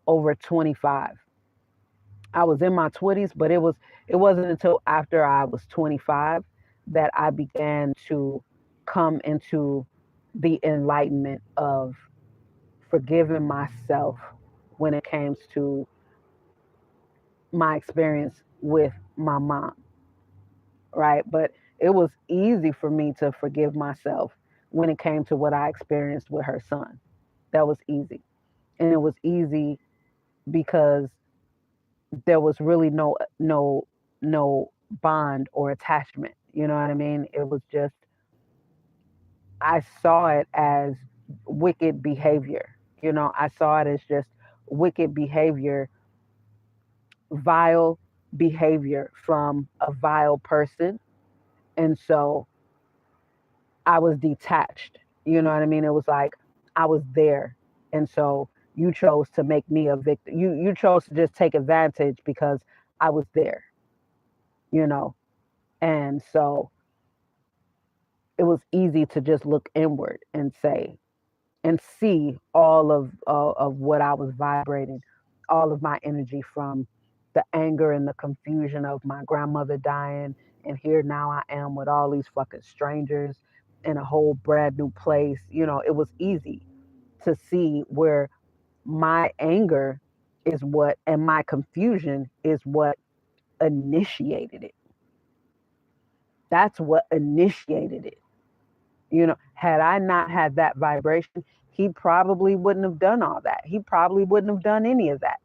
over 25. I was in my 20s, but it wasn't until after I was 25 that I began to come into the enlightenment of forgiving myself when it came to my experience with my mom, right? But it was easy for me to forgive myself when it came to what I experienced with her son. That was easy. And it was easy because there was really no bond or attachment. You know what I mean? It was just, I saw it as wicked behavior. You know, I saw it as just wicked behavior, vile behavior from a vile person. And so I was detached. You know what I mean? It was like I was there. And so you chose to make me a victim. You chose to just take advantage because I was there, you know. And so it was easy to just look inward and say and see all of what I was vibrating, all of my energy from the anger and the confusion of my grandmother dying, and here now I am with all these fucking strangers in a whole brand new place. You know, it was easy to see where my anger is what, and my confusion is what initiated it. That's what initiated it. You know, had I not had that vibration, he probably wouldn't have done all that. He probably wouldn't have done any of that.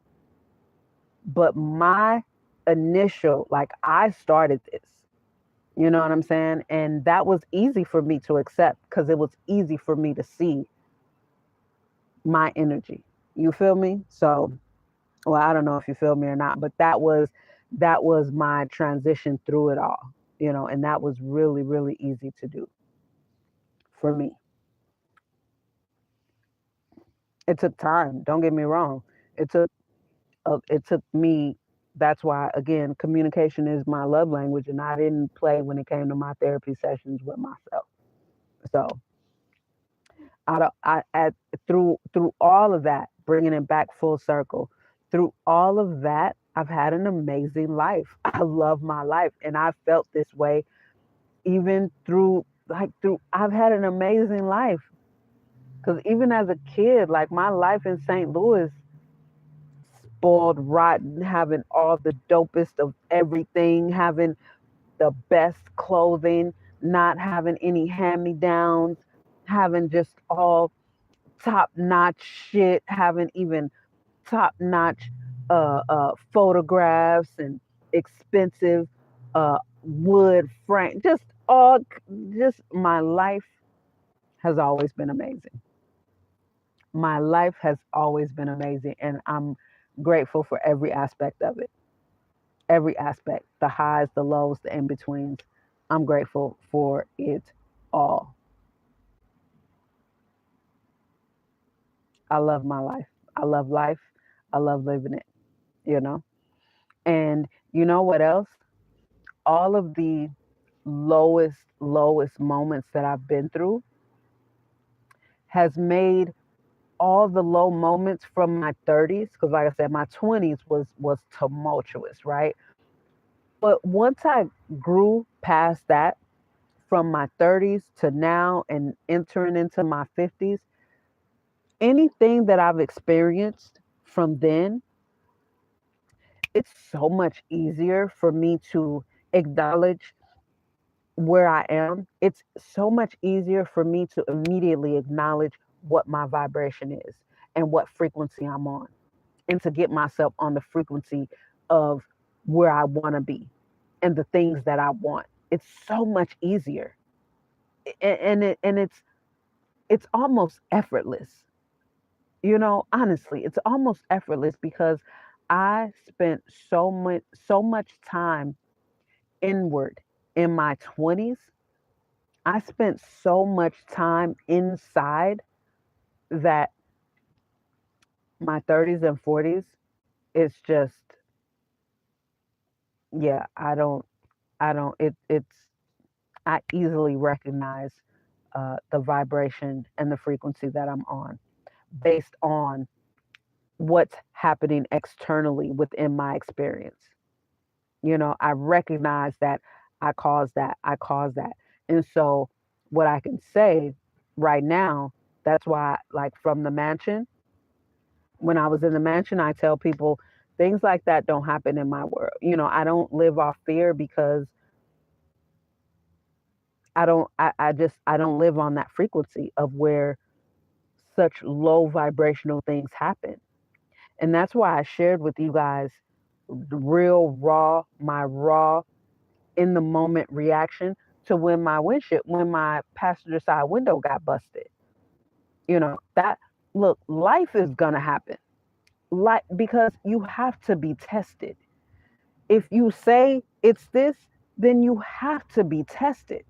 But my initial, like, I started this, you know what I'm saying? And that was easy for me to accept because it was easy for me to see my energy. You feel me? So, well, I don't know if you feel me or not, but that was my transition through it all, you know, and that was really, really easy to do for me. It took time. Don't get me wrong. It took it took me. That's why, again, communication is my love language, and I didn't play when it came to my therapy sessions with myself. So I don't. Through all of that, bringing it back full circle. Through all of that, I've had an amazing life. I love my life, and I felt this way even through. I've had an amazing life because even as a kid, like my life in St. Louis, spoiled, rotten, having all the dopest of everything, having the best clothing, not having any hand me downs, having just all top notch shit, having even top notch photographs and expensive wood frame. Just my life has always been amazing. My life has always been amazing, and I'm grateful for every aspect of it. Every aspect, the highs, the lows, the in betweens. I'm grateful for it all. I love my life. I love life. I love living it, you know? And you know what else? All of the lowest moments that I've been through has made all the low moments from my 30s, because like I said, my 20s was tumultuous, right? But once I grew past that, from my 30s to now and entering into my 50s, anything that I've experienced from then, it's so much easier for me to acknowledge where I am. It's so much easier for me to immediately acknowledge what my vibration is and what frequency I'm on, and to get myself on the frequency of where I want to be and the things that I want. It's so much easier. And it's almost effortless. You know, honestly, it's almost effortless because I spent so much time inward in my 20s. I spent so much time inside that my 30s and 40s, it's just, yeah, I don't it's I easily recognize the vibration and the frequency that I'm on based on what's happening externally within my experience. You know, I recognize that I caused that. And so, what I can say right now, that's why, like, from the mansion, when I was in the mansion, I tell people things like that don't happen in my world. You know, I don't live off fear because I don't live on that frequency of where such low vibrational things happen. And that's why I shared with you guys the real raw, my raw in the moment reaction to when my passenger side window got busted. That, look, life is gonna happen. Like, because you have to be tested. If you say it's this, then you have to be tested.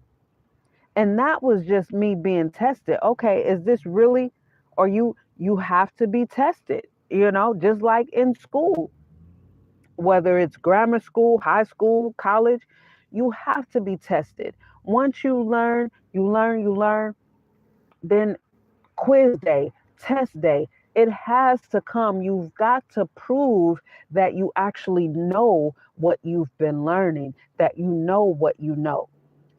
And that was just me being tested. Okay, is this really, or you have to be tested, just like in school, whether it's grammar school, high school, college, you have to be tested. Once you learn, then quiz day, test day, it has to come. You've got to prove that you actually know what you've been learning, that you know what you know.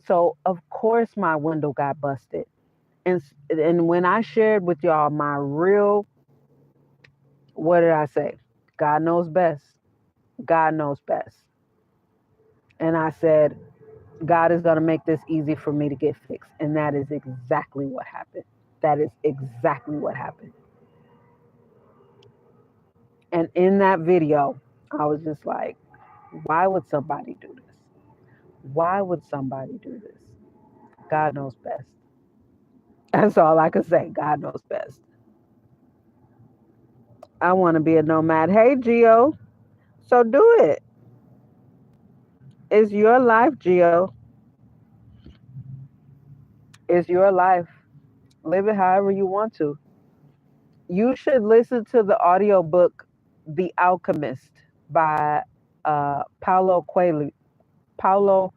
So, of course, my window got busted. And when I shared with y'all my real, what did I say? God knows best. God knows best. And I said, God is going to make this easy for me to get fixed. And that is exactly what happened. That is exactly what happened. And in that video, I was just like, why would somebody do this? Why would somebody do this? God knows best. That's all I can say. God knows best. I want to be a nomad. Hey, Gio. So do it. It's your life, Gio. It's your life. Live it however you want to. You should listen to the audiobook The Alchemist by Paulo Coelho. Paulo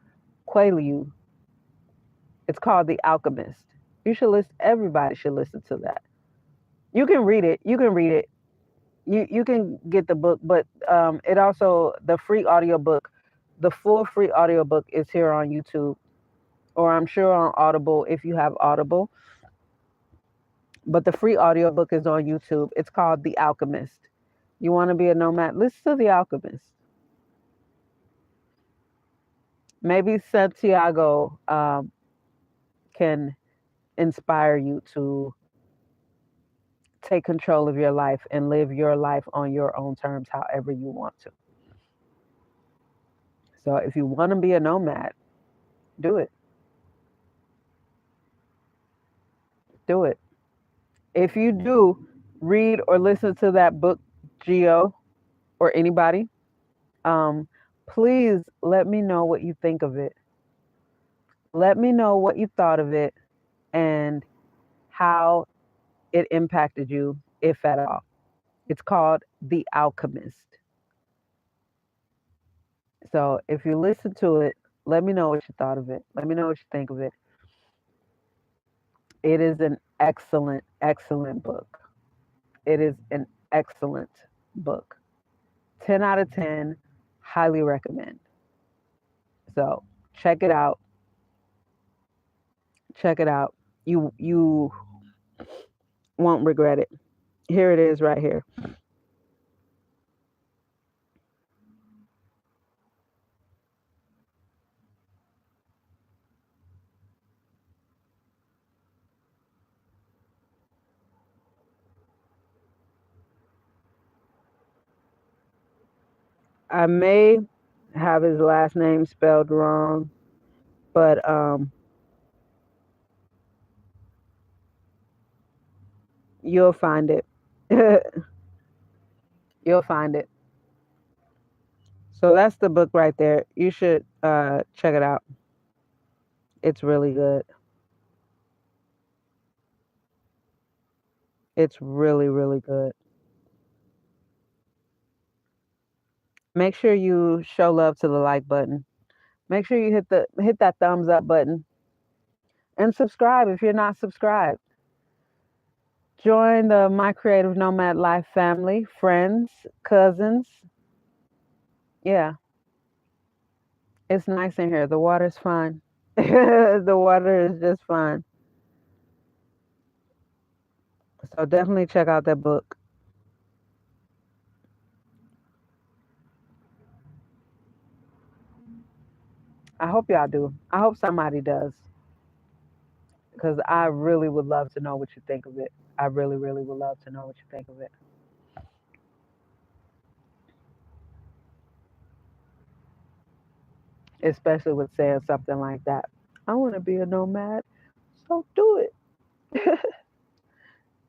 Coelho. It's called The Alchemist. You should listen. Everybody should listen to that. You can read it. You can read it. You can get the book, but it also, the free audiobook, the full free audiobook is here on YouTube, or I'm sure on Audible if you have Audible. But the free audiobook is on YouTube. It's called The Alchemist. You want to be a nomad? Listen to The Alchemist. Maybe Santiago can inspire you to take control of your life and live your life on your own terms, however you want to. So if you want to be a nomad, do it. Do it. If you do read or listen to that book, Geo, or anybody, um, please let me know what you think of it. Let me know what you thought of it and how it impacted you, if at all. It's called The Alchemist. So if you listen to it, let me know what you thought of it. Let me know what you think of it. It is an excellent, excellent book. It is an excellent book. 10 out of 10, highly recommend. So check it out. Check it out. You won't regret it. Here it is right here. I may have his last name spelled wrong, but you'll find it. You'll find it. So that's the book right there. You should check it out. It's really good. It's really, really good. Make sure you show love to the like button. Make sure you hit that thumbs up button and subscribe if you're not subscribed. Join the My Creative Nomad Life family, friends, cousins. Yeah, it's nice in here. The water's fine. The water is just fine. So definitely check out that book. I hope y'all do. I hope somebody does. Because I really would love to know what you think of it. I really, really would love to know what you think of it. especially with saying something like that. I want to be a nomad, so do it.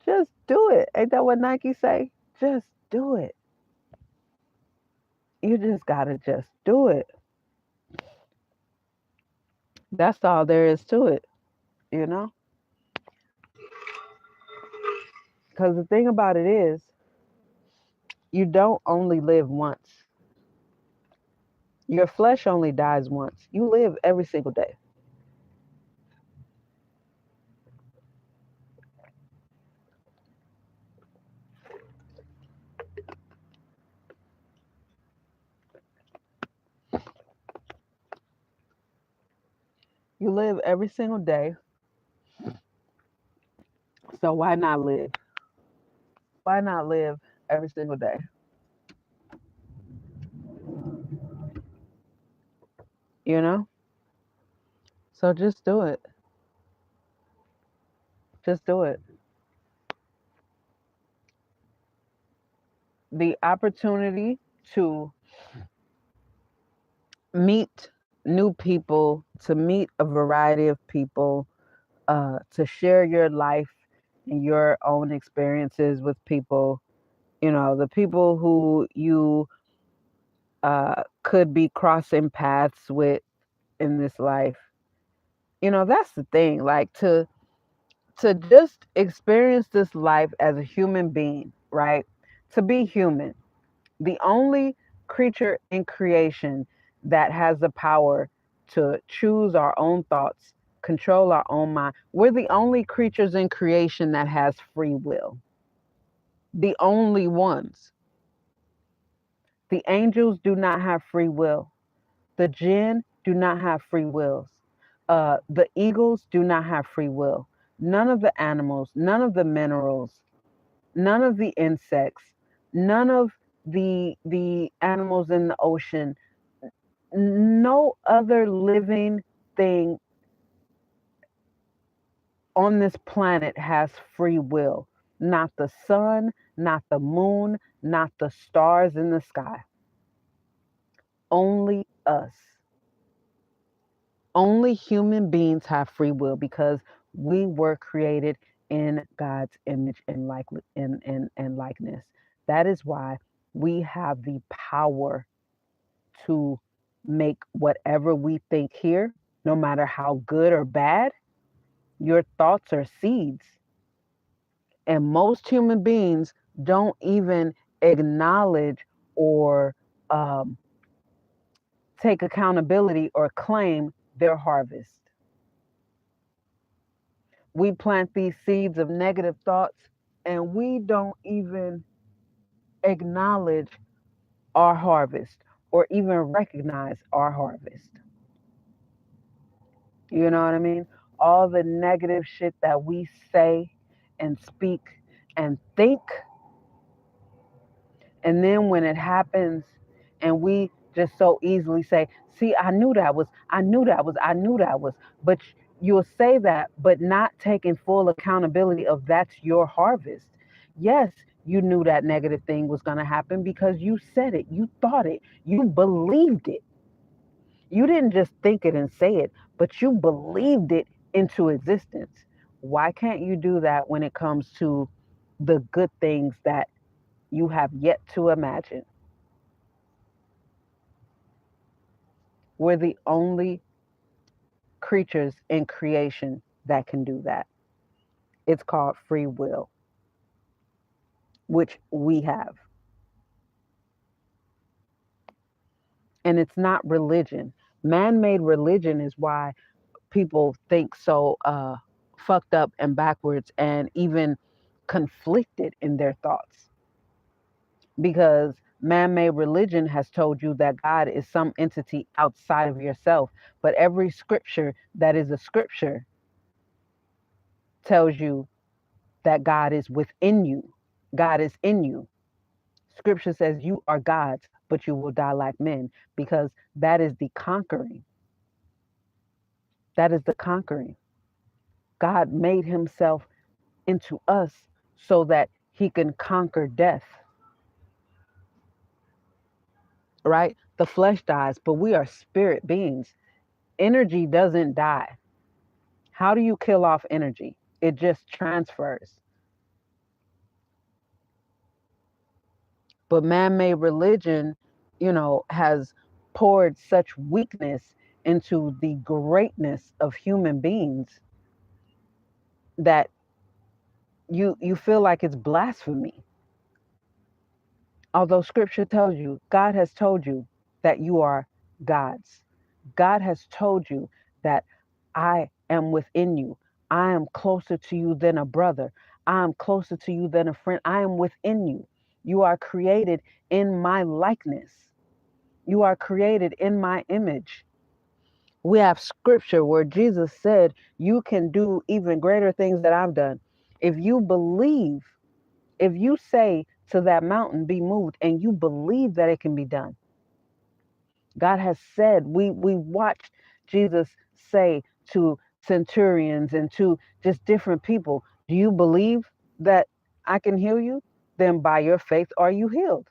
Just do it. Ain't that what Nike say? Just do it. You just gotta just do it. That's all there is to it, you know? Because the thing about it is, you don't only live once. Your flesh only dies once. You live every single day. You live every single day. So why not live? Why not live every single day? You know? So just do it. Just do it. The opportunity to meet new people, to meet a variety of people, to share your life and your own experiences with people, the people who you could be crossing paths with in this life. That's the thing. Like to just experience this life as a human being, right? To be human, the only creature in creation that has the power to choose our own thoughts, control our own mind. We're the only creatures in creation that has free will. The only ones. The angels do not have free will. The jinn do not have free wills. The eagles do not have free will. None of the animals, none of the minerals, none of the insects, none of the animals in the ocean, no other living thing on this planet has free will. Not the sun, not the moon, not the stars in the sky. Only us. Only human beings have free will because we were created in God's image and likeness. That is why we have the power to make whatever we think here, no matter how good or bad. Your thoughts are seeds. And most human beings don't even acknowledge or um, take accountability or claim their harvest. We plant these seeds of negative thoughts and we don't even acknowledge our harvest or even recognize our harvest. You know what I mean? All the negative shit that we say and speak and think. And then when it happens and we just so easily say, see, I knew that was, I knew that was, I knew that was. But you'll say that, but not taking full accountability of that's your harvest. Yes, you knew that negative thing was going to happen because you said it, you thought it, you believed it. You didn't just think it and say it, but you believed it into existence. Why can't you do that when it comes to the good things that you have yet to imagine? We're the only creatures in creation that can do that. It's called free will, which we have. And it's not religion. Man made religion is why people think so fucked up and backwards and even conflicted in their thoughts. Because man made religion has told you that God is some entity outside of yourself. But every scripture that is a scripture tells you that God is within you. God is in you. Scripture says you are God's, but you will die like men, because that is the conquering. That is the conquering. God made himself into us so that he can conquer death. Right? The flesh dies, but we are spirit beings. Energy doesn't die. How do you kill off energy? It just transfers. But man-made religion, has poured such weakness into the greatness of human beings that you feel like it's blasphemy. Although scripture tells you, God has told you that you are God's. God has told you that I am within you. I am closer to you than a brother. I am closer to you than a friend. I am within you. You are created in my likeness. You are created in my image. We have scripture where Jesus said, you can do even greater things that I've done. If you believe, if you say to that mountain, be moved, and you believe that it can be done. God has said, we watched Jesus say to centurions and to just different people, do you believe that I can heal you? Then by your faith are you healed.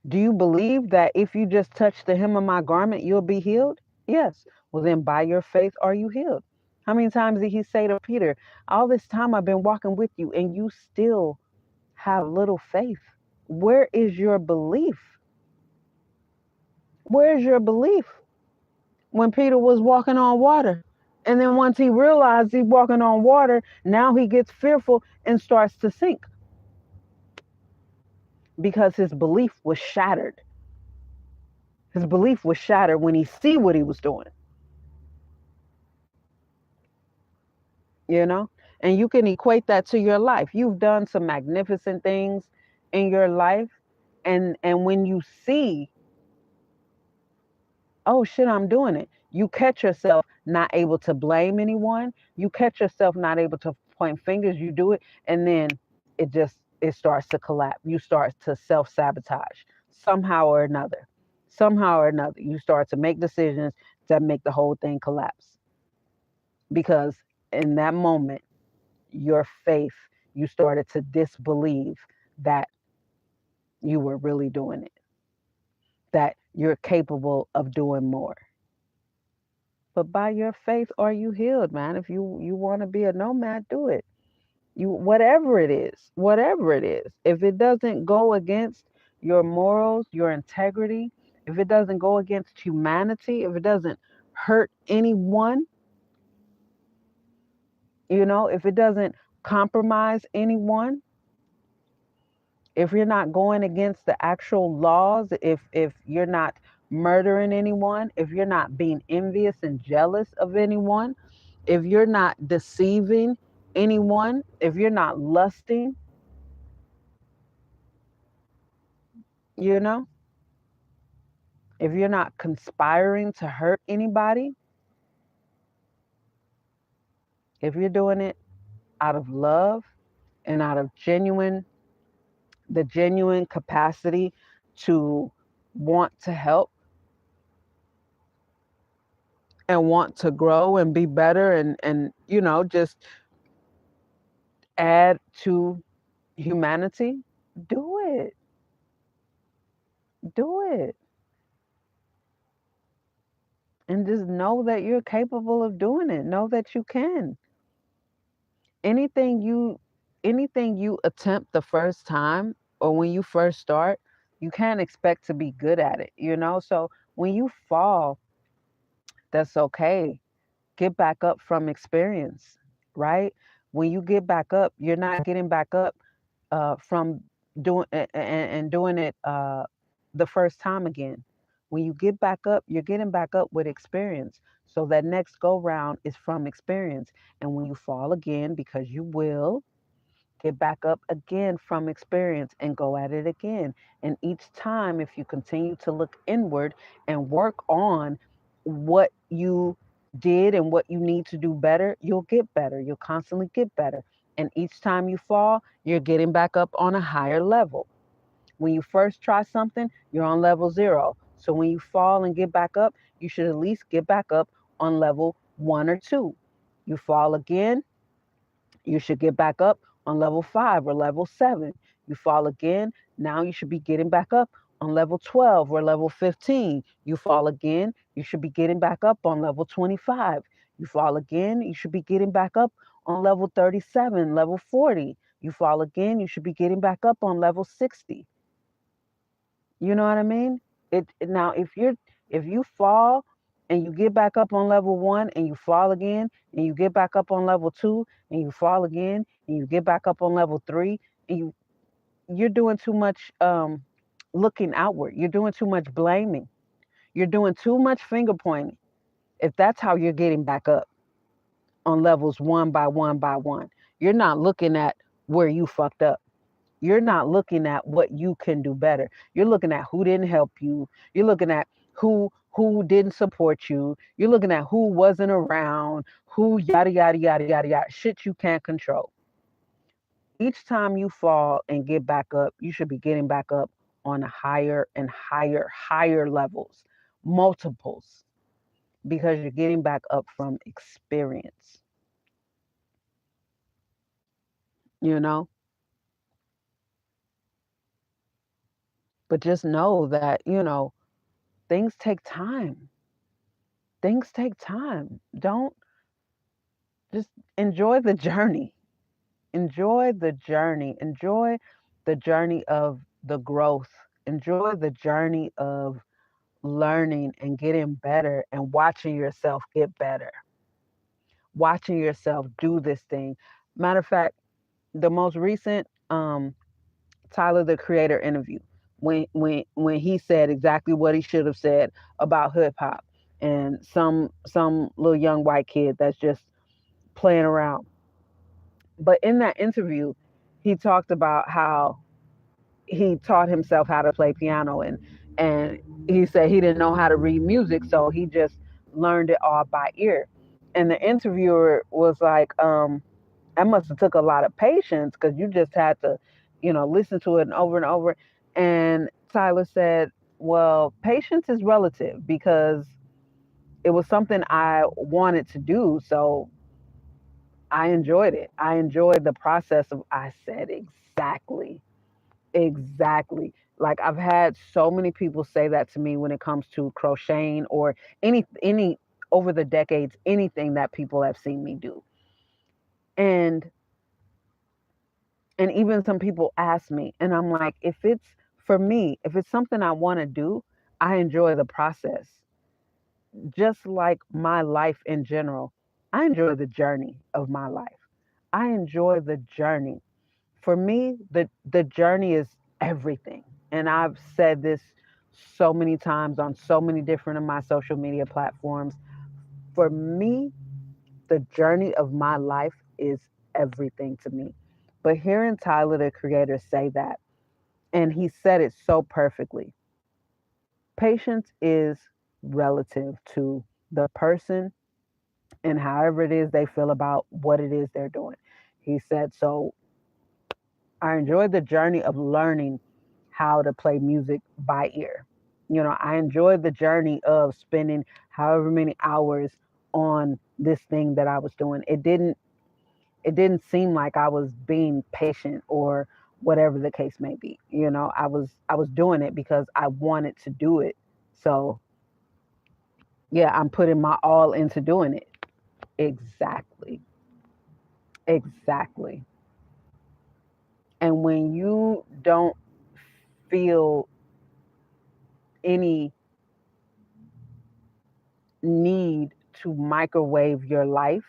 Do you believe that if you just touch the hem of my garment, you'll be healed? Yes. Well, then by your faith are you healed. How many times did he say to Peter, all this time I've been walking with you and you still have little faith? Where is your belief? Where's your belief? When Peter was walking on water. And then once he realized he's walking on water, now he gets fearful and starts to sink because his belief was shattered. His belief was shattered when he see what he was doing, and you can equate that to your life. You've done some magnificent things in your life. And when you see, oh shit, I'm doing it, you catch yourself not able to blame anyone. You catch yourself not able to point fingers. You do it, and then it starts to collapse. You start to self-sabotage somehow or another. Somehow or another, you start to make decisions that make the whole thing collapse. Because in that moment, your faith, you started to disbelieve that you were really doing it, that you're capable of doing more. But by your faith are you healed, man. If you want to be a nomad, do it. You whatever it is, whatever it is. If it doesn't go against your morals, your integrity, if it doesn't go against humanity, if it doesn't hurt anyone, if it doesn't compromise anyone, if you're not going against the actual laws, if you're not murdering anyone, if you're not being envious and jealous of anyone, if you're not deceiving anyone, if you're not lusting, you know, if you're not conspiring to hurt anybody, if you're doing it out of love and out of the genuine capacity to want to help and want to grow and be better and just add to humanity, do it. Do it. And just know that you're capable of doing it. Know that you can. Anything you anything you attempt the first time or when you first start, you can't expect to be good at it. So when you fall, that's okay. Get back up from experience, right? When you get back up, you're not getting back up from doing it the first time again. When you get back up, you're getting back up with experience. So that next go round is from experience. And when you fall again, because you will, get back up again from experience and go at it again. And each time, if you continue to look inward and work on what you did and what you need to do better, you'll get better. You'll constantly get better. And each time you fall, you're getting back up on a higher level. When you first try something, you're on level 0. So when you fall and get back up, you should at least get back up on level 1 or 2. You fall again, you should get back up on level 5 or level 7. You fall again, now you should be getting back up on level 12 or level 15. You fall again, you should be getting back up on level 25. You fall again, you should be getting back up on level 37, level 40. You fall again, you should be getting back up on level 60. You know what I mean? Now if you fall and you get back up on level 1 and you fall again and you get back up on level 2 and you fall again and you get back up on level 3 and you're doing too much looking outward. You're doing too much blaming. You're doing too much finger pointing. If that's how you're getting back up on levels one by one by one, you're not looking at where you fucked up. You're not looking at what you can do better. You're looking at who didn't help you. You're looking at who didn't support you. You're looking at who wasn't around, who yada yada yada yada yada. Shit you can't control. Each time you fall and get back up, you should be getting back up on higher and higher levels, multiples, because you're getting back up from experience, you know? But just know that, things take time. Things take time. Don't just enjoy the journey. Enjoy the journey. Enjoy the journey of the growth. Enjoy the journey of learning and getting better and watching yourself get better. Watching yourself do this thing. Matter of fact, the most recent Tyler the Creator interview, when he said exactly what he should have said about hip hop and some little young white kid that's just playing around. But in that interview, he talked about how he taught himself how to play piano, and he said he didn't know how to read music, so he just learned it all by ear. And the interviewer was like, that must have took a lot of patience because you just had to, listen to it and over. And Tyler said, well, patience is relative because it was something I wanted to do. So I enjoyed it. I enjoyed the process of, I said, exactly, exactly. Like I've had so many people say that to me when it comes to crocheting or any over the decades, anything that people have seen me do. And even some people ask me, and I'm like, if it's for me, if it's something I want to do, I enjoy the process. Just like my life in general, I enjoy the journey of my life. I enjoy the journey. For me, the journey is everything. And I've said this so many times on so many different of my social media platforms. For me, the journey of my life is everything to me. But hearing Tyler, the Creator, say that, and he said it so perfectly, patience is relative to the person and however it is they feel about what it is they're doing. He said, so I enjoyed the journey of learning how to play music by ear. I enjoyed the journey of spending however many hours on this thing that I was doing. It didn't seem like I was being patient or whatever the case may be. I was doing it because I wanted to do it. So yeah, I'm putting my all into doing it. Exactly. Exactly. And when you don't feel any need to microwave your life,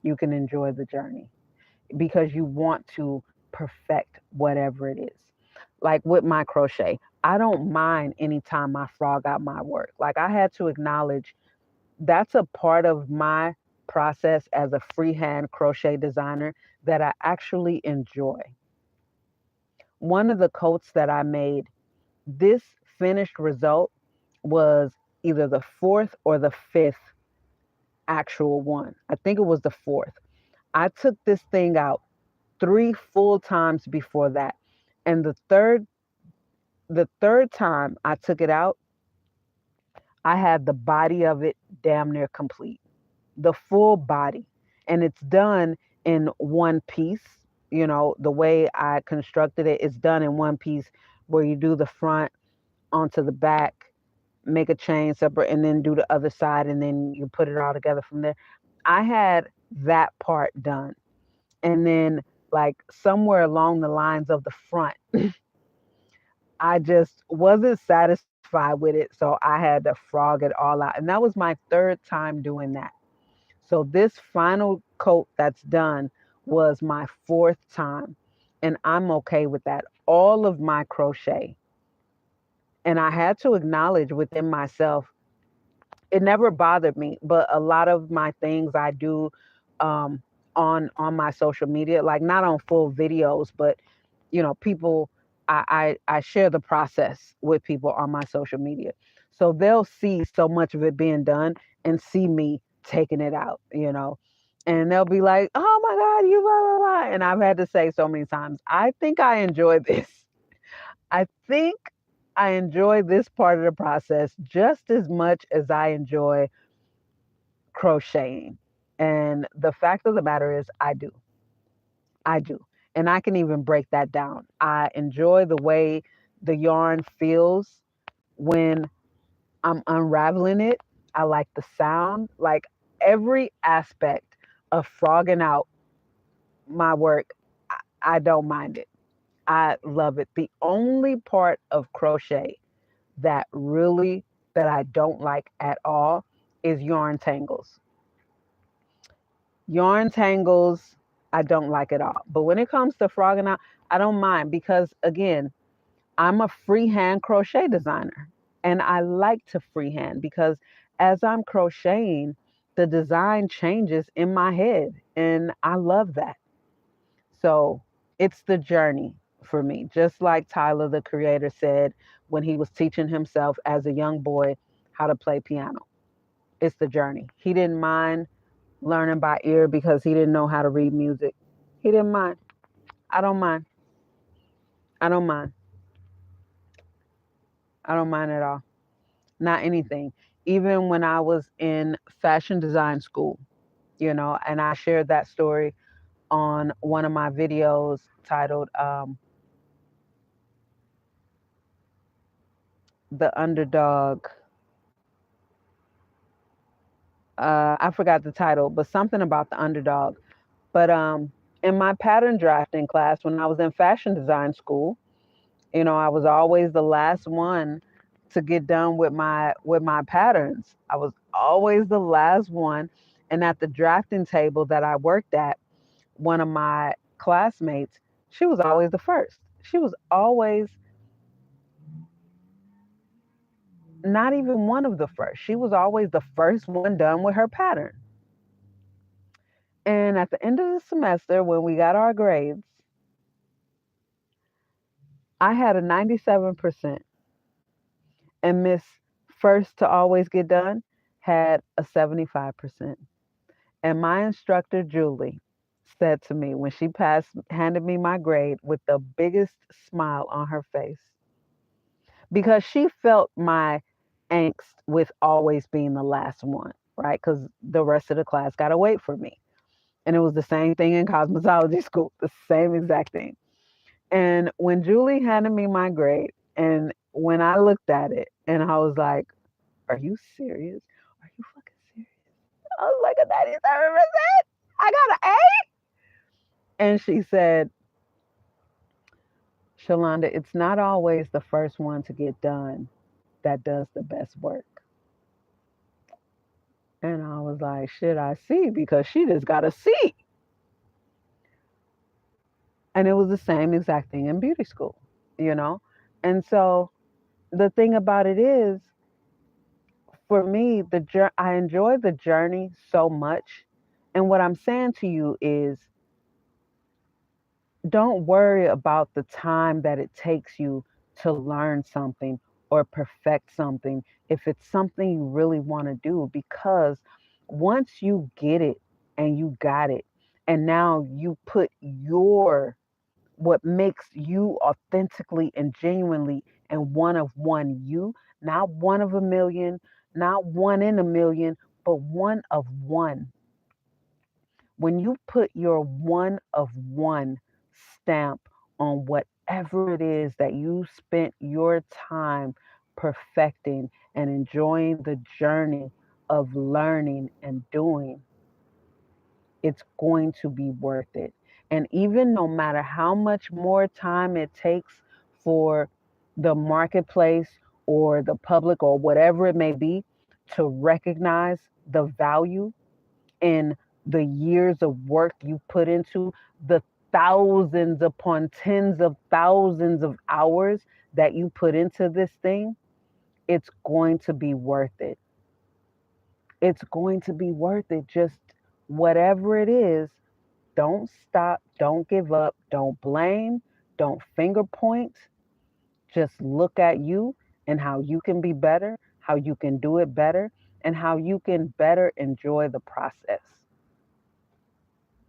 you can enjoy the journey because you want to perfect whatever it is. Like with my crochet, I don't mind anytime I frog out my work. Like I had to acknowledge that's a part of my process as a freehand crochet designer that I actually enjoy. One of the coats that I made, this finished result was either the fourth or the fifth actual one. I think it was the fourth. I took this thing out 3 full times before that. And the third time I took it out, I had the body of it damn near complete. The full body. And it's done in one piece. The way I constructed it, it's done in one piece where you do the front onto the back, make a chain separate, and then do the other side, and then you put it all together from there. I had that part done. And then, like, somewhere along the lines of the front, I just wasn't satisfied with it. So I had to frog it all out. And that was my third time doing that. So this final coat that's done was my fourth time. And I'm okay with that. All of my crochet. And I had to acknowledge within myself, it never bothered me, but a lot of my things I do um, on my social media, like not on full videos, but people, I share the process with people on my social media, so they'll see so much of it being done and see me taking it out, and they'll be like, "Oh my God, you blah blah blah," and I've had to say so many times, I think I enjoy this. I think I enjoy this part of the process just as much as I enjoy crocheting. And the fact of the matter is, I do. I do. And I can even break that down. I enjoy the way the yarn feels when I'm unraveling it. I like the sound, like every aspect of frogging out my work. I don't mind it. I love it. The only part of crochet that I don't like at all is yarn tangles. Yarn tangles, I don't like at all. But when it comes to frogging out, I don't mind because, again, I'm a freehand crochet designer and I like to freehand because as I'm crocheting, the design changes in my head and I love that. So it's the journey for me. Just like Tyler, the creator, said when he was teaching himself as a young boy how to play piano. It's the journey. He didn't mind learning by ear because he didn't know how to read music. He didn't mind. I don't mind. I don't mind. I don't mind at all. Not anything. Even when I was in fashion design school, and I shared that story on one of my videos titled The Underdog. I forgot the title, but something about the underdog. But in my pattern drafting class, when I was in fashion design school, I was always the last one to get done with my patterns. I was always the last one. And at the drafting table that I worked at, one of my classmates, she was always the first. She was always not even one of the first. She was always the first one done with her pattern. And at the end of the semester, when we got our grades, I had a 97%, and Miss First to Always Get Done had a 75%. And my instructor, Julie, said to me when she handed me my grade with the biggest smile on her face, because she felt my angst with always being the last one, right? Because the rest of the class got to wait for me. And it was the same thing in cosmetology school, the same exact thing. And when Julie handed me my grade, and when I looked at it, and I was like, "Are you serious? Are you fucking serious?" I was like, "A 97%? I got an A?" And she said, "Shalanda, it's not always the first one to get done that does the best work." And I was like, "Shit, I see," because she just got a C. And it was the same exact thing in beauty school, you know? And so the thing about it is, for me, I enjoy the journey so much. And what I'm saying to you is, don't worry about the time that it takes you to learn something or perfect something if it's something you really want to do, because once you get it and you got it, and now you put what makes you authentically and genuinely and one of one you, not one of a million, not one in a million, but one of one. When you put your one of one stamp on whatever it is that you spent your time perfecting and enjoying the journey of learning and doing, it's going to be worth it. And even no matter how much more time it takes for the marketplace or the public or whatever it may be to recognize the value in the years of work you put into, the thousands upon tens of thousands of hours that you put into this thing, it's going to be worth it. It's going to be worth it. Just whatever it is, don't stop, don't give up, don't blame, don't finger point. Just look at you and how you can be better, how you can do it better, and how you can better enjoy the process.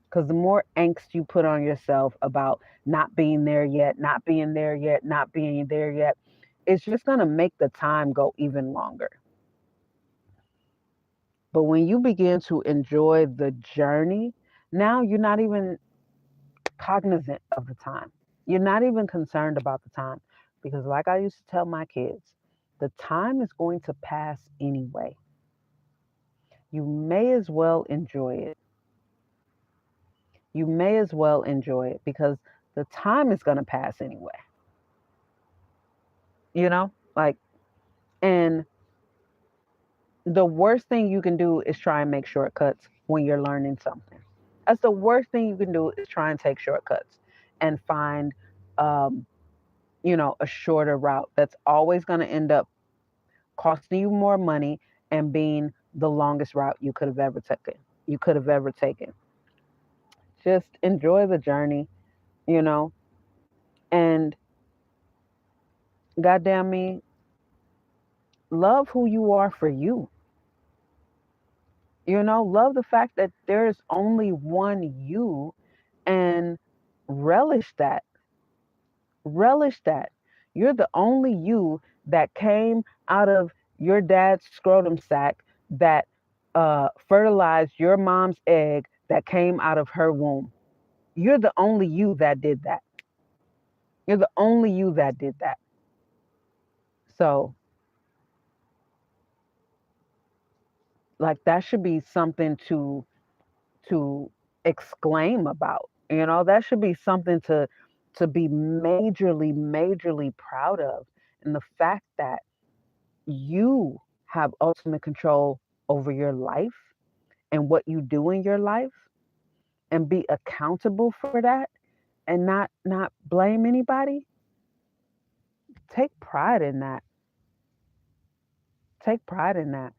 Because the more angst you put on yourself about not being there yet, not being there yet, not being there yet, it's just going to make the time go even longer. But when you begin to enjoy the journey, now you're not even cognizant of the time. You're not even concerned about the time. Because, like I used to tell my kids, the time is going to pass anyway. You may as well enjoy it. You may as well enjoy it because the time is going to pass anyway. Like, and the worst thing you can do is try and make shortcuts when you're learning something. That's the worst thing you can do is try and take shortcuts and find, a shorter route that's always going to end up costing you more money and being the longest route you could have ever taken. Just enjoy the journey, and goddamn me, love who you are for you. Love the fact that there's only one you and relish that. Relish that. You're the only you that came out of your dad's scrotum sac that fertilized your mom's egg that came out of her womb. You're the only you that did that. You're the only you that did that. So, like, that should be something to exclaim about. That should be something to be majorly proud of. And the fact that you have ultimate control over your life and what you do in your life, and be accountable for that, and not blame anybody. Take pride in that. Take pride in that.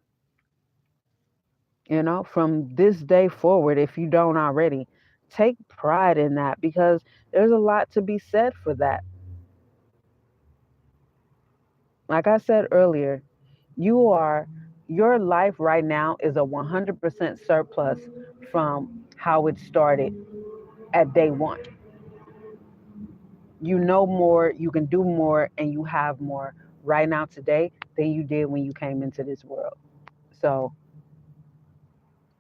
From this day forward, if you don't already, take pride in that, because there's a lot to be said for that. Like I said earlier, your life right now is a 100% surplus from how it started at day one. You know more, you can do more, and you have more right now today than you did when you came into this world. So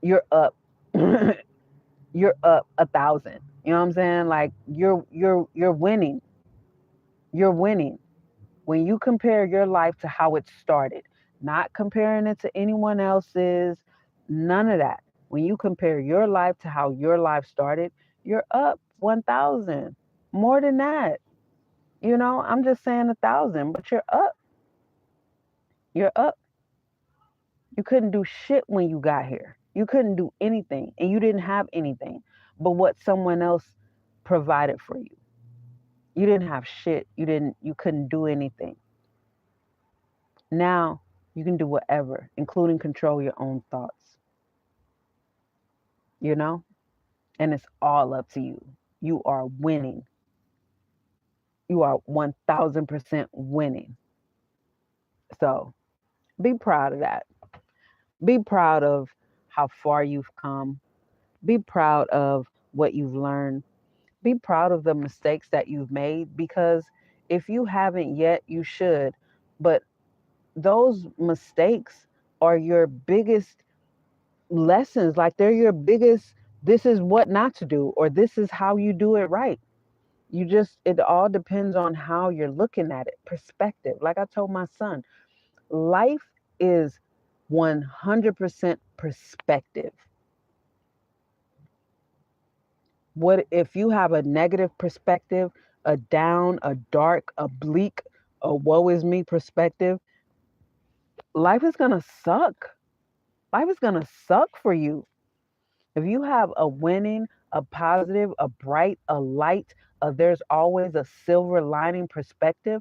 you're up. You're up 1,000. You know what I'm saying? Like, you're winning. You're winning. When you compare your life to how it started, not comparing it to anyone else's, none of that. When you compare your life to how your life started, you're up 1,000. More than that. I'm just saying 1,000, but you're up. You're up. You couldn't do shit when you got here. You couldn't do anything, and you didn't have anything but what someone else provided for you. You didn't have shit. You couldn't do anything. Now you can do whatever, including control your own thoughts. And it's all up to you. You are winning. You are 1,000% winning. So be proud of that. Be proud of how far you've come. Be proud of what you've learned. Be proud of the mistakes that you've made, because if you haven't yet, you should. But those mistakes are your biggest lessons. Like, they're your biggest, this is what not to do, or this is how you do it right. It all depends on how you're looking at it. Perspective. Like I told my son, Life is 100% perspective. What if you have a negative perspective, a down, a dark, a bleak, a woe is me perspective? Life is going to suck. Life is going to suck for you. If you have a winning, a positive, a bright, a light, there's always a silver lining perspective,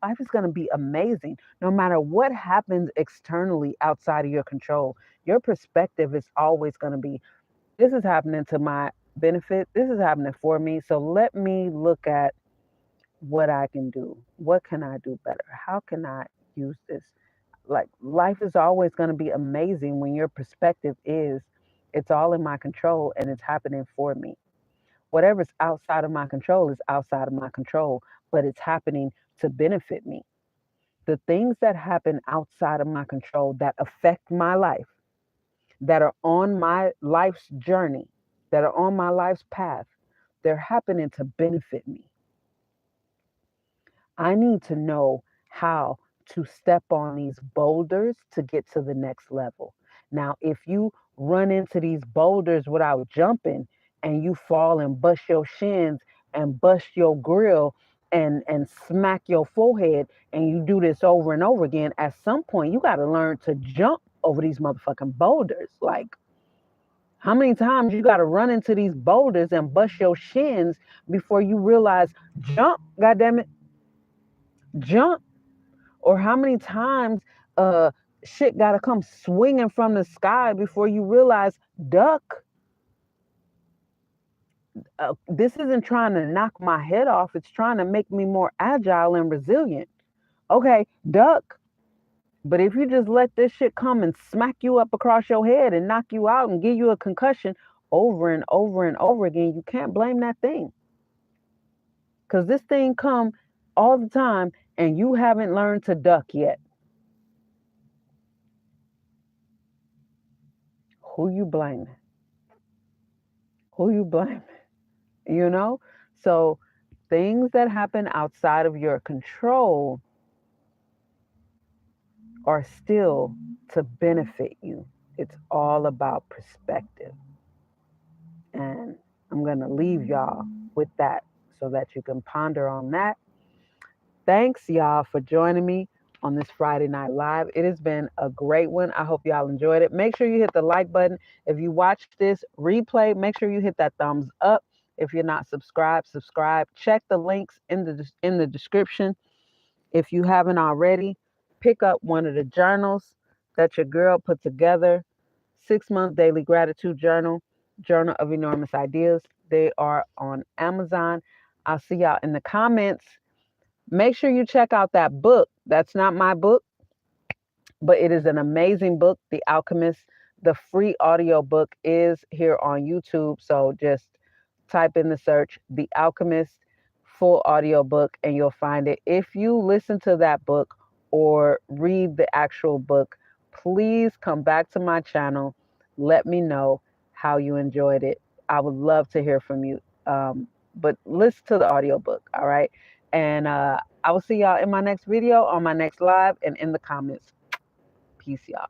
life is going to be amazing. No matter what happens externally outside of your control, your perspective is always going to be, this is happening to my benefit. This is happening for me. So let me look at what I can do. What can I do better? How can I use this? Like, life is always going to be amazing when your perspective is, it's all in my control and it's happening for me. Whatever's outside of my control is outside of my control, but it's happening to benefit me. The things that happen outside of my control that affect my life, that are on my life's journey, that are on my life's path, they're happening to benefit me. I need to know how to step on these boulders to get to the next level. Now, if you run into these boulders without jumping and you fall and bust your shins and bust your grill and smack your forehead and you do this over and over again, at some point you got to learn to jump over these motherfucking boulders. Like, how many times you got to run into these boulders and bust your shins before you realize, jump, goddammit, jump? Or how many times uh shit gotta come swinging from the sky before you realize, duck? This isn't trying to knock my head off, it's trying to make me more agile and resilient. Okay, duck. But if you just let this shit come and smack you up across your head and knock you out and give you a concussion over and over and over again, you can't blame that thing. Because this thing come all the time and you haven't learned to duck yet. Who you blaming? Who you blaming? You know? So things that happen outside of your control are still to benefit you. It's all about perspective. And I'm going to leave y'all with that so that you can ponder on that. Thanks, y'all, for joining me on this Friday Night Live. It has been a great one. I hope y'all enjoyed it. Make sure you hit the like button. If you watch this replay, make sure you hit that thumbs up. If you're not subscribed, subscribe. Check the links in the description. If you haven't already, pick up one of the journals that your girl put together. 6-month daily gratitude journal, journal of enormous ideas. They are on Amazon. I'll see y'all in the comments. Make sure you check out that book. That's not my book, but it is an amazing book, The Alchemist. The free audio book is here on YouTube. So just type in the search, The Alchemist full audio book, and you'll find it. If you listen to that book or read the actual book, please come back to my channel. Let me know how you enjoyed it. I would love to hear from you. But listen to the audio book, all right? And I will see y'all in my next video, on my next live, and in the comments. Peace, y'all.